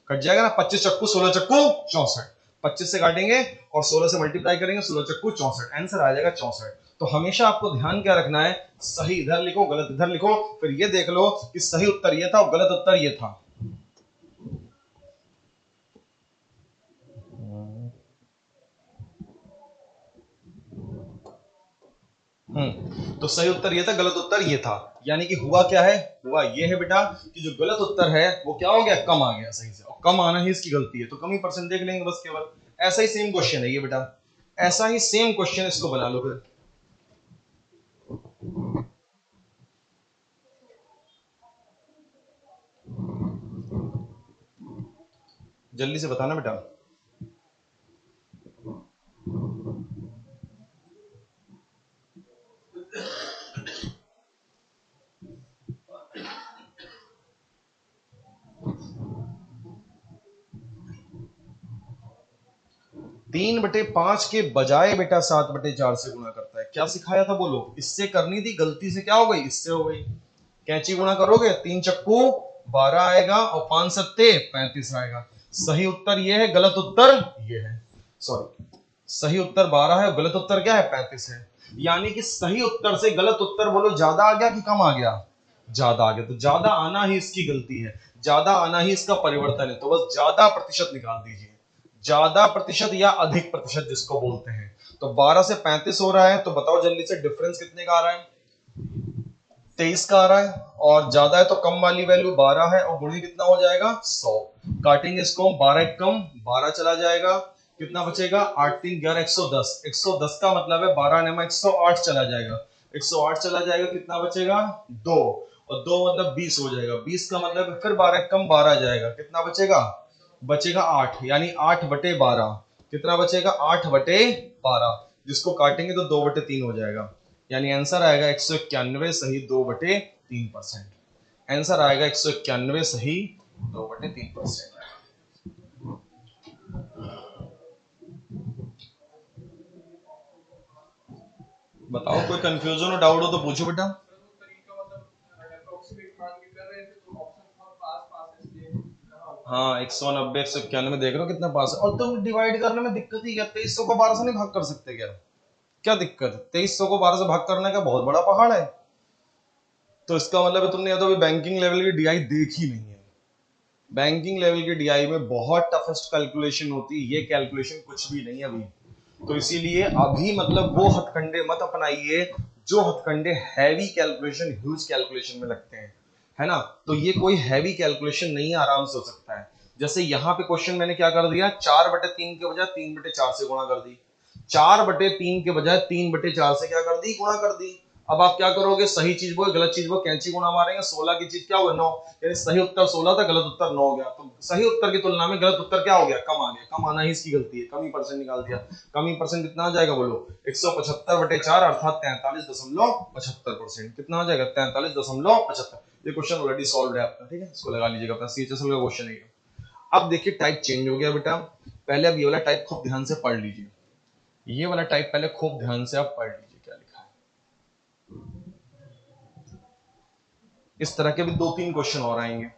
कट जाएगा ना, 25 चक्कू 16 चक्कू 64। 25 से काटेंगे और 16 से मल्टीप्लाई करेंगे, 16 चक्कू 64, आंसर आ जाएगा 64। तो हमेशा आपको ध्यान क्या रखना है, सही इधर लिखो गलत इधर लिखो, फिर ये देख लो कि सही उत्तर ये था और गलत उत्तर ये था। तो सही उत्तर ये था, गलत उत्तर ये था। यानी कि हुआ क्या है, हुआ ये है बेटा कि जो गलत उत्तर है वो क्या हो गया, कम आ गया सही से, और कम आना ही इसकी गलती है। तो कमी परसेंट देख लेंगे बस केवल। ऐसा ही सेम क्वेश्चन है ये बेटा, ऐसा ही सेम क्वेश्चन, इसको बना लो फिर। जल्दी से बताना बेटा। 3/5 के बजाय बेटा 7/4 से गुणा करता है। क्या सिखाया था बोलो, इससे करनी थी, गलती से क्या हो गई, इससे हो गई। कैंची गुणा करोगे, 3 चक्कू 12 आएगा और 5 सत्ते 35 आएगा। सही उत्तर ये है, गलत उत्तर ये है, सॉरी सही उत्तर 12 है और गलत उत्तर क्या है, 35 है। यानी कि सही उत्तर से गलत उत्तर बोलो ज्यादा आ गया कि कम आ गया, ज्यादा आ गया। तो ज्यादा आना ही इसकी गलती है, ज्यादा आना ही इसका परिवर्तन है। तो बस ज्यादा प्रतिशत निकाल दीजिए, ज्यादा प्रतिशत या अधिक प्रतिशत जिसको बोलते हैं। तो 12 से 35 हो रहा है, तो बताओ जल्दी से डिफरेंस कितने का आ रहा है, 23 का आ रहा है। और ज्यादा है तो कम वाली वैल्यू 12 है और गुणी कितना हो जाएगा 100। काटेंगे इसको, 12 कम 12 चला जाएगा, कितना बचेगा 8 3 11 110। 110 का मतलब है 12 ने 108 चला जाएगा, 108 चला जाएगा, कितना बचेगा 2, और 2 मतलब 20 हो जाएगा। 20 का मतलब फिर 12 कम 12 जाएगा, कितना बचेगा, बचेगा 8, यानी 8/12। कितना बचेगा 8/12, जिसको काटेंगे तो 2/3 हो जाएगा। यानी आंसर आएगा 191 सही 2/3%। आंसर आएगा 191 सही 2/3%। बताओ कोई कंफ्यूजन हो, डाउट हो तो पूछो बेटा। हाँ 190 191 देख रहे हो कितना पास है, और तुम डिवाइड करने में दिक्कत ही क्या, 2300 को 12 से नहीं भाग कर सकते क्या, क्या दिक्कत है, 2300 को 12 से भाग करने का बहुत बड़ा पहाड़ है। तो इसका मतलब है तुमने या तो अभी बैंकिंग लेवल की डीआई देखी नहीं है। बैंकिंग लेवल की डीआई में बहुत टफेस्ट कैलकुलेशन होती है, ये कैलकुलेशन कुछ भी नहीं है अभी। तो इसीलिए अभी मतलब वो हथकंडे मत अपनाइए जो हथकंडे हैवी कैलकुलेशन ह्यूज कैलकुलेशन में लगते हैं, है ना। तो ये कोई हैवी कैलकुलेशन नहीं है, आराम से हो सकता है। जैसे यहाँ पे क्वेश्चन मैंने क्या कर दिया, 4/3 के बजाय 3/4 से गुणा कर दी, 4/3 के बजाय 3/4 से क्या कर दी, गुणा कर दी। अब आप क्या करोगे, सही चीज वो गलत चीज वो कैंची गुणा मारेंगे, 16 की चीज क्या होगा 9, यानी सही उत्तर 16 था, गलत उत्तर 9 हो गया। तो सही उत्तर की तुलना में गलत उत्तर क्या हो गया, कम आ गया। कम आना ही इसकी गलती है, कम ही परसेंट निकाल दिया। कम ही परसेंट कितना आ जाएगा बोलो, 175/4 अर्थात 43.75%। कितना आ जाएगा, 43.75। ये क्वेश्चन ऑलरेडी सॉल्व है आपका, ठीक है, इसको लगा लीजिएगा अपना, सीएचएसएल का क्वेश्चन है। अब देखिए टाइप चेंज हो गया बेटा, पहले अब ये वाला टाइप खूब ध्यान से पढ़ लीजिए, ये वाला टाइप पहले खूब ध्यान से आप पढ़ लीजिए क्या लिखा है। इस तरह के भी 2-3 क्वेश्चन और आएंगे।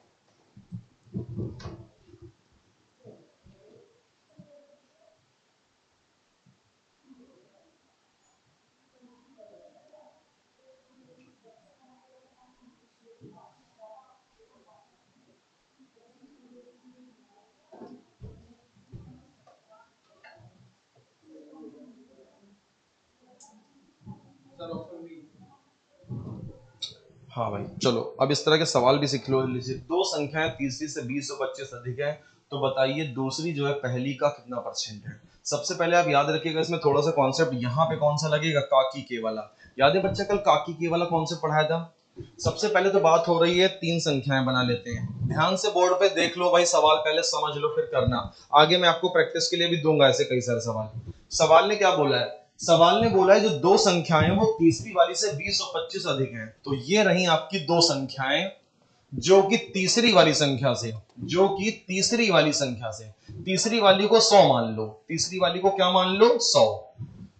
हाँ भाई चलो, अब इस तरह के सवाल भी सीख लो। लीजिए, दो संख्याएं तीसरी से 20 और 25 अधिक है, तो बताइए दूसरी जो है पहली का कितना परसेंट है। सबसे पहले आप याद रखिएगा, इसमें थोड़ा सा कॉन्सेप्ट यहाँ पे कौन सा लगेगा, काकी के वाला। याद है बच्चा, कल काकी के वाला कॉन्सेप्ट पढ़ाया था। सबसे पहले तो बात हो रही है, 3 संख्याएं बना लेते हैं। ध्यान से बोर्ड पे देख लो भाई, सवाल पहले समझ लो फिर करना। आगे मैं आपको प्रैक्टिस के लिए भी दूंगा ऐसे कई सारे सवाल। सवाल ने क्या बोला है, सवाल ने बोला है जो दो संख्याएं वो तीसरी वाली से 20 और 25 अधिक हैं। तो ये रही आपकी दो संख्याएं जो कि तीसरी वाली संख्या से, जो कि तीसरी वाली संख्या से, तीसरी वाली को 100 मान लो, तीसरी वाली को क्या मान लो, 100।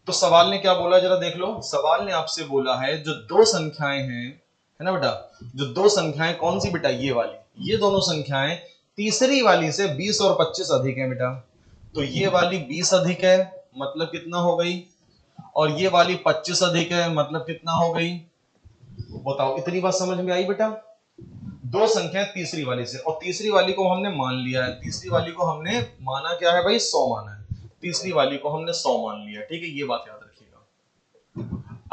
तो सवाल ने क्या बोला जरा देख लो, सवाल ने आपसे बोला है जो दो संख्याएं हैं, है ना बेटा, जो दो संख्याएं कौन सी बेटा, ये वाली, ये दोनों संख्याएं तीसरी वाली से 20 और 25 अधिक है बेटा। तो ये वाली 20 अधिक है, मतलब कितना हो गई, और ये वाली 25 अधिक है, मतलब कितना हो गई। बताओ, इतनी बात समझ में आई बेटा। दो संख्या तीसरी वाली से, और तीसरी वाली को हमने मान लिया है, तीसरी वाली को हमने माना क्या है भाई, 100 माना है। तीसरी वाली को हमने 100 मान लिया, ठीक है, ये बात याद रखिएगा।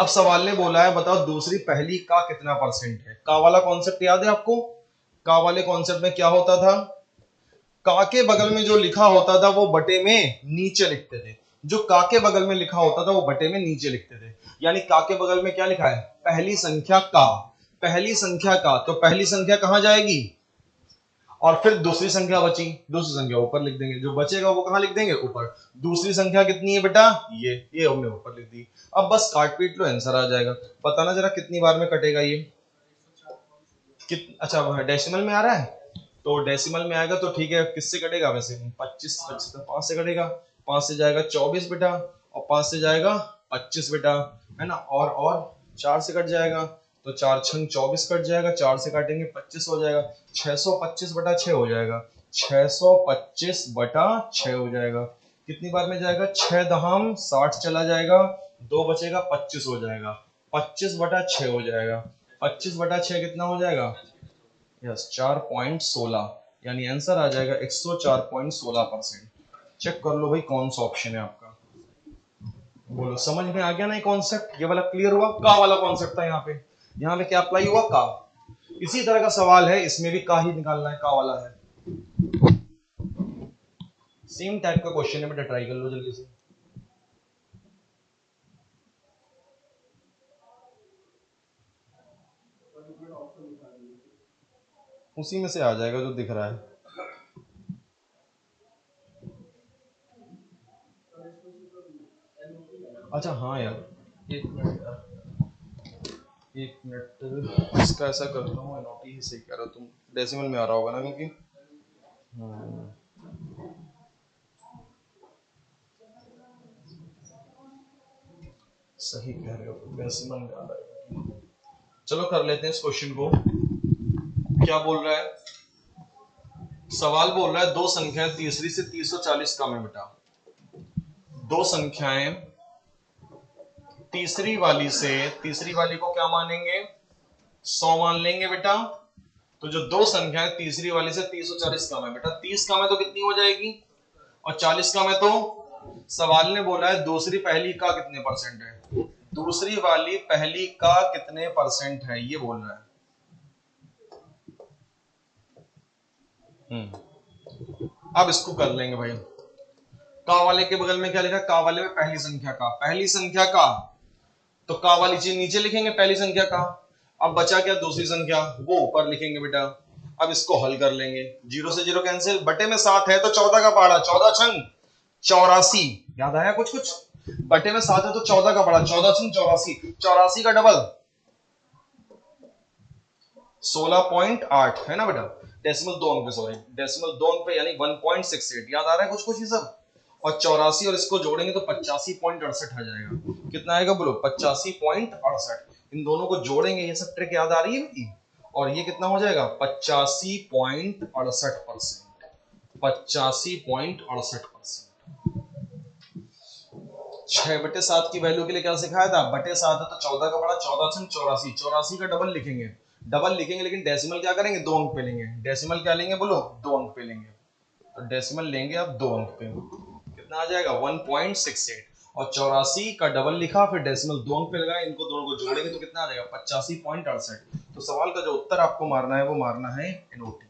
अब सवाल ने बोला है बताओ दूसरी पहली का कितना परसेंट है। का वाला कॉन्सेप्ट याद है आपको, का वाले कॉन्सेप्ट में क्या होता था, का के बगल में जो लिखा होता था वो बटे में नीचे लिखते थे। जो का के बगल में लिखा होता था वो बटे में नीचे लिखते थे। यानी का के बगल में क्या लिखा है, पहली संख्या का, पहली संख्या का, तो पहली संख्या कहां जाएगी, और फिर दूसरी संख्या बची, दूसरी संख्या ऊपर लिख देंगे, जो बचेगा वो कहां लिख देंगे, ऊपर। दूसरी संख्या कितनी है बेटा, ये हमने ऊपर लिख दी। अब बस काट पीट लो, आंसर आ जाएगा। बताना जरा कितनी बार में कटेगा ये, अच्छा डेसिमल में आ रहा है, तो डेसिमल में आएगा तो ठीक है। किससे कटेगा वैसे, 25 5 से कटेगा, 5 से जाएगा 24 बेटा, और 5 से जाएगा 25 बेटा, है ना, और 4 से कट जाएगा, तो 4 छंग 24 कट जाएगा, 4 से काटेंगे 25 हो जाएगा, 625/6 हो जाएगा, 625/6 हो जाएगा। कितनी बार में जाएगा, 6 दहाम 60 चला जाएगा, 2 बचेगा 25 हो जाएगा, 25/6 हो जाएगा। 25/6 कितना हो जाएगा, यस 4.16, यानी आंसर आ जाएगा 104.16%। चेक कर लो भाई कौन सा ऑप्शन है आपका। बोलो समझ में आ गया ना ये कॉन्सेप्ट, ये वाला क्लियर हुआ, का वाला कॉन्सेप्ट था यहाँ पे क्या अप्लाई हुआ, का। इसी तरह का सवाल है, इसमें भी का ही निकालना है, का वाला है, सेम टाइप का क्वेश्चन है बेटा, ट्राई कर लो जल्दी से। उसी में से आ जाएगा जो दिख रहा है। अच्छा हाँ यार, एक मिनट यार, एक मिनट, इसका ऐसा करता हूँ, नोट ही सही कह रहा, तुम डेसिमल में आ रहा होगा ना, क्योंकि सही कह रहे हो, डेसिमल में आ रहा है। चलो कर लेते हैं इस क्वेश्चन को। क्या बोल रहा है सवाल, बोल रहा है दो संख्याएं तीसरी से 340 कम है बेटा। दो संख्याएं तीसरी वाली से, तीसरी वाली को क्या मानेंगे, 100 मान लेंगे बेटा। तो जो दो संख्याएं तीसरी वाली से 340 कम है बेटा, 30 कम है तो कितनी हो जाएगी, और 40 कम है तो। सवाल ने बोला है दूसरी पहली का कितने परसेंट है, दूसरी वाली पहली का कितने परसेंट है, ये बोल रहा है। अब इसको कर लेंगे भाई। का वाले के बगल में क्या लिखा, का वाले में पहली संख्या का, पहली संख्या का, तो का वाली चीज नीचे लिखेंगे, पहली संख्या का। अब बचा क्या, दूसरी संख्या, वो ऊपर लिखेंगे बेटा। अब इसको हल कर लेंगे, 0 से 0 कैंसिल, बटे में 7 है तो 14 का पहाड़ा, 14 छंग 84। याद आया कुछ कुछ? बटे में 7 है तो 14 का पहाड़ा, 14 छंग 84, 84 का डबल 16.8 है ना बेटा। डेसिमल 2 अंक पे, सॉरी डेसिमल 2 अंक पे, यानी 1.68। याद आ रहा है कुछ कुछ ये सब? और 84 और इसको जोड़ेंगे तो 85.68 आ जाएगा। कितना आएगा बोलो? 85.68। इन दोनों को जोड़ेंगे, ये सब ट्रिक याद आ रही है? और ये कितना हो जाएगा? 85.68%। 85.68%। 6/7 की वैल्यू के लिए क्या सिखाया था? बटे 7 है तो 14 का बड़ा, 14 छंग 84, 84 का डबल लिखेंगे। डबल लिखेंगे लेकिन डेसिमल क्या करेंगे? 2 अंक पे लेंगे। डेसिमल क्या लेंगे बोलो? 2 अंक पे लेंगे। तो डेसिमल लेंगे अब 2 अंक पे, कितना आ जाएगा? 1.68। और 84 का डबल लिखा, फिर डेसिमल 2 अंक पे लगाया, इनको दोनों को जोड़ेंगे तो कितना आ जाएगा? 85.68। तो सवाल का जो उत्तर आपको मारना है वो मारना है एनओटी।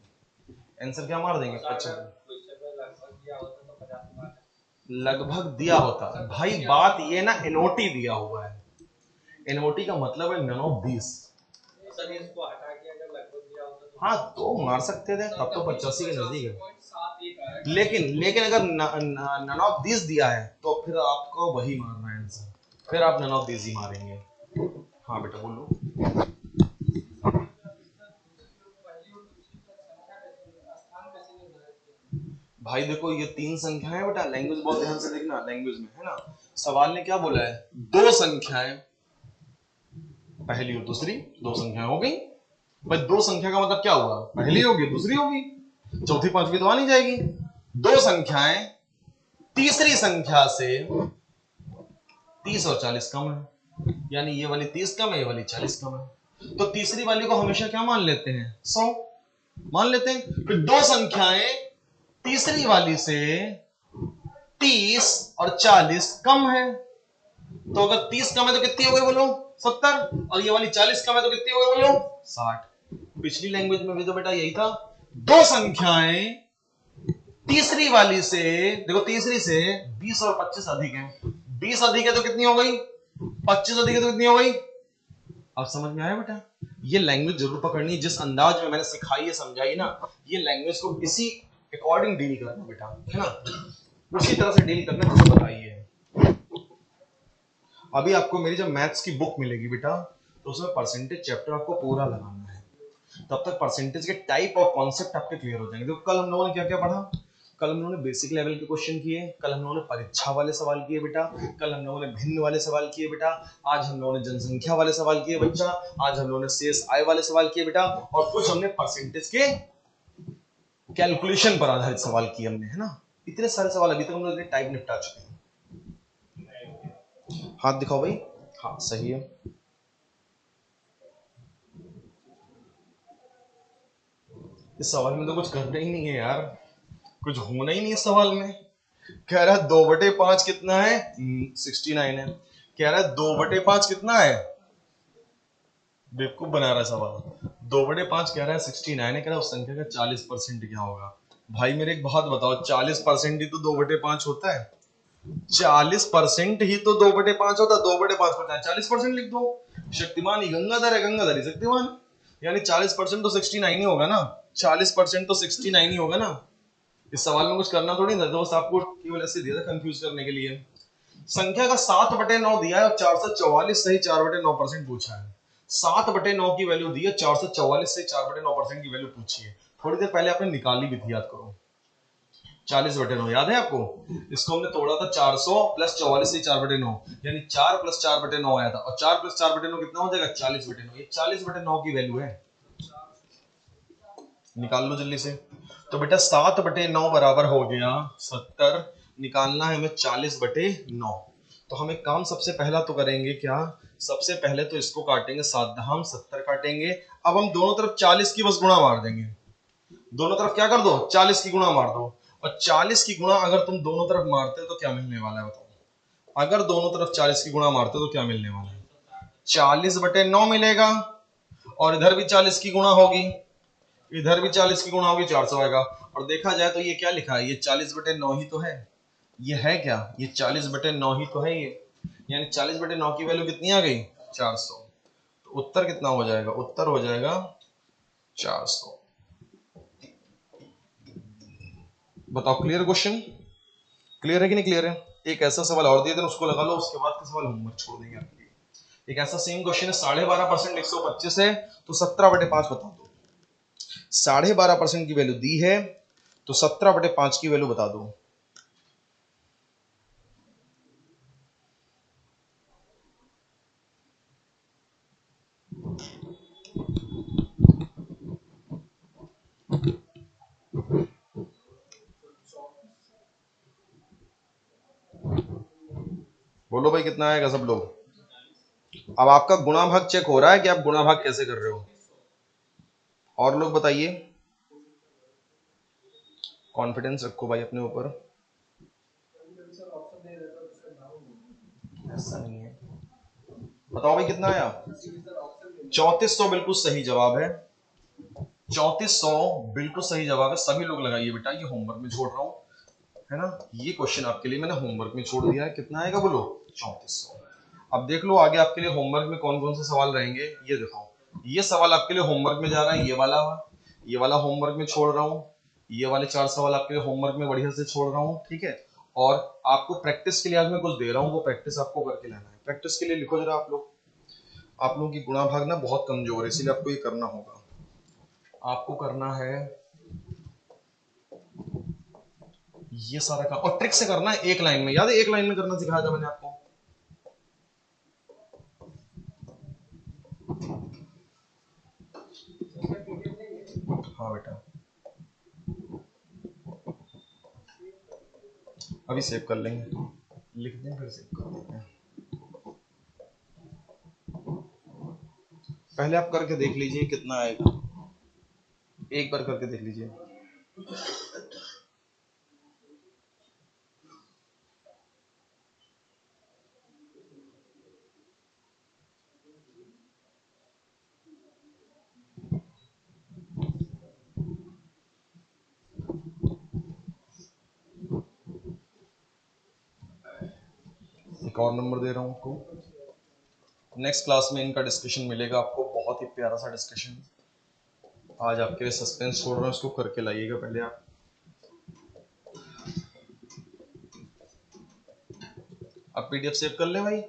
आंसर क्या मार देंगे? 55। लगभग दिया होता भाई, बात ये ना एनओटी दिया हुआ है। एनओटी का मतलब है नन ऑफ दिस। हाँ तो मार सकते थे, तब तो 85 के नजदीक है। लेकिन लेकिन अगर नन ऑफ दिस दिया है तो फिर आपको वही मारना है आंसर, फिर आप नन ऑफ दिस ही मारेंगे। हाँ बेटा बोलो। भाई देखो ये 3 संख्याएं बेटा, लैंग्वेज बहुत ध्यान से देखना, लैंग्वेज में है ना, सवाल ने क्या बोला है? 2 संख्याएं, पहली और दूसरी 2 संख्याएं हो गई। भाई 2 संख्या का मतलब क्या हुआ? पहली होगी दूसरी होगी, चौथी पांचवी तो आ नहीं जाएगी। 2 संख्याएं तीसरी संख्या से 30 और 40 कम है, यानी ये वाली 30 कम है, ये वाली 40 कम है। तो तीसरी वाली को हमेशा क्या मान लेते हैं? 100 मान लेते हैं। फिर 2 संख्याएं तीसरी वाली से 30 और 40 कम है, तो अगर 30 कम है तो कितनी हो गई बोलो? 70। और ये वाली 40 कम है तो कितनी हो गई बोलो? 60। पिछली लैंग्वेज में भी तो बेटा यही था। 2 संख्याएं तीसरी वाली से, देखो तीसरी से 20 और 25 अधिक है, 20 अधिक है तो कितनी हो गई? 25 अधिक है तो कितनी हो गई? अब समझ में आया बेटा? ये लैंग्वेज जरूर पकड़नी, जिस अंदाज में मैंने सिखाई है समझाई ना, ये लैंग्वेज को इसी अकॉर्डिंग डील करना बेटा, है ना, उसी तरह से डील करना जैसे बताइए। अभी आपको मेरी जब मैथ्स की बुक मिलेगी बेटा, तो उसमें परसेंटेज चैप्टर आपको पूरा लगाना है, तब तक परसेंटेज के टाइप और कॉन्सेप्ट आपके क्लियर हो जाएंगे। तो कल हम लोगों ने क्या क्या पढ़ा? कल हम लोगों ने बेसिक लेवल के क्वेश्चन किए, कल हम लोगों ने परीक्षा वाले सवाल किए बेटा, कल हम लोगों ने भिन्न वाले सवाल किए बेटा, आज हम लोगों ने जनसंख्या वाले सवाल किए बच्चा, आज हम लोगों ने शेष आय वाले सवाल किए बेटा, और कुछ हमने परसेंटेज के कैलकुलेशन पर आधारित सवाल किए हमने, है ना। इतने सारे सवाल अभी तक हम लोग टाइप निपटा चुके हैं। हाथ दिखाओ भाई। हाँ सही है। इस सवाल में तो कुछ करना ही नहीं है यार, कुछ होना ही नहीं है सवाल में। कह रहा है 2/5 कितना है? 69 है। कह रहा है 2/5 कितना है? बेवकूफ बना रहा है सवाल। 2/5 कह रहा है 69 है, कह रहा है उस संख्या का 40% क्या होगा? भाई मेरे एक बात बताओ, 40% ही तो 2/5 होता है। 40% ही तो 2/5 होता है। 2/5 को 40% लिख दो। शक्तिमान ही गंगाधर है, गंगाधर ही शक्तिमान, यानी 40% तो 69 ही होगा ना। 40% तो 69 ही होगा ना। इस सवाल में कुछ करना थोड़ी था, दोस्त आपको केवल ऐसे दिया था कंफ्यूज करने के लिए। संख्या का 7/9 दिया है और 444 सही 4/9% पूछा है। 7/9 की वैल्यू दी है, 444 से 4/9% की वैल्यू पूछी है। थोड़ी देर पहले आपने निकाली भी थी, याद करो। 40/9 याद है आपको? इसको हमने तोड़ा था 400 प्लस 44 से 4/9, यानी 4 प्लस 4/9 आया था, और 4 प्लस 4/9 कितना हो जाएगा? 40/9। ये 40/9 की वैल्यू है, निकाल लो जल्दी से। तो बेटा 7/9 बराबर हो गया 70, निकालना है हमें 40/9। तो हम एक काम सबसे पहला तो करेंगे क्या, सबसे पहले तो इसको काटेंगे, 7 धाम 70 काटेंगे। अब हम दोनों तरफ 40 की बस गुणा मार देंगे। दोनों तरफ क्या कर दो? 40 की गुणा मार दो। और 40 की गुणा अगर तुम दोनों तरफ मारते हो तो क्या मिलने वाला है बताओ? अगर दोनों तरफ 40 की गुणा मारते हो तो क्या मिलने वाला है? 40/9 मिलेगा, और इधर भी 40 की गुणा होगी, इधर भी 40 की गुणा होगी, 400 आएगा। और देखा जाए तो ये क्या लिखा है? ये 40/9 ही तो है। ये है क्या? ये 40/9 ही तो है। यानी 40/9 की वैल्यू कितनी आ गई 400। तो उत्तर कितना हो जाएगा, उत्तर हो जाएगा 400। बताओ क्लियर क्वेश्चन, क्लियर है कि नहीं क्लियर है। एक ऐसा सवाल और दिया था उसको लगा लो, उसके बाद का सवाल होमवर्क छोड़ देंगे आपके लिए। एक ऐसा सेम क्वेश्चन है 12.5% 125 है तो 17/5 बता दो। 12.5% की वैल्यू दी है तो 17/5 की वैल्यू बता दो। बोलो भाई कितना आएगा सब लोग। अब आपका गुणा भाग चेक हो रहा है कि आप गुणा भाग कैसे कर रहे हो, और लोग बताइए। कॉन्फिडेंस रखो भाई अपने ऊपर, ऐसा नहीं है। बताओ भाई कितना आया, 3400 बिल्कुल सही जवाब है। 3400 बिल्कुल सही जवाब है। सभी लोग लगाइए बेटा, ये होमवर्क में छोड़ रहा हूँ है ना, ये क्वेश्चन आपके लिए मैंने होमवर्क में छोड़ दिया है। कितना आएगा बोलो 3400। अब देख लो आगे आपके लिए होमवर्क में कौन कौन से सवाल रहेंगे, ये दिखाओ। ये सवाल आपके लिए होमवर्क में जा रहा है, ये वाला होमवर्क में छोड़ रहा हूँ, ये वाले 4 सवाल आपके लिए होमवर्क में बढ़िया से छोड़ रहा हूँ, ठीक है। और आपको प्रैक्टिस के लिए आज मैं कुछ दे रहा हूँ, वो प्रैक्टिस आपको करके लाना है। प्रैक्टिस के लिए लिखो जरा आप लोग। आप लोगों की गुणा भाग ना बहुत कमजोर है, इसीलिए आपको ये करना होगा। आपको करना है ये सारा काम, और ट्रिक से करना है, एक लाइन में। याद है एक लाइन में करना सिखाया था मैंने आपको। हाँ बेटा, अभी सेव कर लेंगे, लिख दें फिर सेव कर देते हैं। पहले आप करके देख लीजिए कितना आएगा, एक बार करके देख लीजिए। एक और नंबर दे रहा हूँ आपको। नेक्स्ट क्लास में इनका डिस्कशन मिलेगा आपको, बहुत ही प्यारा सा डिस्कशन। आज आपके लिए सस्पेंस छोड़ रहा हूँ, इसको करके लाइएगा पहले आप। अब पीडीएफ सेव कर ले भाई।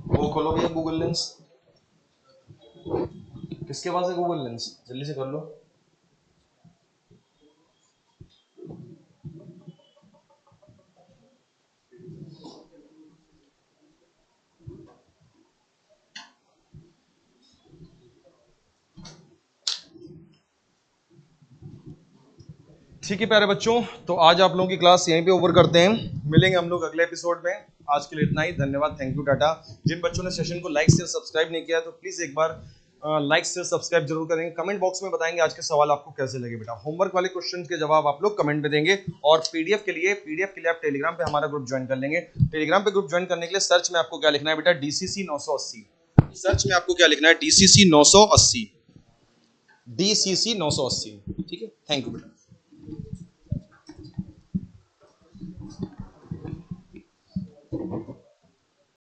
वो खोलो भैया गूगल लेंस। किसके पास है गूगल लेंस, जल्दी से कर लो। ठीक है प्यारे बच्चों, तो आज आप लोगों की क्लास यहीं पे ओवर करते हैं। मिलेंगे हम लोग अगले एपिसोड में। आज के लिए इतना ही, धन्यवाद, थैंक यू, टाटा। जिन बच्चों ने सेशन को लाइक शेयर सब्सक्राइब नहीं किया तो प्लीज एक बार लाइक शेयर सब्सक्राइब जरूर करेंगे। कमेंट बॉक्स में बताएंगे आज के सवाल आपको कैसे लगे बेटा। होमवर्क वाले क्वेश्चन के जवाब आप लोग कमेंट में देंगे। और पीडीएफ के लिए आप टेलीग्राम पे हमारा ग्रुप ज्वाइन कर लेंगे। टेलीग्राम पे ग्रुप ज्वाइन करने के लिए सर्च में आपको क्या लिखना है बेटा, DCC 980। सर्च में आपको क्या लिखना है, DCC 980, DCC 980। ठीक है, थैंक यू बेटा।